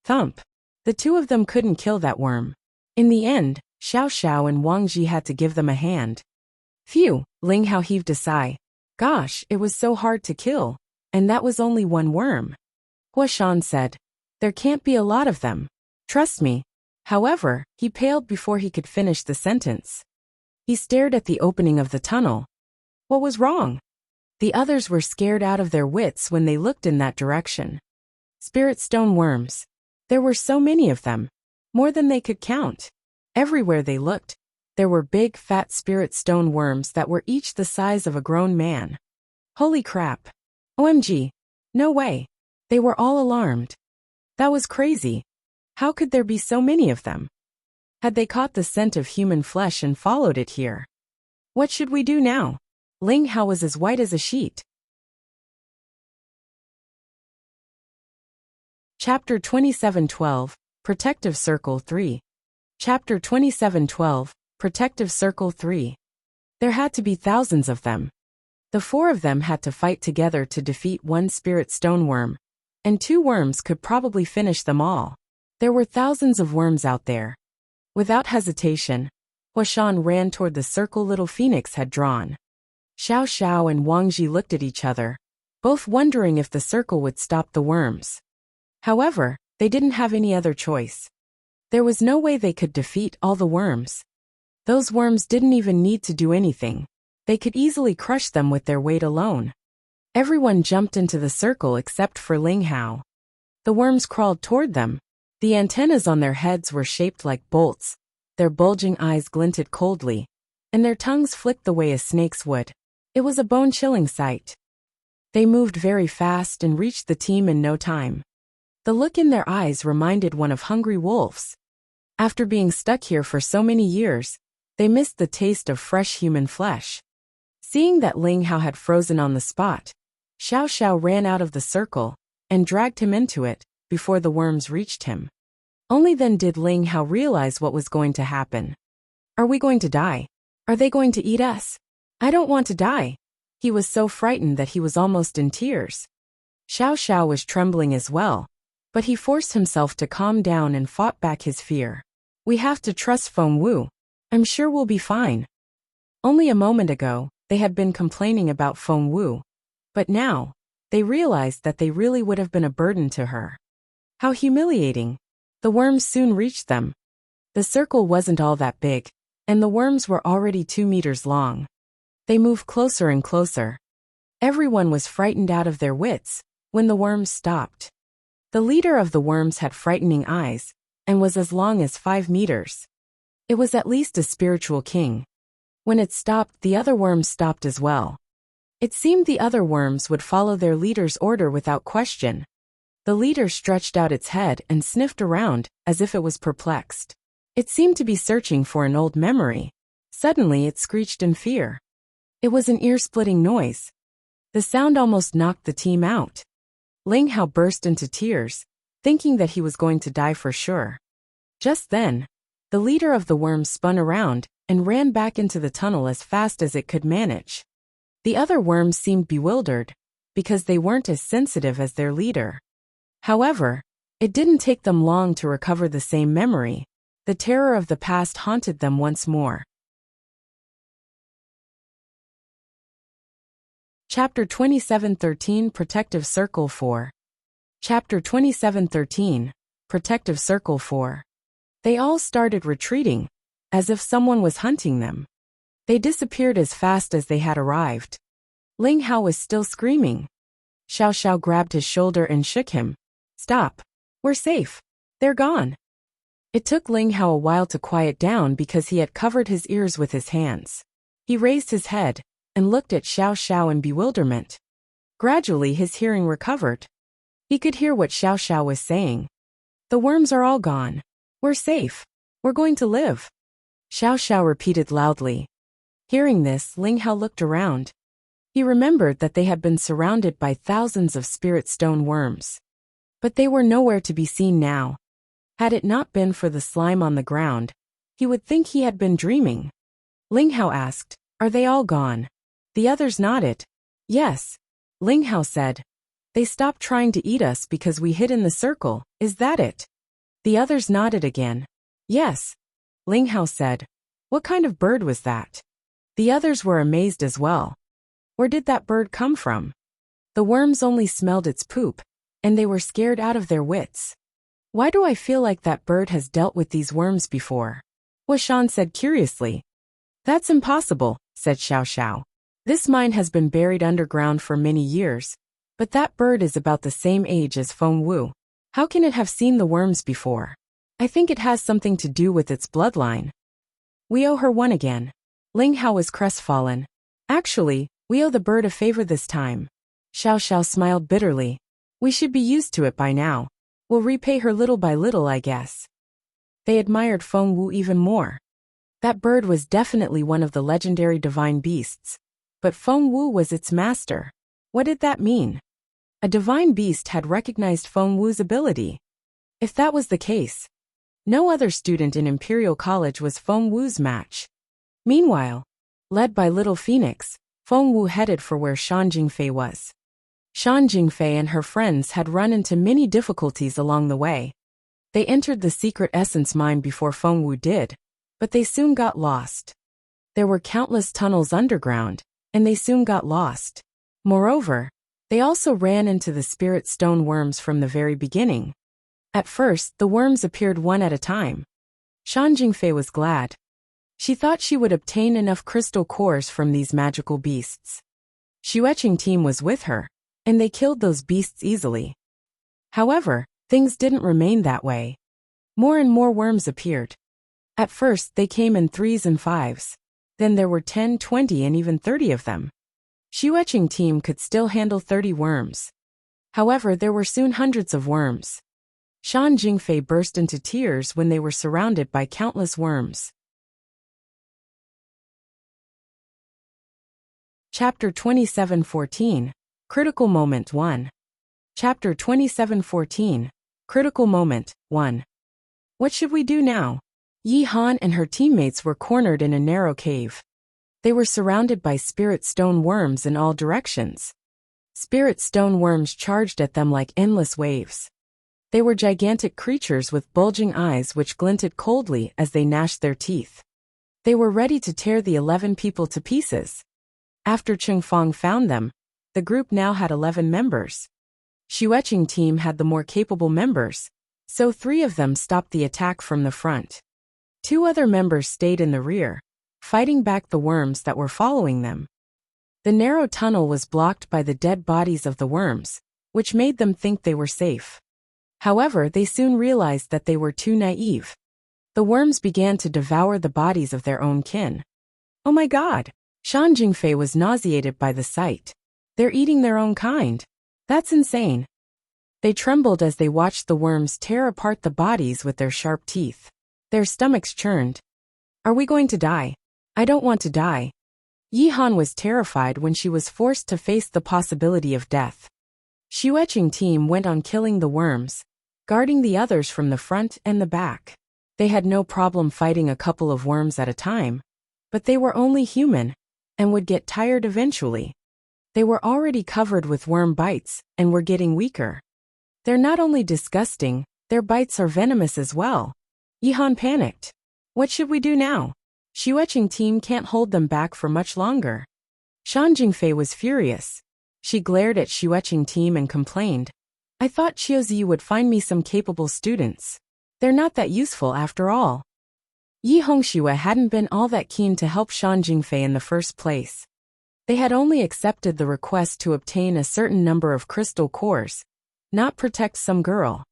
Thump! The two of them couldn't kill that worm. In the end, Xiao Xiao and Wang Ji had to give them a hand. Phew, Ling Hao heaved a sigh. Gosh, it was so hard to kill, and that was only one worm. Hua Shan said, "There can't be a lot of them. Trust me." However, he paled before he could finish the sentence. He stared at the opening of the tunnel. What was wrong? The others were scared out of their wits when they looked in that direction. Spirit stone worms. There were so many of them. More than they could count. Everywhere they looked, there were big fat spirit stone worms that were each the size of a grown man. Holy crap. OMG. No way. They were all alarmed. That was crazy. How could there be so many of them? Had they caught the scent of human flesh and followed it here? What should we do now? Ling Hao was as white as a sheet. Chapter 2712, Protective Circle 3. Chapter 2712, Protective Circle 3. There had to be thousands of them. The four of them had to fight together to defeat one spirit stone worm, and two worms could probably finish them all. There were thousands of worms out there. Without hesitation, Hua Shan ran toward the circle little phoenix had drawn. Xiao Xiao and Wang Ji looked at each other, both wondering if the circle would stop the worms. However, they didn't have any other choice. There was no way they could defeat all the worms. Those worms didn't even need to do anything. They could easily crush them with their weight alone. Everyone jumped into the circle except for Ling Hao. The worms crawled toward them. The antennas on their heads were shaped like bolts, their bulging eyes glinted coldly, and their tongues flicked the way a snake's would. It was a bone-chilling sight. They moved very fast and reached the team in no time. The look in their eyes reminded one of hungry wolves. After being stuck here for so many years, they missed the taste of fresh human flesh. Seeing that Ling Hao had frozen on the spot, Xiao Xiao ran out of the circle and dragged him into it before the worms reached him. Only then did Ling Hao realize what was going to happen. Are we going to die? Are they going to eat us? I don't want to die. He was so frightened that he was almost in tears. Xiao Xiao was trembling as well, but he forced himself to calm down and fought back his fear. We have to trust Feng Wu. I'm sure we'll be fine. Only a moment ago, they had been complaining about Feng Wu, but now, they realized that they really would have been a burden to her. How humiliating. The worms soon reached them. The circle wasn't all that big, and the worms were already 2 meters long. They moved closer and closer. Everyone was frightened out of their wits when the worms stopped. The leader of the worms had frightening eyes and was as long as 5 meters. It was at least a spiritual king. When it stopped, the other worms stopped as well. It seemed the other worms would follow their leader's order without question. The leader stretched out its head and sniffed around as if it was perplexed. It seemed to be searching for an old memory. Suddenly it screeched in fear. It was an ear-splitting noise. The sound almost knocked the team out. Ling Hao burst into tears, thinking that he was going to die for sure. Just then, the leader of the worms spun around and ran back into the tunnel as fast as it could manage. The other worms seemed bewildered, because they weren't as sensitive as their leader. However, it didn't take them long to recover the same memory. The terror of the past haunted them once more. Chapter 2713 Protective Circle 4. Chapter 2713 Protective Circle 4. They all started retreating, as if someone was hunting them. They disappeared as fast as they had arrived. Ling Hao was still screaming. Xiao Xiao grabbed his shoulder and shook him. Stop. We're safe. They're gone. It took Ling Hao a while to quiet down because he had covered his ears with his hands. He raised his head and looked at Xiao Xiao in bewilderment. Gradually his hearing recovered. He could hear what Xiao Xiao was saying. The worms are all gone. We're safe. We're going to live. Xiao Xiao repeated loudly. Hearing this, Ling Hao looked around. He remembered that they had been surrounded by thousands of spirit stone worms. But they were nowhere to be seen now. Had it not been for the slime on the ground, he would think he had been dreaming. Ling Hao asked, "Are they all gone?" The others nodded. "Yes." Ling Hao said, "They stopped trying to eat us because we hid in the circle, is that it?" The others nodded again. "Yes." Ling Hao said, "What kind of bird was that?" The others were amazed as well. Where did that bird come from? The worms only smelled its poop, and they were scared out of their wits. "Why do I feel like that bird has dealt with these worms before?" Wuxian said curiously. "That's impossible," said Xiao Xiao. "This mine has been buried underground for many years, but that bird is about the same age as Feng Wu. How can it have seen the worms before? I think it has something to do with its bloodline. We owe her one again." Ling Hao was crestfallen. "Actually, we owe the bird a favor this time." Xiao Xiao smiled bitterly. "We should be used to it by now. We'll repay her little by little, I guess." They admired Feng Wu even more. That bird was definitely one of the legendary divine beasts. But Feng Wu was its master. What did that mean? A divine beast had recognized Feng Wu's ability. If that was the case, no other student in Imperial College was Feng Wu's match. Meanwhile, led by Little Phoenix, Feng Wu headed for where Shan Jingfei was. Shan Jingfei and her friends had run into many difficulties along the way. They entered the secret essence mine before Feng Wu did, but they soon got lost. There were countless tunnels underground, and they soon got lost. Moreover, they also ran into the spirit stone worms from the very beginning. At first, the worms appeared one at a time. Shan Jingfei was glad. She thought she would obtain enough crystal cores from these magical beasts. Xueqing team was with her, and they killed those beasts easily. However, things didn't remain that way. More and more worms appeared. At first, they came in 3s and 5s. Then there were 10, 20 and even 30 of them. Xueqing team could still handle 30 worms. However, there were soon hundreds of worms. Shan Jingfei burst into tears when they were surrounded by countless worms. Chapter 2714 Critical Moment 1. Chapter 2714 Critical Moment 1. What should we do now? Yi Han and her teammates were cornered in a narrow cave. They were surrounded by spirit stone worms in all directions. Spirit stone worms charged at them like endless waves. They were gigantic creatures with bulging eyes which glinted coldly as they gnashed their teeth. They were ready to tear the 11 people to pieces. After Cheng Fong found them, the group now had 11 members. Xueqing team had the more capable members, so 3 of them stopped the attack from the front. 2 other members stayed in the rear, fighting back the worms that were following them. The narrow tunnel was blocked by the dead bodies of the worms, which made them think they were safe. However, they soon realized that they were too naive. The worms began to devour the bodies of their own kin. Oh my God! Shan Jingfei was nauseated by the sight. They're eating their own kind. That's insane. They trembled as they watched the worms tear apart the bodies with their sharp teeth. Their stomachs churned. Are we going to die? I don't want to die. Yi Han was terrified when she was forced to face the possibility of death. Xueqing team went on killing the worms, guarding the others from the front and the back. They had no problem fighting a couple of worms at a time, but they were only human, and would get tired eventually. They were already covered with worm bites, and were getting weaker. They're not only disgusting, their bites are venomous as well. Yi Han panicked. What should we do now? Xueqing team can't hold them back for much longer. Shan Jingfei was furious. She glared at Xueqing team and complained. I thought Qiuzi would find me some capable students. They're not that useful after all. Yi Hongxue hadn't been all that keen to help Shan Jingfei in the first place. They had only accepted the request to obtain a certain number of crystal cores, not protect some girl.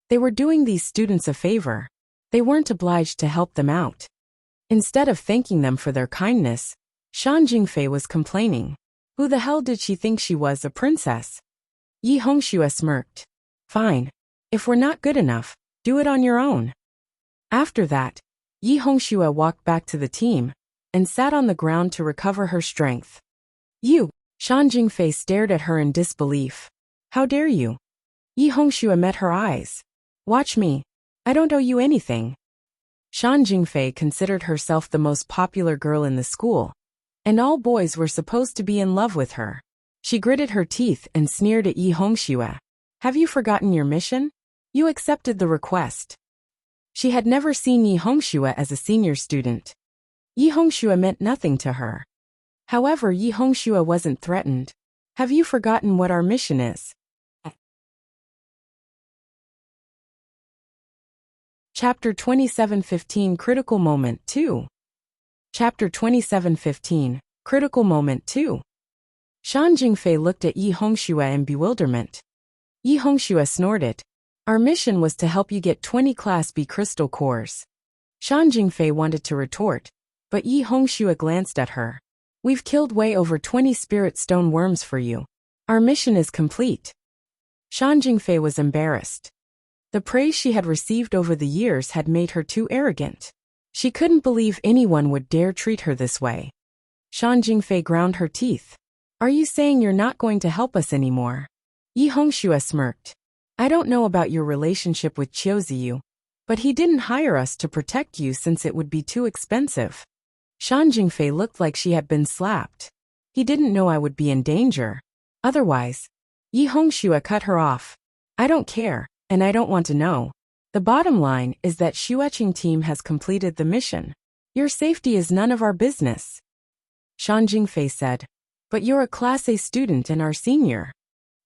They were doing these students a favor. They weren't obliged to help them out. Instead of thanking them for their kindness, Shan Jingfei was complaining. Who the hell did she think she was, a princess? Yi Hongxue smirked. Fine. If we're not good enough, do it on your own. After that, Yi Hongxue walked back to the team and sat on the ground to recover her strength. You! Shan Jingfei stared at her in disbelief. How dare you? Yi Hongxue met her eyes. Watch me. I don't owe you anything. Shan Jingfei considered herself the most popular girl in the school, and all boys were supposed to be in love with her. She gritted her teeth and sneered at Yi Hongxue. Have you forgotten your mission? You accepted the request. She had never seen Yi Hongxue as a senior student. Yi Hongxue meant nothing to her. However, Yi Hongxue wasn't threatened. Have you forgotten what our mission is? Chapter 27:15 Critical Moment 2. Chapter 27:15 Critical Moment 2. Shan Jingfei looked at Yi Hongxue in bewilderment. Yi Hongxue snorted. Our mission was to help you get 20 Class B crystal cores. Shan Jingfei wanted to retort, but Yi Hongxue glanced at her. We've killed way over 20 spirit stone worms for you. Our mission is complete. Shan Jingfei was embarrassed. The praise she had received over the years had made her too arrogant. She couldn't believe anyone would dare treat her this way. Shan Jingfei ground her teeth. Are you saying you're not going to help us anymore? Yi Hongxue smirked. I don't know about your relationship with Qiuziyu, but he didn't hire us to protect you since it would be too expensive. Shan Jingfei looked like she had been slapped. He didn't know I would be in danger. Otherwise, Yi Hongxue cut her off. I don't care, and I don't want to know. The bottom line is that Xueqing team has completed the mission. Your safety is none of our business. Shan Jingfei said. But you're a Class A student and our senior.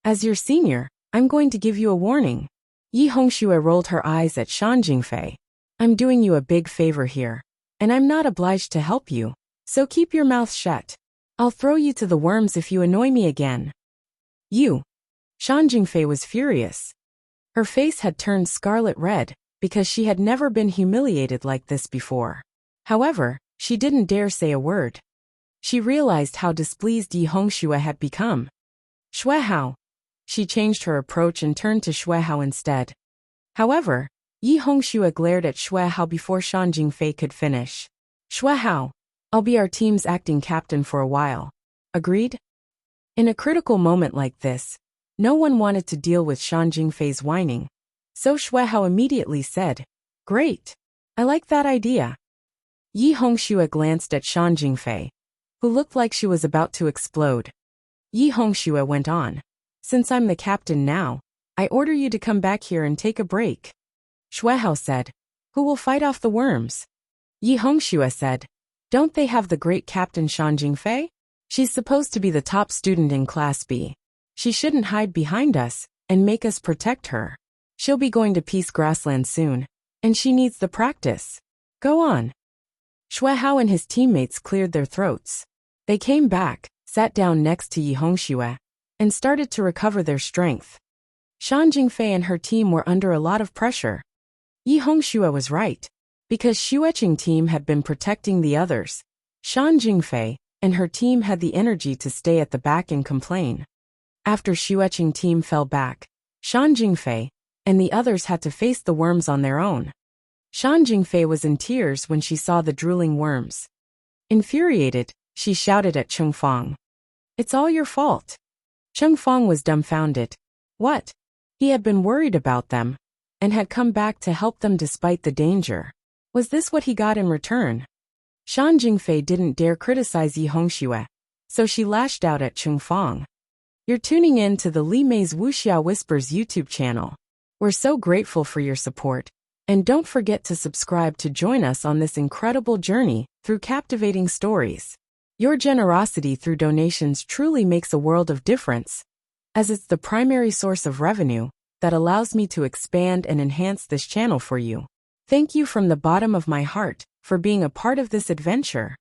As your senior, I'm going to give you a warning. Yi Hongxue rolled her eyes at Shan Jingfei. I'm doing you a big favor here, and I'm not obliged to help you, so keep your mouth shut. I'll throw you to the worms if you annoy me again. You. Shan Jingfei was furious. Her face had turned scarlet red, because she had never been humiliated like this before. However, she didn't dare say a word. She realized how displeased Yi Hongxue had become. Xuehao. She changed her approach and turned to Xuehao instead. However, Yi Hongxue glared at Xuehao before Shan Jingfei could finish. Xuehao, I'll be our team's acting captain for a while. Agreed? In a critical moment like this, no one wanted to deal with Shan Jingfei's whining, so Xuehao immediately said, Great. I like that idea. Yi Hongxue glanced at Shan Jingfei, who looked like she was about to explode. Yi Hongxue went on. Since I'm the captain now, I order you to come back here and take a break. Xuehao said. Who will fight off the worms? Yi Hongxue said. Don't they have the great captain Shan Jingfei? She's supposed to be the top student in Class B. She shouldn't hide behind us and make us protect her. She'll be going to Peace Grassland soon, and she needs the practice. Go on. Xuehao and his teammates cleared their throats. They came back, sat down next to Yi Hongxue, and started to recover their strength. Shan Jingfei and her team were under a lot of pressure. Yi Hongxue was right. Because Xueqing team had been protecting the others, Shan Jingfei and her team had the energy to stay at the back and complain. After Xueqing team fell back, Shan Jingfei and the others had to face the worms on their own. Shan Jingfei was in tears when she saw the drooling worms. Infuriated, she shouted at Cheng Fang. "It's all your fault." Cheng Fang was dumbfounded. What? He had been worried about them and had come back to help them despite the danger. Was this what he got in return? Shan Jingfei didn't dare criticize Yi Hongxue, so she lashed out at Cheng Fang. You're tuning in to the Li Mei's Wuxia Whispers YouTube channel. We're so grateful for your support, and don't forget to subscribe to join us on this incredible journey through captivating stories. Your generosity through donations truly makes a world of difference, as it's the primary source of revenue that allows me to expand and enhance this channel for you. Thank you from the bottom of my heart for being a part of this adventure.